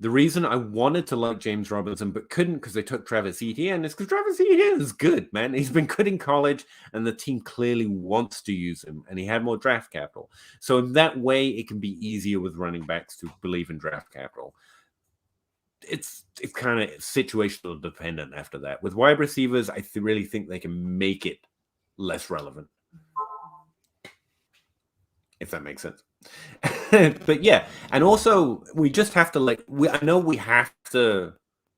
The reason I wanted to like James Robinson but couldn't because they took Travis Etienne is because Travis Etienne is good, man. He's been good in college and the team clearly wants to use him and he had more draft capital. So in that way, it can be easier with running backs to believe in draft capital. It's kind of situational dependent after that. With wide receivers, I really think they can make it less relevant. If that makes sense. But yeah, and also we just have to I know we have to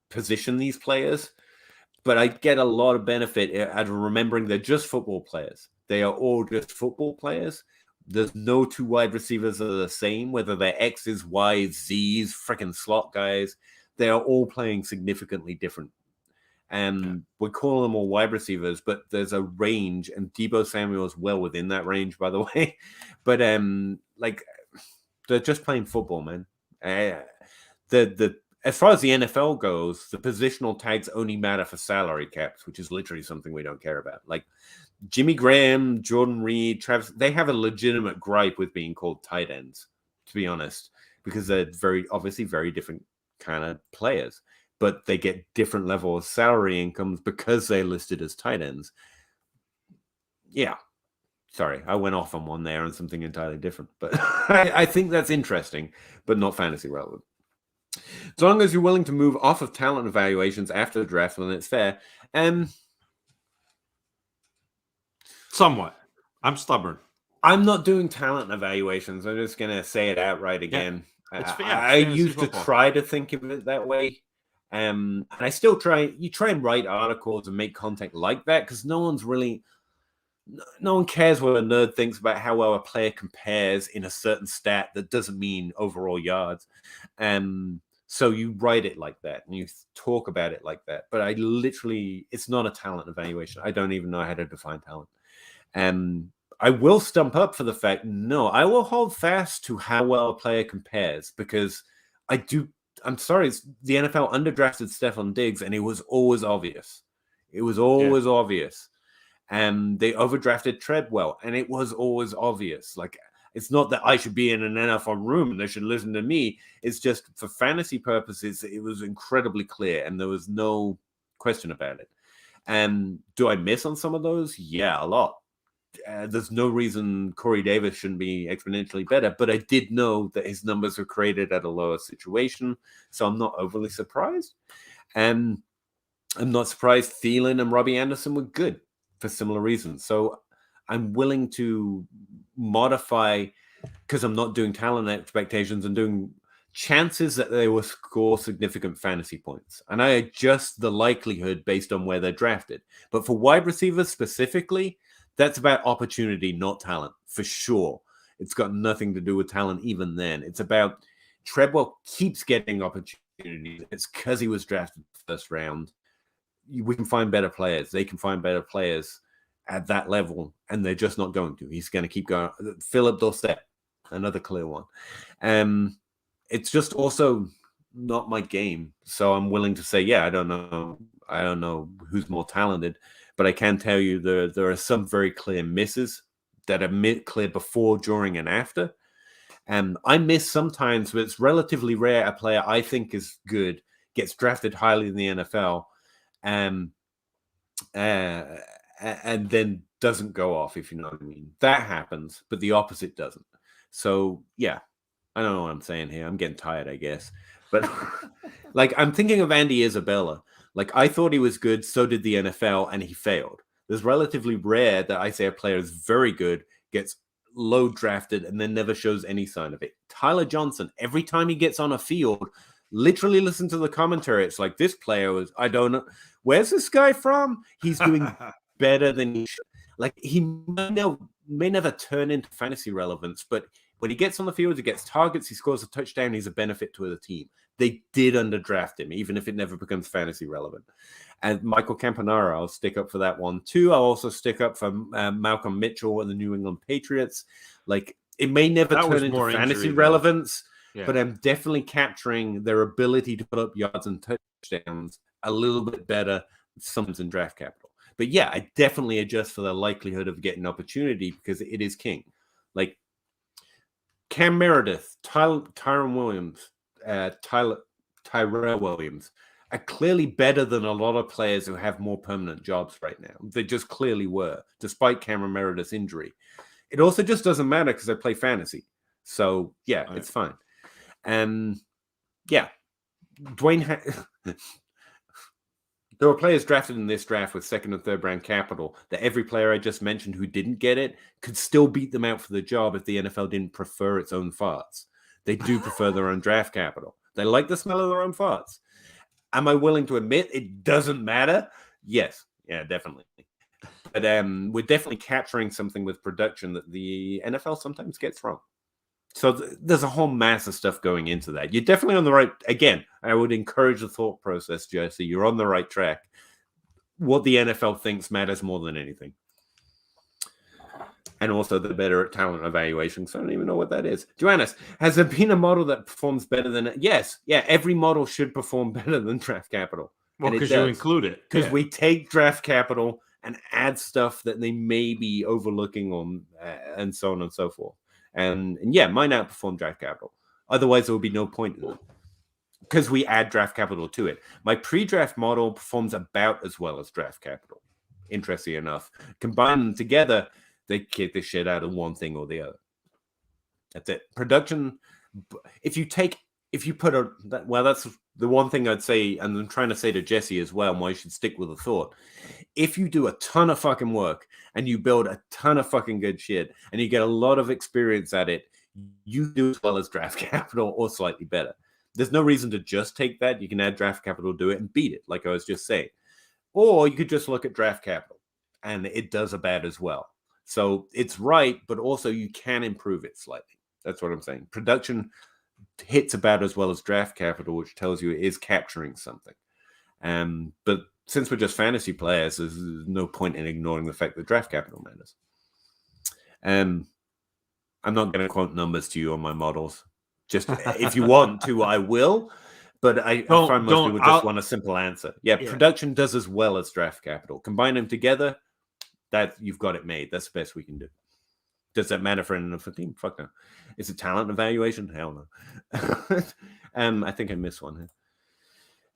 position these players, but I get a lot of benefit out of remembering they're just football players. They are all just football players. There's no two wide receivers that are the same, whether they're X's, Y's, Z's, freaking slot guys. They are all playing significantly different. And we call them all wide receivers, but there's a range, and Deebo Samuel is well within that range, by the way. But they're just playing football, man. As far as the NFL goes, the positional tags only matter for salary caps, which is literally something we don't care about. Like Jimmy Graham, Jordan Reed, Travis, they have a legitimate gripe with being called tight ends, to be honest, because they're obviously very different kind of players. But they get different level of salary incomes because they're listed as tight ends. Yeah. Sorry, I went off on one there and something entirely different. But I think that's interesting, but not fantasy relevant. As long as you're willing to move off of talent evaluations after the draft, then it's fair.
Somewhat. I'm stubborn.
I'm not doing talent evaluations. I'm just going to say it outright again. Yeah, I used to try to think of it that way. And I still try and write articles and make content like that because no one cares what a nerd thinks about how well a player compares in a certain stat that doesn't mean overall yards. So you write it like that and you talk about it like that. But it's not a talent evaluation. I don't even know how to define talent. I will stump up for the fact, no, I will hold fast to how well a player compares because I'm sorry, the NFL underdrafted Stephon Diggs, and it was always obvious. It was always obvious. And they overdrafted Treadwell, and it was always obvious. Like, it's not that I should be in an NFL room and they should listen to me. It's just for fantasy purposes, it was incredibly clear, and there was no question about it. And do I miss on some of those? Yeah, a lot. There's no reason Corey Davis shouldn't be exponentially better, but I did know that his numbers were created at a lower situation, so I'm not overly surprised. And I'm not surprised Thielen and Robbie Anderson were good for similar reasons. So I'm willing to modify because I'm not doing talent expectations and doing chances that they will score significant fantasy points. And I adjust the likelihood based on where they're drafted. But for wide receivers specifically, that's about opportunity, not talent, for sure. It's got nothing to do with talent even then. It's about Treadwell keeps getting opportunities. It's because he was drafted first round. We can find better players. They can find better players. at that level, and they're just not going to. He's going to keep going. Philip Dorsett, another clear one. It's just also not my game. So I'm willing to say, yeah, I don't know who's more talented, but I can tell you there are some very clear misses that are clear before, during, and after. And I miss sometimes, but it's relatively rare a player I think is good gets drafted highly in the NFL and then doesn't go off, if you know what I mean. That happens, but the opposite doesn't. So, yeah, I don't know what I'm saying here. I'm getting tired, I guess. But, like, I'm thinking of Andy Isabella. Like, I thought he was good, so did the NFL, and he failed. It's relatively rare that I say a player is very good, gets low drafted, and then never shows any sign of it. Tyler Johnson, every time he gets on a field, literally listen to the commentary. It's like, this player was, I don't know, where's this guy from? He's doing better than he should. Like, he may never turn into fantasy relevance, but when he gets on the field, he gets targets, he scores a touchdown, he's a benefit to the team. They did underdraft him, even if it never becomes fantasy relevant. And Michael Campanaro, I'll stick up for that one too. I'll also stick up for Malcolm Mitchell and the New England Patriots. Like, it may never turn into fantasy relevance, but I'm definitely capturing their ability to put up yards and touchdowns a little bit better sometimes in draft capital. But yeah, I definitely adjust for the likelihood of getting opportunity because it is king. Like Cam Meredith, Tyrell Williams, Tyrell Williams are clearly better than a lot of players who have more permanent jobs right now. They just clearly were, despite Cameron Meredith's injury. It also just doesn't matter because I play fantasy. So, yeah, It's fine. Yeah, Dwayne... There were players drafted in this draft with second and third round capital that every player I just mentioned who didn't get it could still beat them out for the job if the NFL didn't prefer its own farts. They do prefer their own draft capital. They like the smell of their own farts. Am I willing to admit it doesn't matter? Yes. Yeah, definitely. But we're definitely capturing something with production that the NFL sometimes gets wrong. So there's a whole mass of stuff going into that. You're definitely on the right. Again, I would encourage the thought process, Jesse. You're on the right track. What the NFL thinks matters more than anything. And also they're better at talent evaluation. So I don't even know what that is. Joannis, has there been a model that performs better than it? Yes. Yeah, every model should perform better than draft capital.
Well, because you include it.
Because we take draft capital and add stuff that they may be overlooking on and so on and so forth. And yeah, mine outperform draft capital. Otherwise, there would be no point in it because we add draft capital to it. My pre-draft model performs about as well as draft capital. Interesting enough. Combine them together, they kick the shit out of one thing or the other. That's it. Production, if you put that's the one thing I'd say, and I'm trying to say to Jesse as well, and why you should stick with the thought. If you do a ton of fucking work and you build a ton of fucking good shit and you get a lot of experience at it, you do as well as draft capital or slightly better. There's no reason to just take that. You can add draft capital, do it, and beat it, like I was just saying. Or you could just look at draft capital, and it does about as well. So it's right, but also you can improve it slightly. That's what I'm saying. Production hits about as well as draft capital, which tells you it is capturing something. But since we're just fantasy players, there's no point in ignoring the fact that draft capital matters. I'm not going to quote numbers to you on my models. Just if you want to, I will. But I find most people just want a simple answer. Yeah, production does as well as draft capital. Combine them together, that you've got it made. That's the best we can do. Does that matter for an NFL team? Fuck no. Is it talent evaluation? Hell no. I think I missed one here.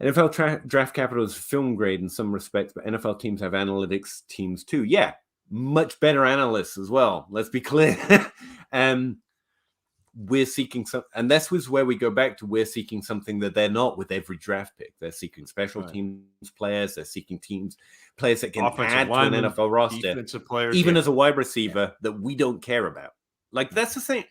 NFL draft capital is film grade in some respects, but NFL teams have analytics teams too. Yeah, much better analysts as well. Let's be clear. We're seeking some, and this was where we go back to. We're seeking something that they're not with every draft pick. They're seeking special teams players. They're seeking players that can add to an NFL roster, even as a wide receiver that we don't care about. Like, that's the thing.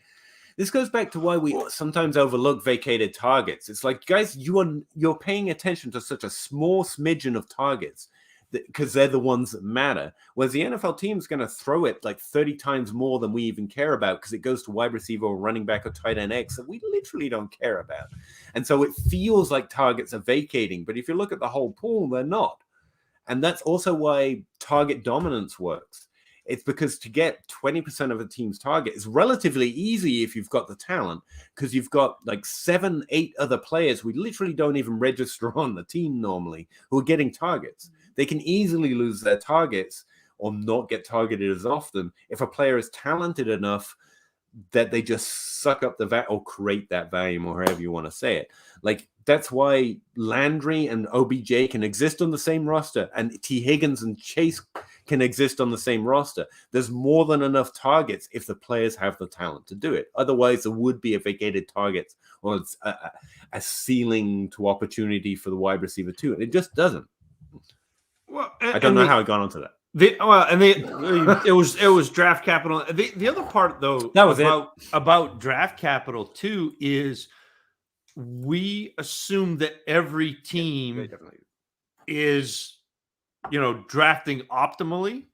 This goes back to why we sometimes overlook vacated targets. It's like, guys, you're paying attention to such a small smidgen of targets because they're the ones that matter. Whereas the NFL team is going to throw it like 30 times more than we even care about because it goes to wide receiver or running back or tight end X that we literally don't care about. And so it feels like targets are vacating. But if you look at the whole pool, they're not. And that's also why target dominance works. It's because to get 20% of a team's target is relatively easy if you've got the talent, because you've got like 7, 8 other players who literally don't even register on the team normally who are getting targets. They can easily lose their targets or not get targeted as often if a player is talented enough that they just suck up the value or create that value, or however you want to say it. Like, that's why Landry and OBJ can exist on the same roster, and T. Higgins and Chase can exist on the same roster. There's more than enough targets if the players have the talent to do it. Otherwise, there would be a vacated target or a ceiling to opportunity for the wide receiver too, and it just doesn't.
Well,
I don't know how I got onto that.
It was draft capital. The other part, though,
that was
about draft capital too is we assume that every team is, drafting optimally,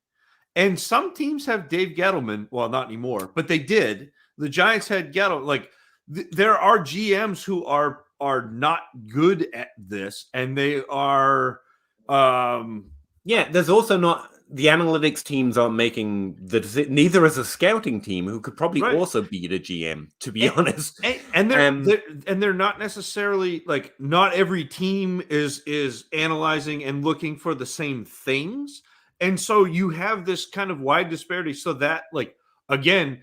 and some teams have Dave Gettleman. Well, not anymore, but they did. The Giants had Gettleman. Like, there are GMs who are not good at this, and they are.
There's also not. The analytics teams aren't making the decision. Neither is a scouting team who could probably also beat a GM, to be honest.
And they're not necessarily, like, not every team is analyzing and looking for the same things. And so you have this kind of wide disparity. So that, like, again,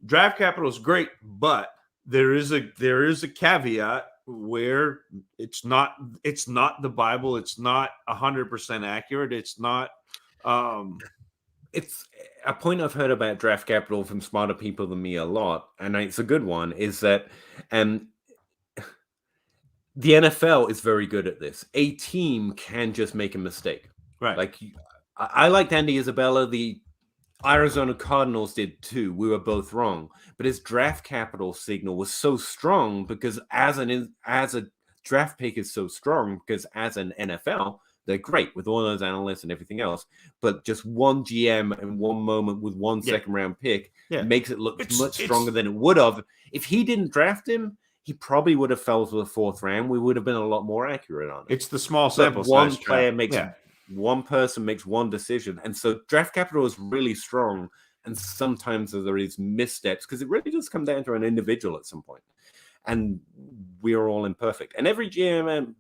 draft capital is great, but there is a caveat where it's not the Bible. It's not 100% accurate. It's not.
It's a point I've heard about draft capital from smarter people than me a lot, and it's a good one, is that the NFL is very good at this. A team can just make a mistake.
Right.
Like, I liked Andy Isabella. The Arizona Cardinals did too. We were both wrong. But his draft capital signal was so strong because as a draft pick is so strong because as an NFL, they're great with all those analysts and everything else. But just one GM and one moment with one second round pick makes it look much stronger than it would have. If he didn't draft him, he probably would have fell to the 4th round. We would have been a lot more accurate on it.
It's the small sample size.
One player makes one person makes one decision. And so draft capital is really strong. And sometimes there is missteps because it really does come down to an individual at some point. And we are all imperfect. And every GMM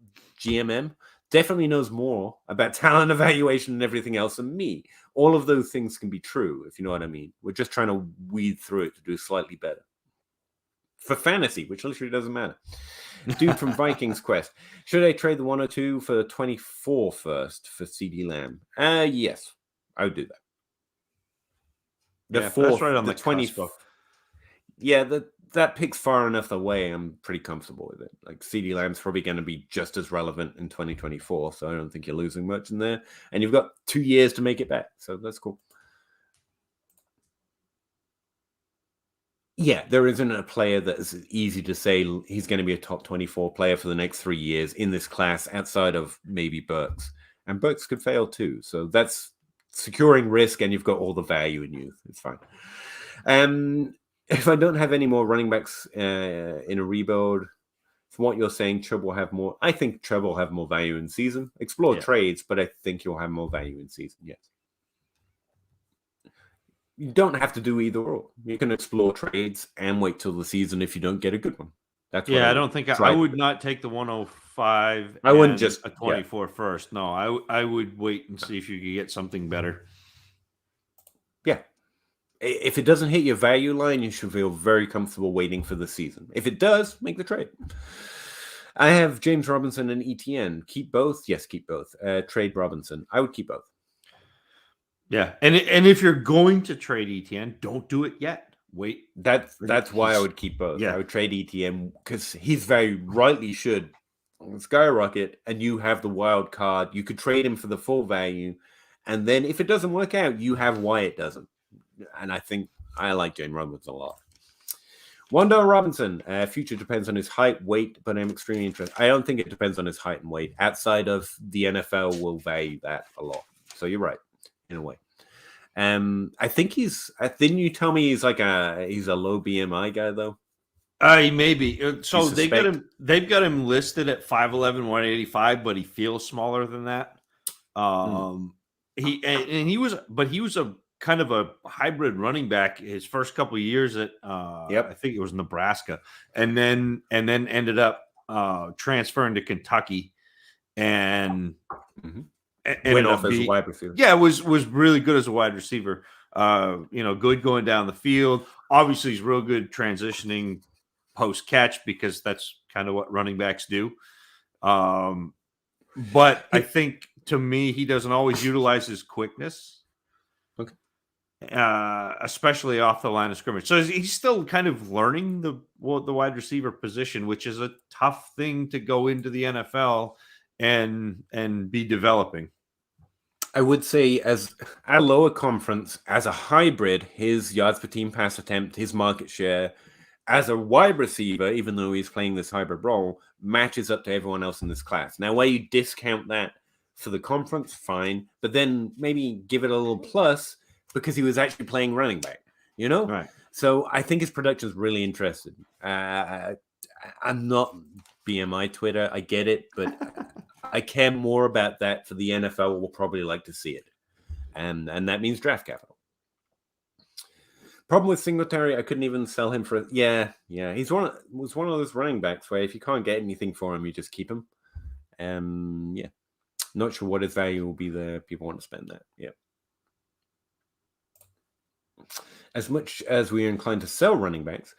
definitely knows more about talent evaluation and everything else than me. All of those things can be true, if you know what I mean. We're just trying to weed through it to do slightly better. For fantasy, which literally doesn't matter. Dude from Vikings Quest. Should I trade the 102 for the 24 first for CD Lamb? Yes, I would do that. The 4th,
that's right on the
20. That pick's far enough away. I'm pretty comfortable with it. Like, CD Lamb's probably going to be just as relevant in 2024, so I don't think you're losing much in there. And you've got 2 years to make it back, so that's cool. Yeah, there isn't a player that is easy to say he's going to be a top 24 player for the next 3 years in this class outside of maybe Burks. And Burks could fail too. So that's securing risk, and you've got all the value in youth. It's fine. If I don't have any more running backs in a rebuild, from what you're saying, Chubb will have more. I think Chubb will have more value in season. Explore trades, but I think you'll have more value in season. Yes. You don't have to do either or. You can explore trades and wait till the season if you don't get a good one. That's
I don't think I would not take the 105.
I wouldn't just
a 24 first. No, I would wait and see if you could get something better.
Yeah. If it doesn't hit your value line, you should feel very comfortable waiting for the season. If it does, make the trade. I have James Robinson and Etienne. Keep both? Yes, keep both. Trade Robinson. I would keep both.
Yeah, and if you're going to trade Etienne, don't do it yet. Wait.
That's why I would keep both. Yeah. I would trade Etienne because he's very rightly should skyrocket, and you have the wild card. You could trade him for the full value, and then if it doesn't work out, you have why it doesn't. And I think I like James Robinson a lot. Wando Robinson, future depends on his height, weight, but I'm extremely interested. I don't think it depends on his height and weight. Outside of the NFL will value that a lot. So you're right. In a way, I think didn't you tell me he's a low BMI guy though?
Maybe. So they've got him listed at 5'11", 185, but he feels smaller than that. He was a kind of a hybrid running back his first couple of years at
Yep.
I think it was Nebraska, and then ended up transferring to Kentucky and
went off as a wide receiver.
Yeah, was really good as a wide receiver. Good going down the field. Obviously, he's real good transitioning post catch because that's kind of what running backs do. But I think to me, he doesn't always utilize his quickness.
Okay.
Especially off the line of scrimmage. So he's still kind of learning the wide receiver position, which is a tough thing to go into the NFL and be developing.
I would say as at a lower conference, as a hybrid, his yards per team pass attempt, his market share as a wide receiver, even though he's playing this hybrid role, matches up to everyone else in this class. Now, where you discount that for the conference, fine, but then maybe give it a little plus because he was actually playing running back,
Right.
So I think his production is really interesting. I'm not BMI Twitter, I get it, but I care more about that for the NFL. We'll probably like to see it, and that means draft capital. Problem with Singletary, I couldn't even sell him for. Yeah. He's one of those running backs where if you can't get anything for him, you just keep him. Yeah, not sure what his value will be there. People want to spend that. Yeah. As much as we're inclined to sell running backs,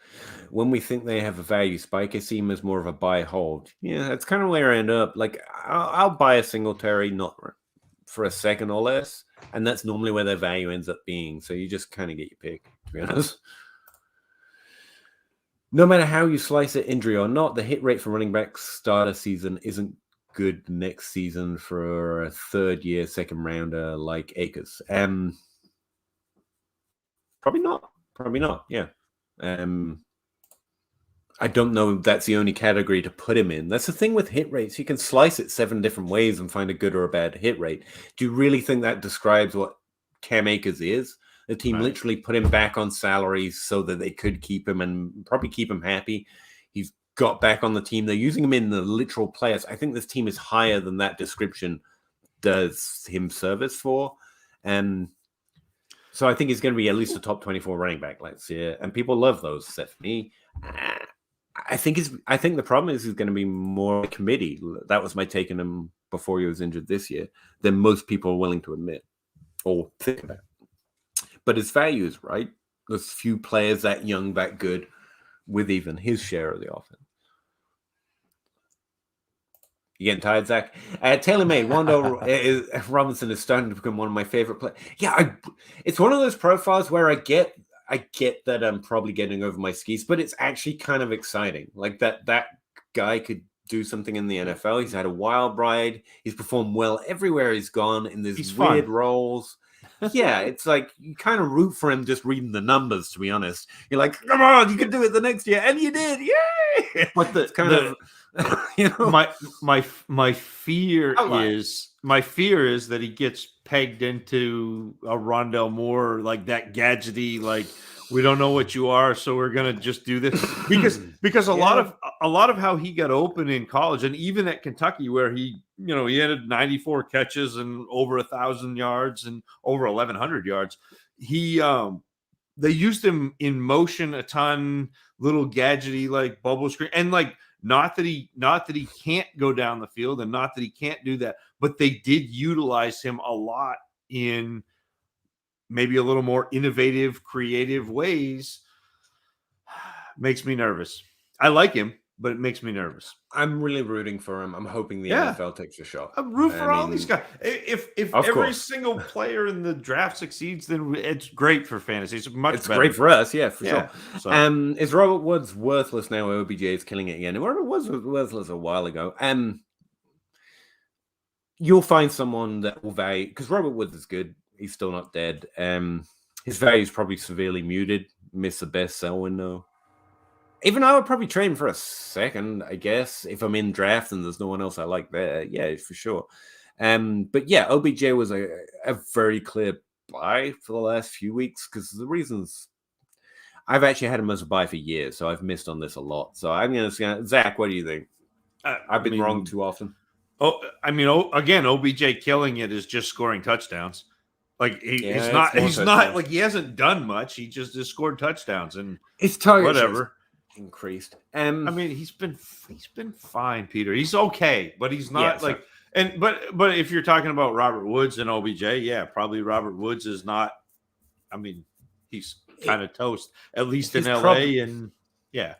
when we think they have a value spike, I see him as more of a buy hold. Yeah, that's kind of where I end up. Like, I'll buy a Singletary not for a second or less, and that's normally where their value ends up being. So you just kind of get your pick, to be honest. No matter how you slice it, injury or not, the hit rate for running backs starter season isn't good next season for a third-year second rounder like Akers. Probably not. Yeah. I don't know if that's the only category to put him in. That's the thing with hit rates. You can slice it 7 different ways and find a good or a bad hit rate. Do you really think that describes what Cam Akers is? The team literally put him back on salaries so that they could keep him and probably keep him happy. He's got back on the team. They're using him in the literal players. I think this team is higher than that description does him service for. So I think he's going to be at least a top 24 running back, let's see. And people love those, except for me. I think the problem is he's going to be more a committee. That was my take on him before he was injured this year than most people are willing to admit or think about. But his value is right. There's few players that young, that good, with even his share of the offense. You getting tired, Zach? TaylorMade, Wando Robinson is starting to become one of my favorite players. Yeah, it's one of those profiles where I get that I'm probably getting over my skis, but it's actually kind of exciting. Like that guy could do something in the NFL. He's had a wild ride. He's performed well everywhere he's gone in these weird roles. Yeah, it's like you kind of root for him just reading the numbers, to be honest. You're like, come on, you can do it the next year. And you did. Yay!
But it's kind of my fear is that he gets pegged into a Rondell Moore, like that gadgety, like we don't know what you are, so we're gonna just do this because a lot of how he got open in college and even at Kentucky where he had 94 catches and over 1,000 yards and over 1,100 yards. They used him in motion a ton, little gadgety like bubble screen, and like not that he can't go down the field and not that he can't do that, but they did utilize him a lot in maybe a little more innovative, creative ways. Makes me nervous. I like him, but it makes me nervous.
I'm really rooting for him. I'm hoping the NFL takes a shot.
I'm rooting for all these guys. If every single player in the draft succeeds, then it's great for fantasy. It's better.
Great for us, yeah, for sure. So. Is Robert Woods worthless now? OBJ is killing it again. Robert Woods was worthless a while ago. You'll find someone that will value because Robert Woods is good. He's still not dead. His value is probably severely muted. Miss the best sell window. Even I would probably trade him for a second, I guess, if I'm in draft and there's no one else I like there. Yeah, for sure. But yeah, OBJ was a very clear buy for the last few weeks because the reasons I've actually had him as a buy for years, so I've missed on this a lot. So I'm going to Zach, what do you think? I've been wrong too often.
Again, OBJ killing it is just scoring touchdowns. Like he's
Yeah,
not like he hasn't done much. He just has scored touchdowns and
his target
whatever
increased.
I mean, he's been fine, Peter. He's okay, but he's not like but if you're talking about Robert Woods and OBJ, yeah, probably Robert Woods is not. I mean, he's kind of toast, at least in LA, and yeah.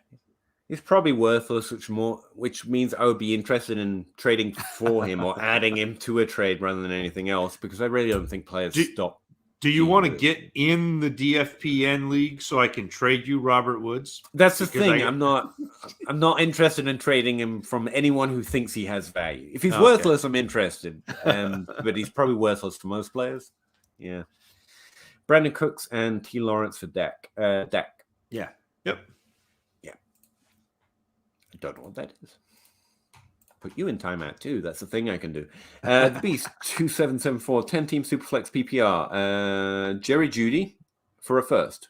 He's probably worthless, which means I would be interested in trading for him or adding him to a trade rather than anything else, because I really don't think players stop.
Do you want to get in the DFPN league so I can trade you Robert Woods?
That's the thing. I'm not interested in trading him from anyone who thinks he has value. If he's worthless, I'm interested. But he's probably worthless to most players. Yeah. Brandon Cooks and T. Lawrence for Dak.
Yeah. Yep.
I don't know what that is. Put you in timeout too. That's the thing I can do. The Beast 2774 10-team Superflex PPR. Jerry Jeudy for a first.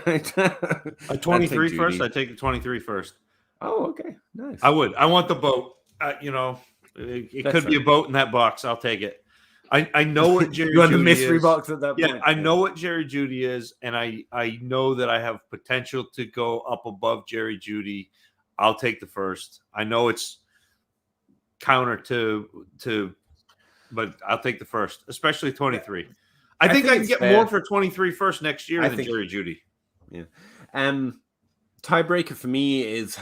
A 23 first. I take the 23 first.
Oh, okay, nice.
I would. I want the boat. It could be a boat in that box. I'll take it. I know what Jerry.
You want the mystery box at that point.
Yeah, I know what Jerry Jeudy is, and I know that I have potential to go up above Jerry Jeudy. I'll take the first. I know it's counter to, but I'll take the first, especially 23. I think I can get more for 23 first next year than Jerry Jeudy.
Yeah. Tiebreaker for me is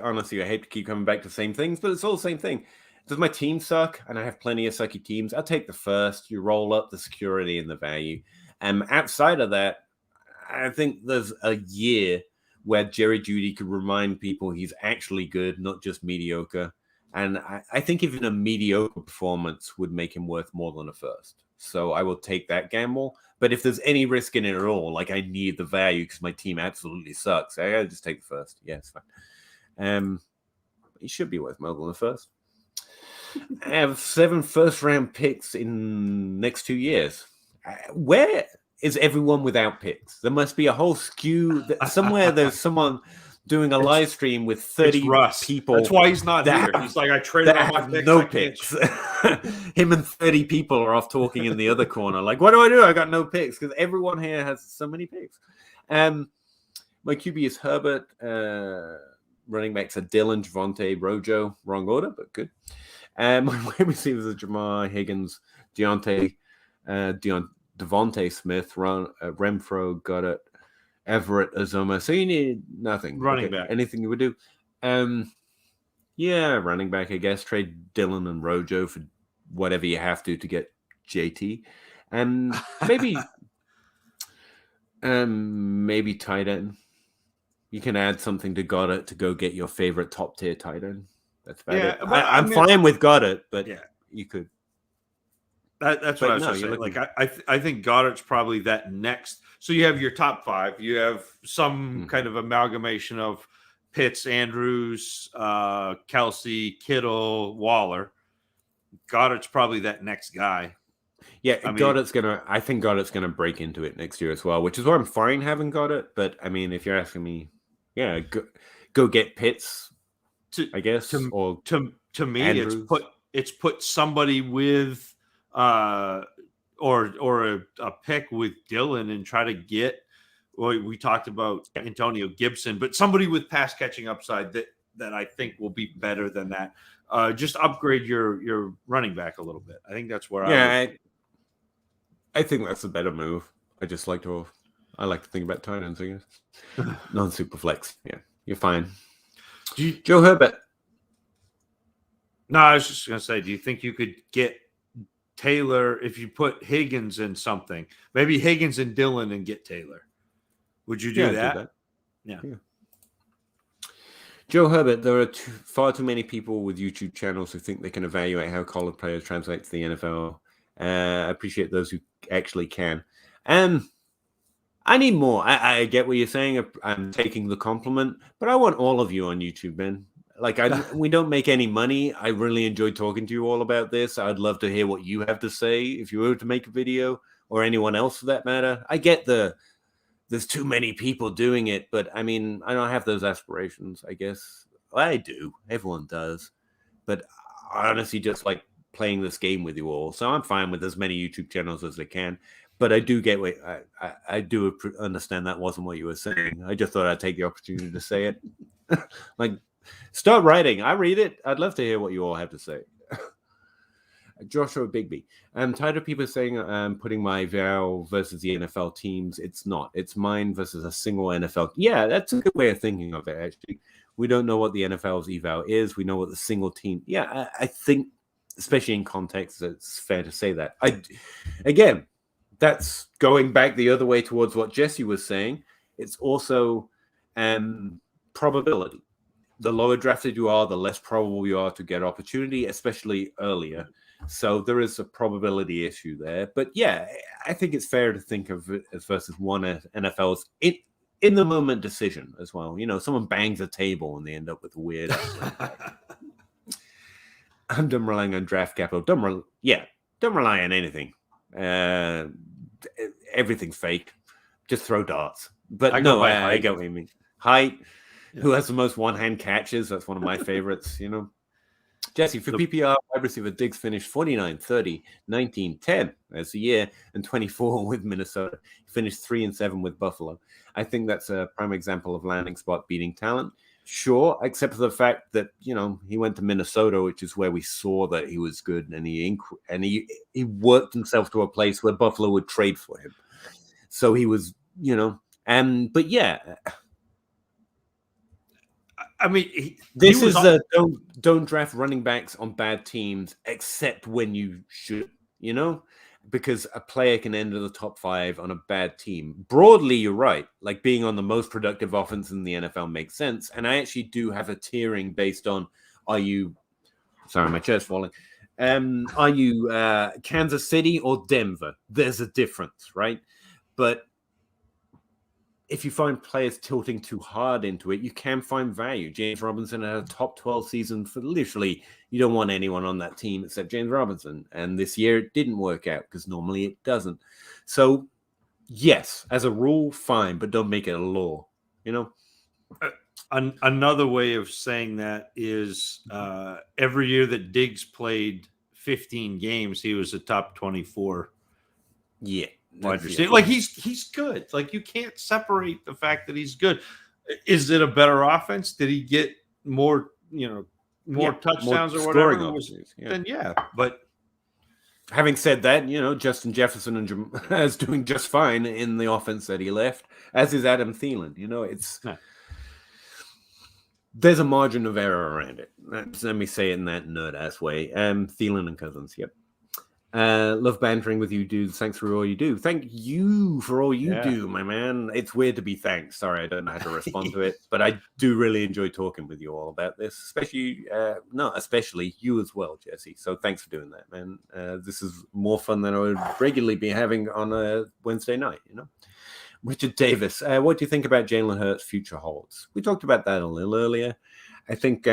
honestly, I hate to keep coming back to the same things, but it's all the same thing. Does my team suck? And I have plenty of sucky teams. I'll take the first. You roll up the security and the value. Outside of that, I think there's a year where Jerry Jeudy could remind people he's actually good, not just mediocre. And I think even a mediocre performance would make him worth more than a first. So I will take that gamble. But if there's any risk in it at all, like I need the value because my team absolutely sucks, I gotta just take the first. Yeah, it's fine. He should be worth more than the first. I have 7 first-round picks in next 2 years. Where is everyone without picks? There must be a whole skew. Somewhere there's someone doing a live stream with 30 people.
That's why he's not here. He's like, I traded all my picks.
No picks. Him and 30 people are off talking in the other corner. Like, what do? I got no picks because everyone here has so many picks. My QB is Herbert. Running backs are Dylan, Javonte, Rojo. Wrong order, but good. My wide receivers are Jamar Higgins, Devontae Smith, Renfro, Goddard, Everett, Azuma. So you need nothing.
Running back.
Anything you would do. Yeah, running back, I guess. Trade Dylan and Rojo for whatever you have to get JT. And maybe tight end. You can add something to Goddard to go get your favorite top tier tight end. That's about it. I'm fine with Goddard, but yeah, you could.
That's what I was going to say. Like I think Goddard's probably that next. So you have your top 5. You have some kind of amalgamation of Pitts, Andrews, Kelsey, Kittle, Waller. Goddard's probably that next guy.
Yeah, I think Goddard's gonna break into it next year as well, which is why I'm fine having Goddard. But I mean, if you're asking me, yeah, go get Pitts. I guess
to me,
Andrews.
it's put somebody with or a pick with Dylan and try to get. Well, we talked about Antonio Gibson, but somebody with pass catching upside that I think will be better than that. Just upgrade your running back a little bit. I think that's where
I think that's a better move. I like to think about tight ends, I guess. Non-super flex. Yeah, you're fine. Joe Herbert.
No, I was just going to say, do you think you could get Taylor if you put Higgins in something? Maybe Higgins and Dylan and get Taylor. Would you do that? Yeah.
Joe Herbert, there are far too many people with YouTube channels who think they can evaluate how college players translate to the NFL. I appreciate those who actually can. I need more. I get what you're saying. I'm taking the compliment, but I want all of you on YouTube, man. Like, we don't make any money. I really enjoy talking to you all about this. I'd love to hear what you have to say if you were to make a video, or anyone else for that matter. I get there's too many people doing it, but I mean, I don't have those aspirations, I guess. I do. Everyone does. But I honestly just like playing this game with you all. So I'm fine with as many YouTube channels as they can. But I do get what I do understand that wasn't what you were saying. I just thought I'd take the opportunity to say it. Like, start writing. I read it. I'd love to hear what you all have to say. Joshua Bigby. I'm tired of people saying putting my vow versus the NFL teams. It's not. It's mine versus a single NFL. Yeah, that's a good way of thinking of it, actually. We don't know what the NFL's eval is. We know what the single team. Yeah, I think, especially in context, it's fair to say that. Again, that's going back the other way towards what Jesse was saying. It's also probability. The lower drafted you are, the less probable you are to get opportunity, especially earlier. So there is a probability issue there. But yeah, I think it's fair to think of it as versus one NFL's in the moment decision as well. You know, someone bangs a table and they end up with a weird. I'm done relying on draft capital. Don't rely on anything. Everything's fake. Just throw darts. But I get what you mean. Height. Yeah. Who has the most one-hand catches? That's one of my favorites, you know. Jesse, for PPR, wide receiver Diggs finished 49, 30, 19, 10 as a year, and 24 with Minnesota. He finished 3-7 with Buffalo. I think that's a prime example of landing spot beating talent. Sure, except for the fact that, you know, he went to Minnesota, which is where we saw that he was good, and he worked himself to a place where Buffalo would trade for him. So he was, you know, but yeah.
I mean,
this is don't draft running backs on bad teams, except when you should, you know, because a player can end in the top 5 on a bad team. Broadly, you're right. Like being on the most productive offense in the NFL makes sense. And I actually do have a tiering based on, sorry, my chair's falling. Are you Kansas City or Denver? There's a difference, right? But if you find players tilting too hard into it, you can find value. James Robinson had a top 12 season for literally, you don't want anyone on that team except James Robinson. And this year it didn't work out because normally it doesn't. So yes, as a rule, fine, but don't make it a law, you know?
Another way of saying that is every year that Diggs played 15 games, he was a top 24.
Yeah.
Like he's good. Like you can't separate the fact that he's good. Is it a better offense? Did he get more, more touchdowns or whatever? Then yeah. But
having said that, you know, Justin Jefferson is doing just fine in the offense that he left, as is Adam Thielen. You know, there's a margin of error around it. Let me say it in that nerd-ass way. Thielen and Cousins, yep. Love bantering with you dudes. Thanks for all you do. Thank you for all you do, my man. It's weird to be thanked. Sorry, I don't know how to respond to it, but I do really enjoy talking with you all about this, especially you as well, Jesse. So thanks for doing that, man. This is more fun than I would regularly be having on a Wednesday night, you know. Richard Davis, what do you think about Jalen Hurts' future holds? We talked about that a little earlier. I think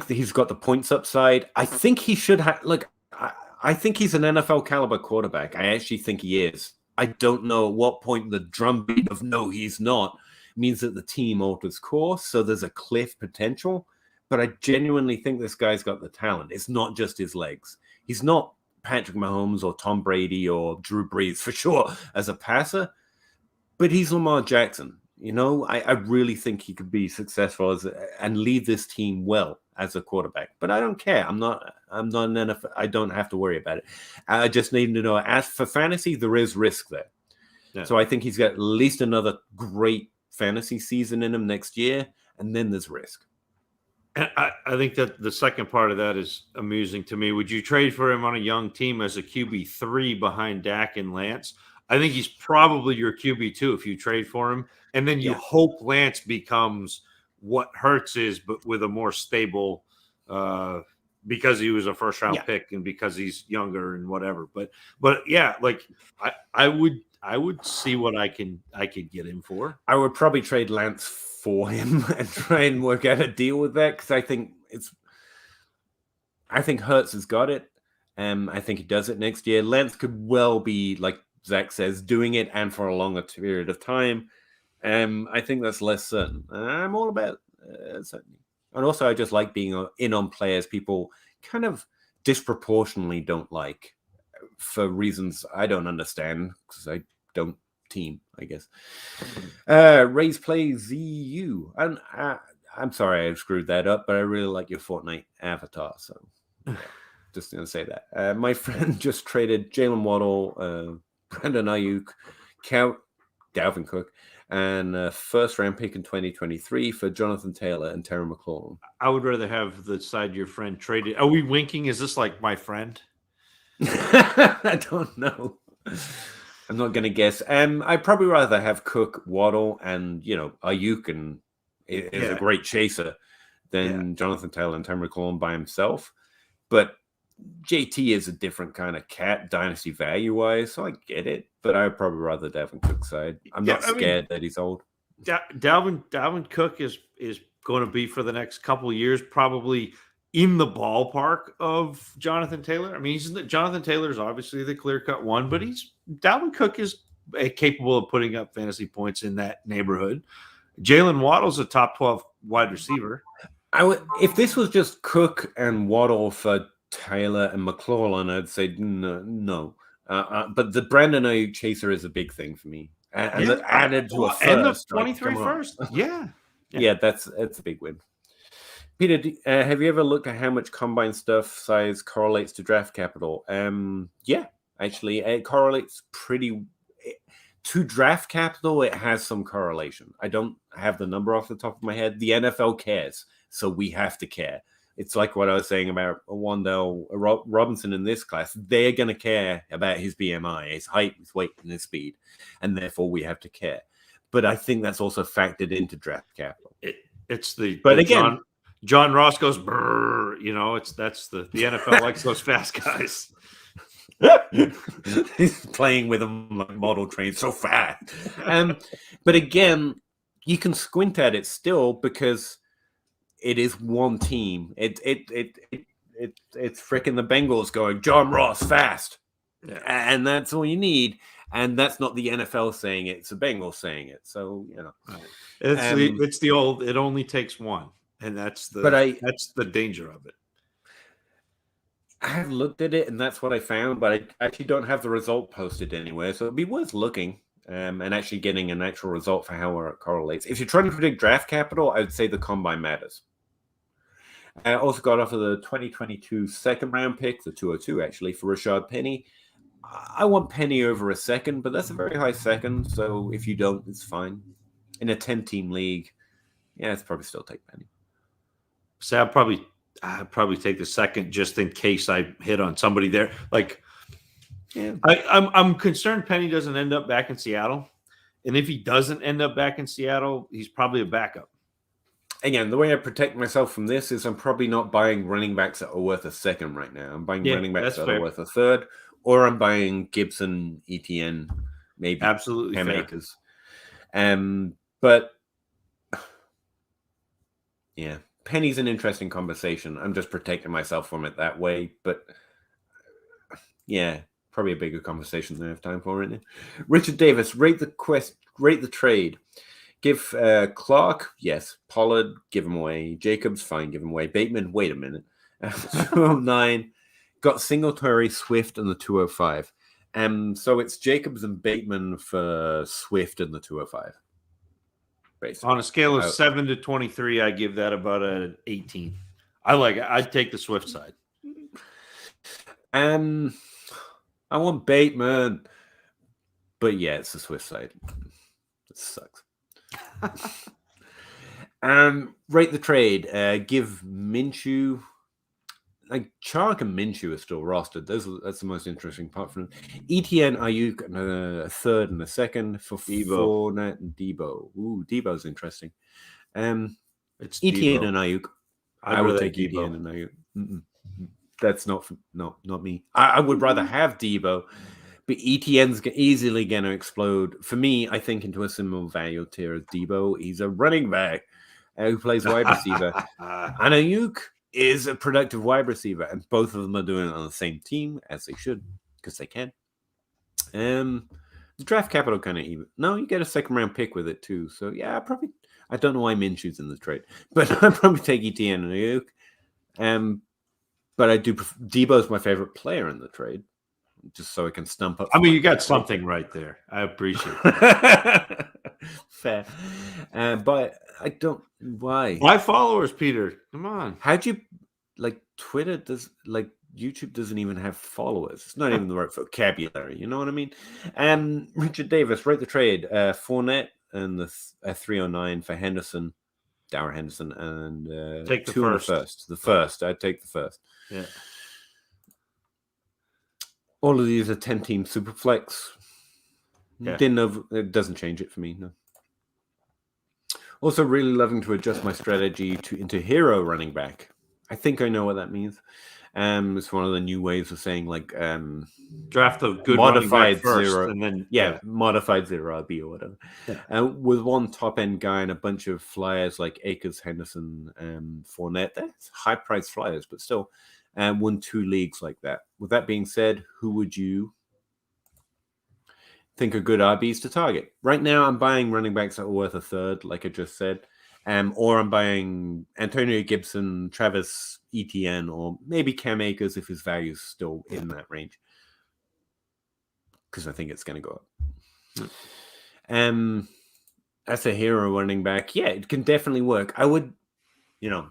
that he's got the points upside. I think he should have. Look, I think he's an NFL caliber quarterback. I actually think he is. I don't know at what point the drumbeat of no, he's not means that the team alters course. So there's a cliff potential. But I genuinely think this guy's got the talent. It's not just his legs. He's not Patrick Mahomes or Tom Brady or Drew Brees for sure as a passer. But he's Lamar Jackson. You know, I really think he could be successful and lead this team well as a quarterback. But I don't care. I'm not an NFL. I don't have to worry about it. I just need to know. As for fantasy, there is risk there. Yeah. So I think he's got at least another great fantasy season in him next year, and then there's risk.
And I think that the second part of that is amusing to me. Would you trade for him on a young team as a QB3 behind Dak and Lance? I think he's probably your QB2 if you trade for him. And then you hope Lance becomes what Hurts is, but with a more stable because he was a first-round pick and because he's younger and whatever. But yeah, like I would see what I could get him for.
I would probably trade Lance for him and try and work out a deal with that because I think Hurts has got it. I think he does it next year. Lance could well be, like Zach says, doing it and for a longer period of time. I think that's less certain. I'm all about certainty. And also, I just like being in on players people kind of disproportionately don't like for reasons I don't understand because I don't team, I guess. Raise Play ZU. And I'm sorry I screwed that up, but I really like your Fortnite avatar. So yeah, just going to say that. My friend just traded Jalen Waddle, Brandon Ayuk, Dalvin Cook, and a first-round pick in 2023 for Jonathan Taylor and Terry McLaurin.
I would rather have the side your friend traded. Are we winking? Is this like my friend?
I don't know. I'm not going to guess. I'd probably rather have Cook, Waddle, and Ayuk, and is a great chaser than Jonathan Taylor and Terry McLaurin by himself. But JT is a different kind of cat, dynasty value-wise, so I get it. But I'd probably rather Dalvin Cook's side. I'm not scared that he's old.
Dalvin Cook is going to be for the next couple of years probably in the ballpark of Jonathan Taylor. I mean, Jonathan Taylor is obviously the clear-cut one, but Dalvin Cook is capable of putting up fantasy points in that neighborhood. Jalen Waddle's a top 12 wide receiver.
If this was just Cook and Waddle for Taylor and McLaurin, I'd say no. But the Brandon Ayuk chaser is a big thing for me. And added to a first.
And the 23 first. Yeah.
That's a big win. Peter, have you ever looked at how much combine stuff size correlates to draft capital? Actually, it correlates pretty to draft capital. It has some correlation. I don't have the number off the top of my head. The NFL cares, so we have to care. It's like what I was saying about Wan'Dale Robinson in this class. They're going to care about his BMI, his height, his weight, and his speed, and therefore we have to care. But I think that's also factored into draft capital.
Again, John Ross goes, brrr, that's the NFL likes those fast guys.
He's playing with them like model trains so fast. But again, you can squint at it still because it is one team. It's freaking the Bengals going, John Ross fast. Yeah. And that's all you need. And that's not the NFL saying it. It's the Bengals saying it. So,
it's the old, it only takes one. And that's the danger of it.
I have looked at it and that's what I found, but I actually don't have the result posted anywhere. So it'd be worth looking and actually getting an actual result for how it correlates. If you're trying to predict draft capital, I would say the combine matters. I also got off of the 2022 second round pick, the 202 actually, for Rashad Penny. I want Penny over a second, but that's a very high second. So if you don't, it's fine. In a 10-team league, it's probably still take Penny.
So I'd probably take the second just in case I hit on somebody there. I'm concerned Penny doesn't end up back in Seattle. And if he doesn't end up back in Seattle, he's probably a backup.
Again, the way I protect myself from this is I'm probably not buying running backs that are worth a second right now. I'm buying running backs that are worth a third, or I'm buying Gibson, Etienne, maybe
absolutely
Acres. But yeah, Penny's an interesting conversation. I'm just protecting myself from it that way. But yeah, probably a bigger conversation than I have time for right now. Richard Davis, rate the trade. Give Clark, yes. Pollard, give him away. Jacobs, fine, give him away. Bateman, wait a minute. 209, got Singletary, Swift, and the 205. So it's Jacobs and Bateman for Swift and the 205. Basically.
On a scale of 7 to 23, I give that about an 18. I like it. I'd take the Swift side.
I want Bateman. But yeah, it's the Swift side. It sucks. Rate the trade. Give Minshew. Like Chark and Minshew are still rostered. That's the most interesting part for them. Etienne, Ayuk, and a third and a second for Fournette and Debo. Ooh, Debo's interesting.
It's
Etienne
Debo.
And Ayuk.
I would take Etienne
and Ayuk. That's not me. I would rather have Debo, but Etienne's easily going to explode. For me, I think into a similar value tier as Debo. He's a running back who plays wide receiver. And Ayuk is a productive wide receiver, and both of them are doing it on the same team, as they should, because they can. The draft capital kind of even. No, you get a second round pick with it too. So yeah, I don't know why Minshew's in the trade, but I'd probably take Etienne and RBs. But I do. Debo's my favorite player in the trade, just so I can stump up.
I mean, you got something right there. I appreciate it.
Fair, but I don't. Why?
My followers, Peter. Come on.
How'd you like Twitter? YouTube doesn't even have followers. It's not even the right vocabulary. You know what I mean? Richard Davis, write the trade. Fournette and the 309 for Henderson, Dower Henderson, and
take the
first. The first. I'd take the first.
Yeah.
All of these are 10-team superflex.
Yeah.
Didn't know. It doesn't change it for me. No. Also, really loving to adjust my strategy into hero running back. I think I know what that means. It's one of the new ways of saying like
draft a good
modified
first,
zero,
and then
modified 0RB or whatever.
Yeah.
With one top end guy and a bunch of flyers like Akers, Henderson, and Fournette. That's high priced flyers, but still, won 2 leagues like that. With that being said, who would you think are good RBs to target? Right now, I'm buying running backs that are worth a third, like I just said. Or I'm buying Antonio Gibson, Travis Etienne, or maybe Cam Akers if his value is still in that range. Because I think it's going to go up. As a hero running back, yeah, it can definitely work. I would,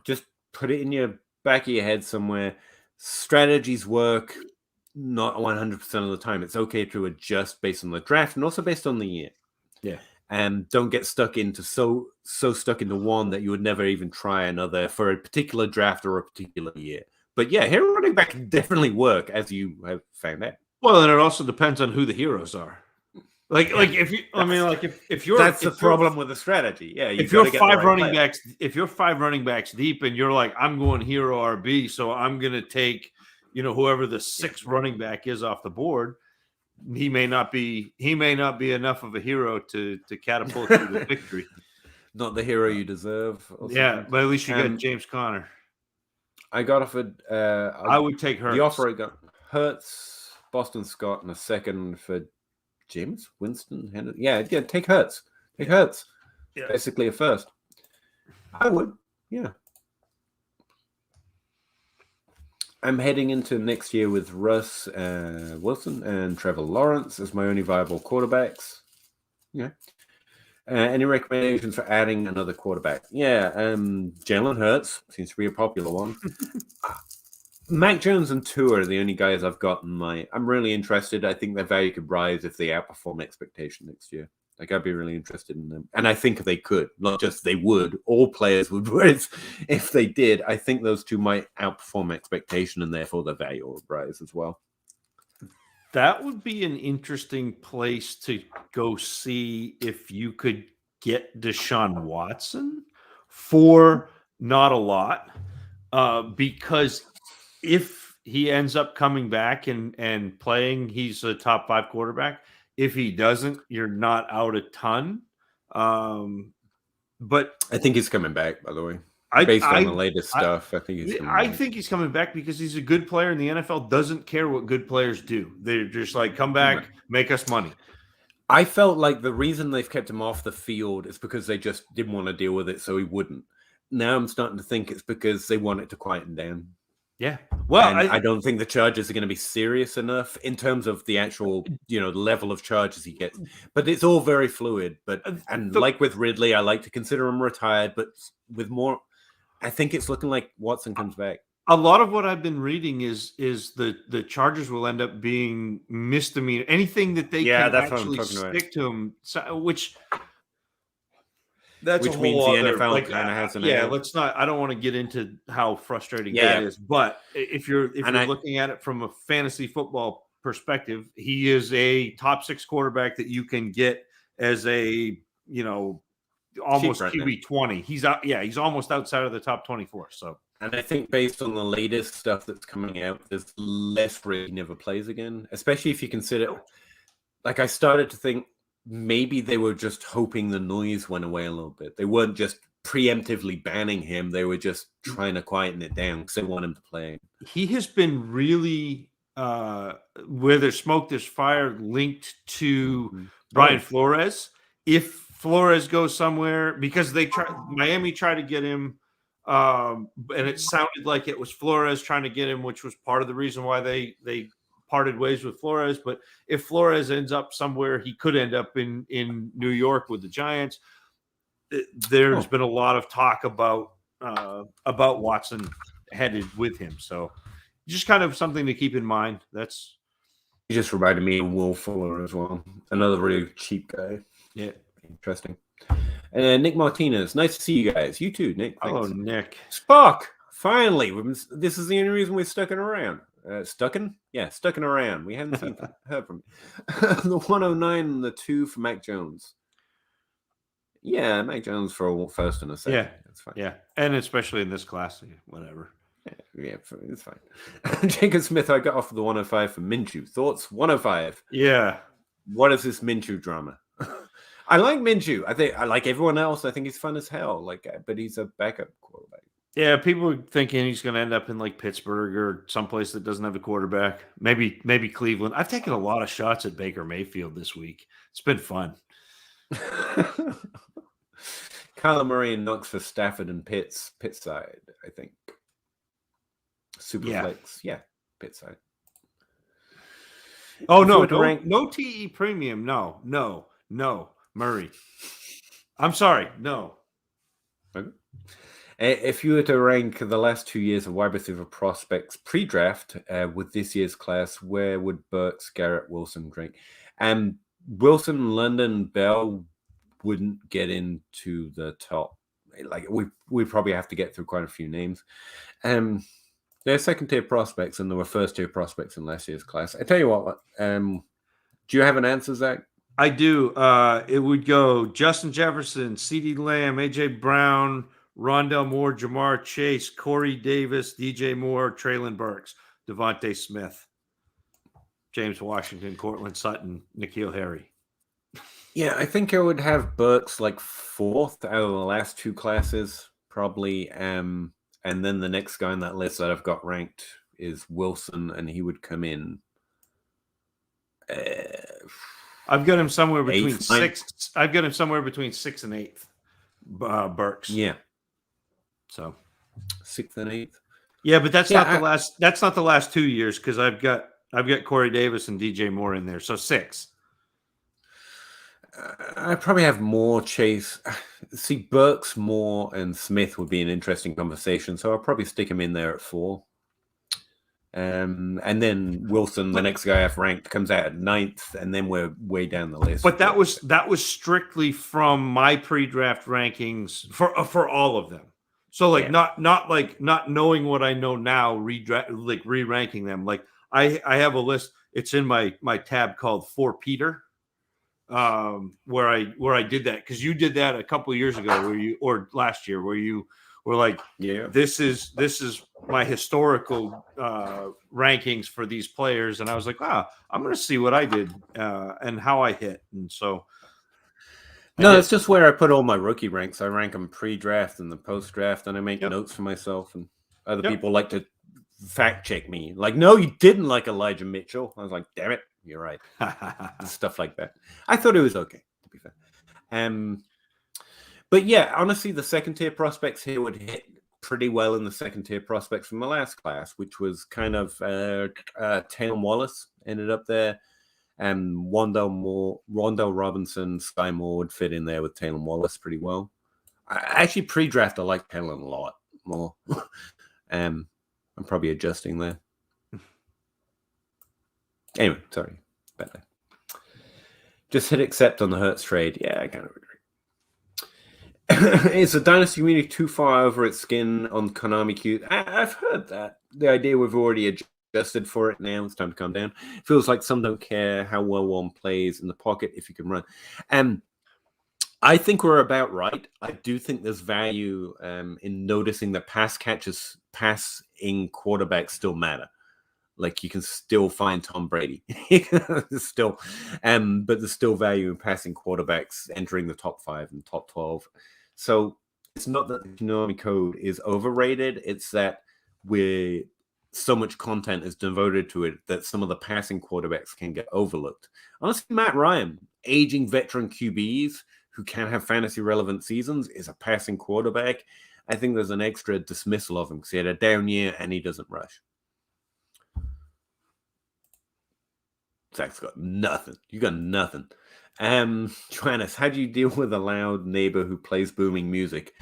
just put it in your back of your head somewhere. Strategies work not 100% of the time. It's okay to adjust based on the draft and also based on the year.
Yeah.
And don't get stuck into so stuck into one that you would never even try another for a particular draft or a particular year. But yeah, hero running back can definitely work, as you have found out.
Well, and it also depends on who the heroes are. Like if you, if you're
that's the problem with the strategy. Yeah,
if you're 5 running backs, if you're 5 running backs deep, and you're like, I'm going hero RB, so I'm going to take, whoever the 6th running back is off the board. He may not be enough of a hero to catapult you to victory.
Not the hero you deserve.
Yeah, but at least you got James Conner.
I got offered.
I would take Hurts.
The offer I got: Hurts, Boston Scott, and a second for James Winston. Yeah, take Hurts. Take Hurts. Yeah. Basically a first. I would. Yeah. I'm heading into next year with Russ Wilson and Trevor Lawrence as my only viable quarterbacks. Yeah. Any recommendations for adding another quarterback? Yeah. Jalen Hurts seems to be a popular one. Mac Jones and Tua are the only guys I've got in my. I'm really interested. I think their value could rise if they outperform expectation next year. Like, I'd be really interested in them. And I think they could, not just they would, all players would. If they did, I think those two might outperform expectation and therefore their value will rise as well.
That would be an interesting place to go see if you could get Deshaun Watson for not a lot. Because if he ends up coming back and playing, he's a top 5 quarterback. If he doesn't, you're not out a ton. But
I think he's coming back, by the way. Based on the latest stuff, I think he's coming back.
I think he's coming back because he's a good player, and the NFL doesn't care what good players do. They're just like, come back, make us money.
I felt like the reason they've kept him off the field is because they just didn't want to deal with it, so he wouldn't. Now I'm starting to think it's because they want it to quieten down.
Yeah. Well,
I don't think the charges are going to be serious enough in terms of the actual, level of charges he gets. But it's all very fluid. Like with Ridley, I like to consider him retired. But with more, I think it's looking like Watson comes back.
A lot of what I've been reading is the charges will end up being misdemeanor. Anything that they can actually stick to him, which.
Which means the NFL kind of has an
let's not. I don't want to get into how frustrating that is, but if you're looking at it from a fantasy football perspective, he is a top 6 quarterback that you can get as a almost QB 20. He's out. Yeah, he's almost outside of the top 24. So,
and I think based on the latest stuff that's coming out, there's less risk he never plays again. Especially if you consider, like, I started to think. Maybe they were just hoping the noise went away a little bit. They weren't just preemptively banning him. They were just trying to quieten it down because they want him to play.
He has been really where there's smoke, there's fire linked to Brian
Oh.
Flores. If Flores goes somewhere, because Miami tried to get him, and it sounded like it was Flores trying to get him, which was part of the reason why they parted ways with Flores. But if Flores ends up somewhere, he could end up in New York with the Giants. There's been a lot of talk about Watson headed with him, so just kind of something to keep in mind. That's
He just reminded me of Will Fuller as well. Another really cheap guy.
Yeah.
Interesting. Nick Martinez. Nice to see you guys. You too, Nick. Thanks.
Hello, Nick.
Spock. Finally. This is the only reason we're stucking around. Stucking? Yeah, stucking around. We haven't heard from the 109 and the 2 for Mac Jones. Yeah, Mac Jones for a first and a second.
Yeah, that's fine. Yeah, and especially in this class, whatever.
Yeah, it's fine. Jacob Smith, I got off the 105 for Minshew. Thoughts? 105.
Yeah.
What is this Minshew drama? I like Minshew. I like everyone else. I think he's fun as hell. But he's a backup quarterback.
Yeah, people are thinking he's going to end up in like Pittsburgh or someplace that doesn't have a quarterback. Maybe Cleveland. I've taken a lot of shots at Baker Mayfield this week. It's been fun.
Kyler Murray and Knox for Stafford and Pitts side, I think. Superflex, yeah, Pitts side.
Oh no TE premium, no, Murray. I'm sorry, no.
Okay. If you were to rank the last 2 years of wide receiver prospects pre-draft with this year's class, where would Burks, Garrett, Wilson rank? Wilson, London, Bell wouldn't get into the top. Like we probably have to get through quite a few names. They're second-tier prospects, and there were first-tier prospects in last year's class. I tell you what, do you have an answer, Zach?
I do. It would go Justin Jefferson, CeeDee Lamb, AJ Brown, Rondell Moore, Jamar Chase, Corey Davis, DJ Moore, Treylon Burks, Devontae Smith, James Washington, Cortland Sutton, N'Keal Harry.
Yeah, I think I would have Burks like fourth out of the last two classes, probably. And then the next guy on that list that I've got ranked is Wilson, and he would come in.
I've got him somewhere between
eighth,
sixth. I've got him somewhere between 6th and 8th. Burks.
Yeah.
So
6th and 8th.
Yeah, but that's not the last. That's not the last 2 years because I've got Corey Davis and DJ Moore in there. So 6.
I probably have more Chase. See, Burks, Moore, and Smith would be an interesting conversation. So I'll probably stick him in there at 4. And then Wilson, the next guy I've ranked, comes out at 9th, and then we're way down the list.
But that was strictly from my pre-draft rankings for all of them. So not knowing what I know now, re-ranking them. Like I have a list. It's in my tab called For Peter. Where I did that because you did that a couple of years ago or last year where you were like, yeah, this is my historical rankings for these players, and I was like, I'm going to see what I did and how I hit, and so
it's just where I put all my rookie ranks. I rank them pre-draft and the post-draft, and I make notes for myself, and other people like to fact check me, like, no, you didn't like Elijah Mitchell. I was like, damn it. You're right. Stuff like that. I thought it was okay, to be fair. But yeah, honestly, the second-tier prospects here would hit pretty well in the second-tier prospects from the last class, which was kind of Taylor Wallace ended up there. Rondell Robinson, Sky Moore would fit in there with Taylor Wallace pretty well. Actually, pre-draft, I like Taylor a lot more. I'm probably adjusting there. Anyway, sorry about that. Just hit accept on the Hurts trade. Yeah, I kind of agree. Is the Dynasty community too far over its skin on Konami Q? I've heard that. The idea we've already adjusted for it now. It's time to calm down. Feels like some don't care how well one plays in the pocket if you can run. I think we're about right. I do think there's value in noticing that passing quarterbacks still matter. Like you can still find Tom Brady, but there's still value in passing quarterbacks entering the top 5 and top 12. So it's not that the Konami code is overrated; it's that we're so much content is devoted to it that some of the passing quarterbacks can get overlooked. Honestly, Matt Ryan, aging veteran QBs who can have fantasy relevant seasons, is a passing quarterback. I think there's an extra dismissal of him because he had a down year and he doesn't rush. Zach's got nothing. You got nothing. Joannis, how do you deal with a loud neighbor who plays booming music?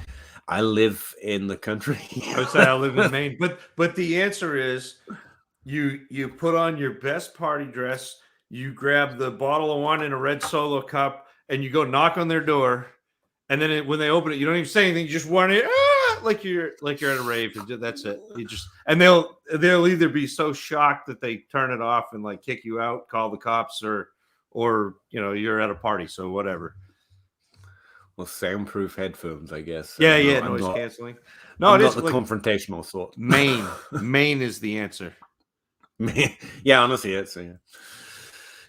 I live in the country.
I would say I live in Maine, but the answer is you put on your best party dress, you grab the bottle of wine in a red Solo cup, and you go knock on their door, and then when they open it, you don't even say anything. You just want it like you're at a rave. That's it. You just and they'll either be so shocked that they turn it off and like kick you out, call the cops, or you're at a party, so whatever.
Well, soundproof headphones, I guess.
Yeah, noise canceling. No,
I'm
it
not
is
the
like,
confrontational sort.
Maine is the answer.
Yeah, honestly, it's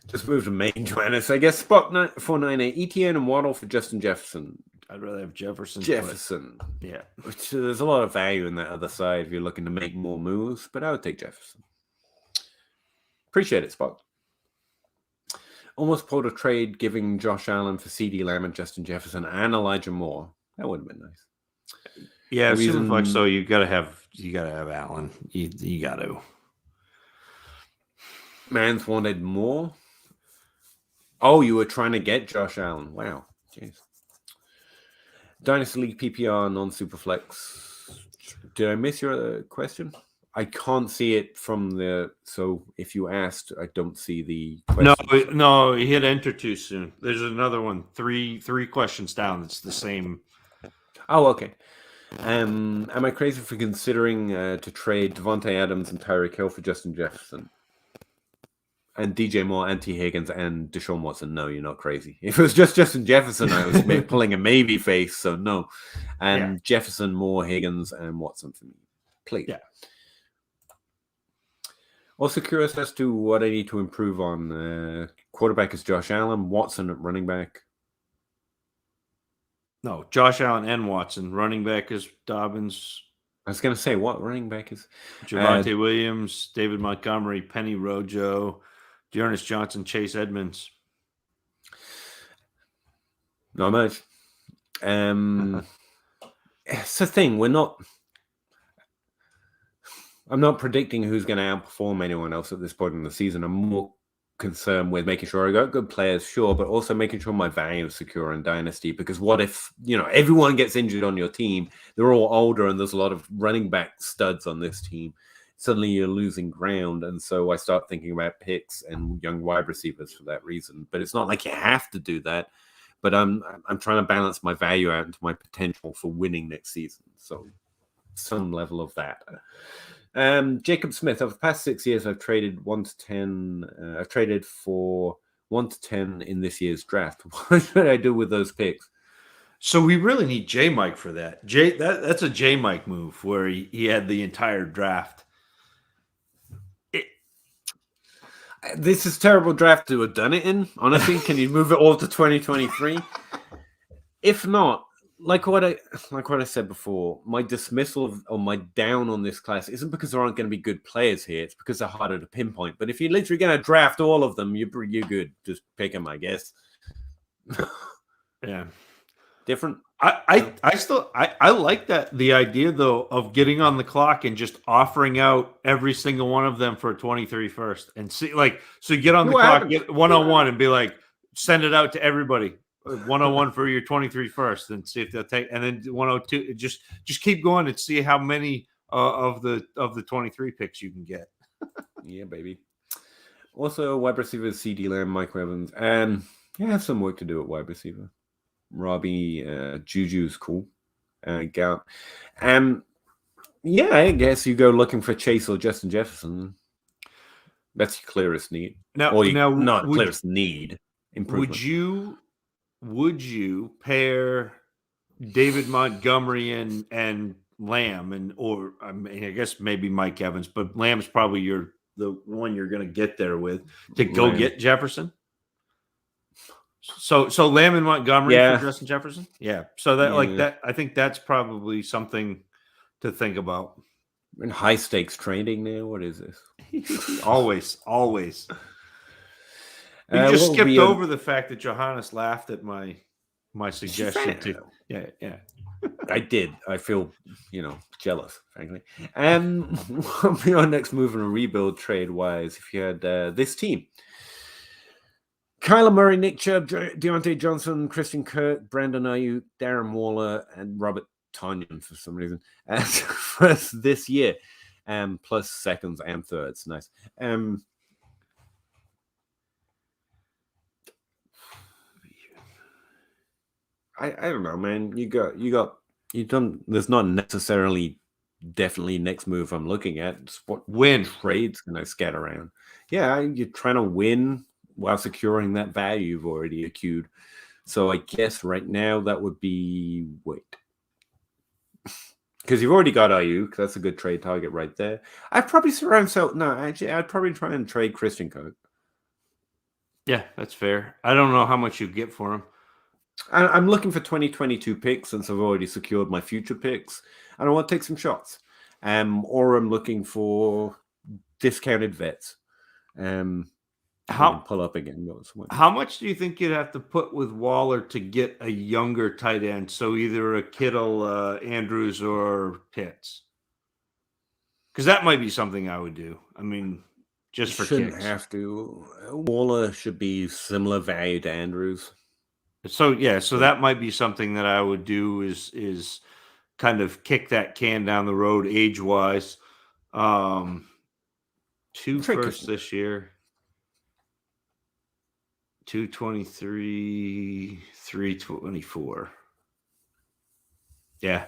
just move to Maine, Joannis. I guess spot 498, Etienne and Waddle for Justin Jefferson.
I'd rather have Jefferson.
Yeah. Which, there's a lot of value in that other side if you're looking to make more moves, but I would take Jefferson. Appreciate it, Spot. Almost pulled a trade giving Josh Allen for CD Lamb and Justin Jefferson and Elijah Moore. That would have been nice.
Yeah, it seems like so. You gotta have Allen. You got to.
Mans wanted more. Oh, you were trying to get Josh Allen. Wow. Jeez. Dynasty League PPR non-superflex. Did I miss your question? I can't see it from the... So if you asked, I don't see the question.
No, he hit enter too soon. There's another one. Three questions down. It's the same.
Oh, okay. Am I crazy for considering to trade Devontae Adams and Tyreek Hill for Justin Jefferson? And DJ Moore, and T. Higgins, and Deshaun Watson? No, you're not crazy. If it was just Justin Jefferson, I was pulling a maybe face, so no. And Jefferson, Moore, Higgins, and Watson for me. Please.
Yeah.
Also curious as to what I need to improve on. Quarterback is Josh Allen. Watson at running back.
No, Josh Allen and Watson. Running back is Dobbins.
I was going to say, what running back is?
Javonte Williams, David Montgomery, Penny Rojo, Dearness Johnson, Chase Edmonds.
Not much. It's the thing. I'm not predicting who's going to outperform anyone else at this point in the season. I'm more concerned with making sure I got good players, sure, but also making sure my value is secure in Dynasty. Because what if, everyone gets injured on your team? They're all older and there's a lot of running back studs on this team. Suddenly you're losing ground. And so I start thinking about picks and young wide receivers for that reason. But it's not like you have to do that. But I'm trying to balance my value out into my potential for winning next season. So some level of that. Jacob Smith, over the past 6 years, I've traded 1 to 10. I've traded for 1 to 10 in this year's draft. What should I do with those picks?
So we really need J Mike for that. That's a J Mike move where he had the entire draft.
This is terrible draft to have done it in. Honestly, can you move it all to 2023? If not, like what I said before, my dismissal or my down on this class isn't because there aren't going to be good players here. It's because they're harder to pinpoint. But if you're literally going to draft all of them, you're good. Just pick them, I guess.
Yeah.
Different.
I like that, the idea though of getting on the clock and just offering out every single one of them for a 23 first and see, so you get on the clock, get 101 and be like, send it out to everybody. 101 for your 23 first and see if they'll take, and then 102. Just keep going and see how many of the 23 picks you can get.
Yeah, baby. Also, wide receivers, CD Lamb, Mike Evans, and I have some work to do at wide receiver. Robbie, Juju's cool. Gallup. Yeah, I guess you go looking for Chase or Justin Jefferson. That's your clearest need. Not clearest need. Improvement.
Would you pair David Montgomery and Lamb I guess maybe Mike Evans, but Lamb's probably the one you're going to get there with to go get Jefferson? So Lamb and Montgomery for Justin Jefferson? Yeah. So that I think that's probably something to think about.
in high stakes trading now. What is this?
Always. You
What
just
will
skipped
be
over the fact that Johannes laughed at my suggestion to. Yeah.
I did. I feel, jealous, frankly. What would be your next move in a rebuild trade-wise if you had this team? Kyler Murray, Nick Chubb, Deontay Johnson, Christian Kirk, Brandon Ayuk, Darren Waller, and Robert Tonyan for some reason for this year, plus seconds and thirds. Nice. I don't know, man. You done. There's not necessarily definitely next move I'm looking at. It's what
Win.
trades can I scatter around? Yeah, you're trying to win while securing that value you've already accrued. So I guess right now that would be because you've already got Ayuk. That's a good trade target right there. I'd probably I'd probably try and trade Christian Kirk.
Yeah, that's fair. I don't know how much you get for him.
I'm looking for 2022 picks since I've already secured my future picks. And I want to take some shots. Or I'm looking for discounted vets. Pull up again.
How much do you think you'd have to put with Waller to get a younger tight end? So either a Kittle, Andrews, or Pitts? Because that might be something I would do. I mean, just for
shouldn't
kicks.
Have to. Waller should be similar value to Andrews.
So yeah, so that might be something that I would do is kind of kick that can down the road age-wise. 2 firsts this year. 223, 324. Yeah.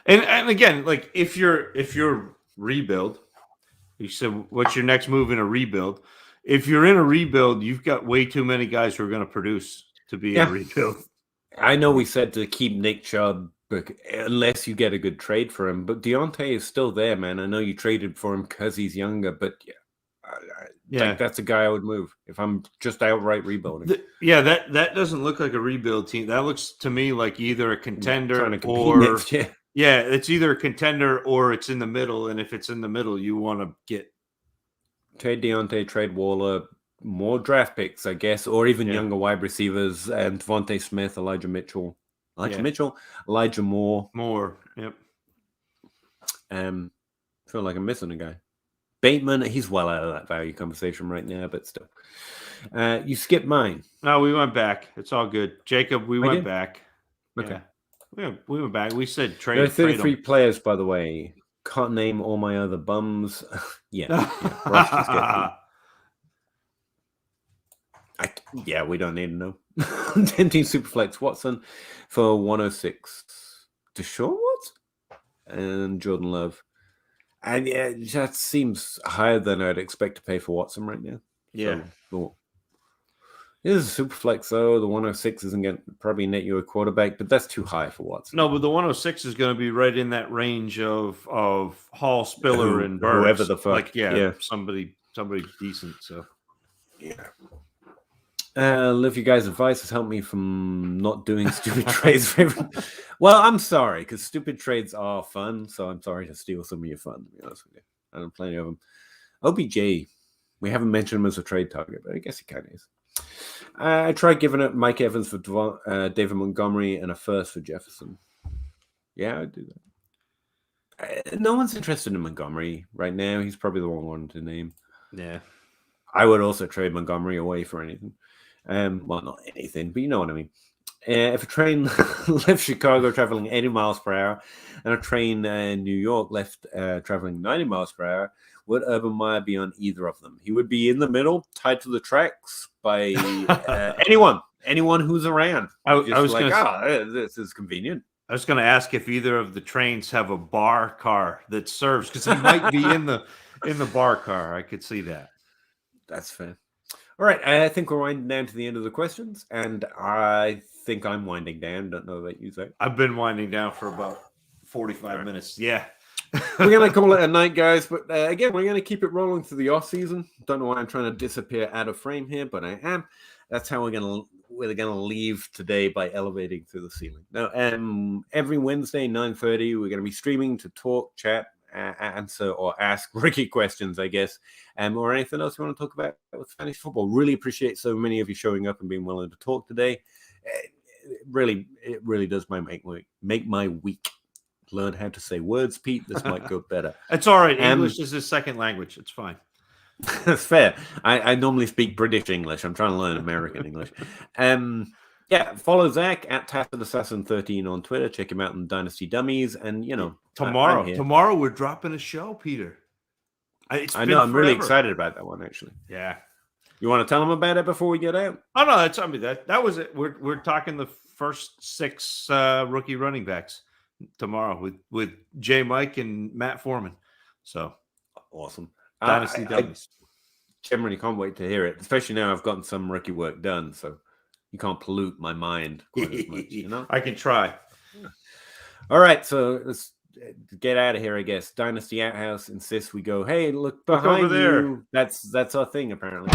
And again, like if you're rebuild, you said what's your next move in a rebuild? If you're in a rebuild, you've got way too many guys who are going to produce to be in a rebuild.
I know we said to keep Nick Chubb unless you get a good trade for him, but Deontay is still there, man. I know you traded for him because he's younger, but like that's a guy I would move if I'm just outright rebuilding.
That doesn't look like a rebuild team. That looks to me like either a contender or it's either a contender or it's in the middle. And if it's in the middle, you want to get
trade Deontay, trade Waller, more draft picks, I guess, or even younger wide receivers, and Devontae Smith, Elijah Moore.
Yep.
Feel like I'm missing a guy. Bateman, he's well out of that value conversation right now, but still. You skipped mine.
No, we went back. It's all good. Jacob, we went back.
Okay.
Yeah, we went back. We said trade.
There are 33 players, by the way. Can't name all my other bums. Yeah. We don't need to know. 10-team Superflex Watson for 106. Deshaun Watson and Jordan Love. And that seems higher than I'd expect to pay for Watson right now.
Yeah.
So, this is a Superflex, though. The 106 isn't going to probably net you a quarterback, but that's too high for Watson.
No, but the 106 is going to be right in that range of Hall, Spiller, and Burks.
Whoever the fuck.
Somebody decent. So,
yeah. Live your guys' advice has helped me from not doing stupid trades. Well, I'm sorry, because stupid trades are fun, so I'm sorry to steal some of your fun, to be honest with you. I don't plenty of them. OBJ, we haven't mentioned him as a trade target, but I guess he kind of is. I tried giving it Mike Evans for David Montgomery and a first for Jefferson. Yeah, I'd do that. No one's interested in Montgomery right now. He's probably the one I wanted to name.
Yeah.
I would also trade Montgomery away for anything. Well, not anything, but you know what I mean. If a train left Chicago traveling 80 miles per hour and a train in New York left traveling 90 miles per hour, would Urban Meyer be on either of them? He would be in the middle, tied to the tracks by anyone who's around.
I was like,
this is convenient.
I was going to ask if either of the trains have a bar car that serves, because he might be in the bar car. I could see that.
That's fair. All right, I think we're winding down to the end of the questions, and I think I'm winding down. Don't know about you, Zach.
I've been winding down for about 45 minutes. Yeah.
We're going to call it a night, guys, but again, we're going to keep it rolling through the off season. Don't know why I'm trying to disappear out of frame here, but I am. That's how we're going to we're going to leave today by elevating through the ceiling. Now, every Wednesday, 9:30, we're going to be streaming to talk, chat, answer, or ask Ricky questions, I guess, or anything else you want to talk about with fantasy football. Really appreciate so many of you showing up and being willing to talk today. It really does make my week. Learn how to say words, Pete. This might go better.
It's all right. English is his second language. It's fine.
That's fair. I normally speak British English. I'm trying to learn American English. Follow Zach at TacitAssassin13 on Twitter. Check him out in Dynasty Dummies. And
tomorrow we're dropping a show, Peter.
I know. I'm really excited about that one, actually.
Yeah.
You want to tell them about it before we get out?
Oh no, that was it. We're talking the first 6 rookie running backs tomorrow with J. Mike and Matt Foreman. So
awesome.
Dynasty Dummies.
I generally can't wait to hear it, especially now I've gotten some rookie work done, so you can't pollute my mind quite as much, you know?
I can try.
All right, so let's get out of here, I guess. Dynasty Outhouse insists we go, hey, look behind
over there.
You. That's our thing, apparently.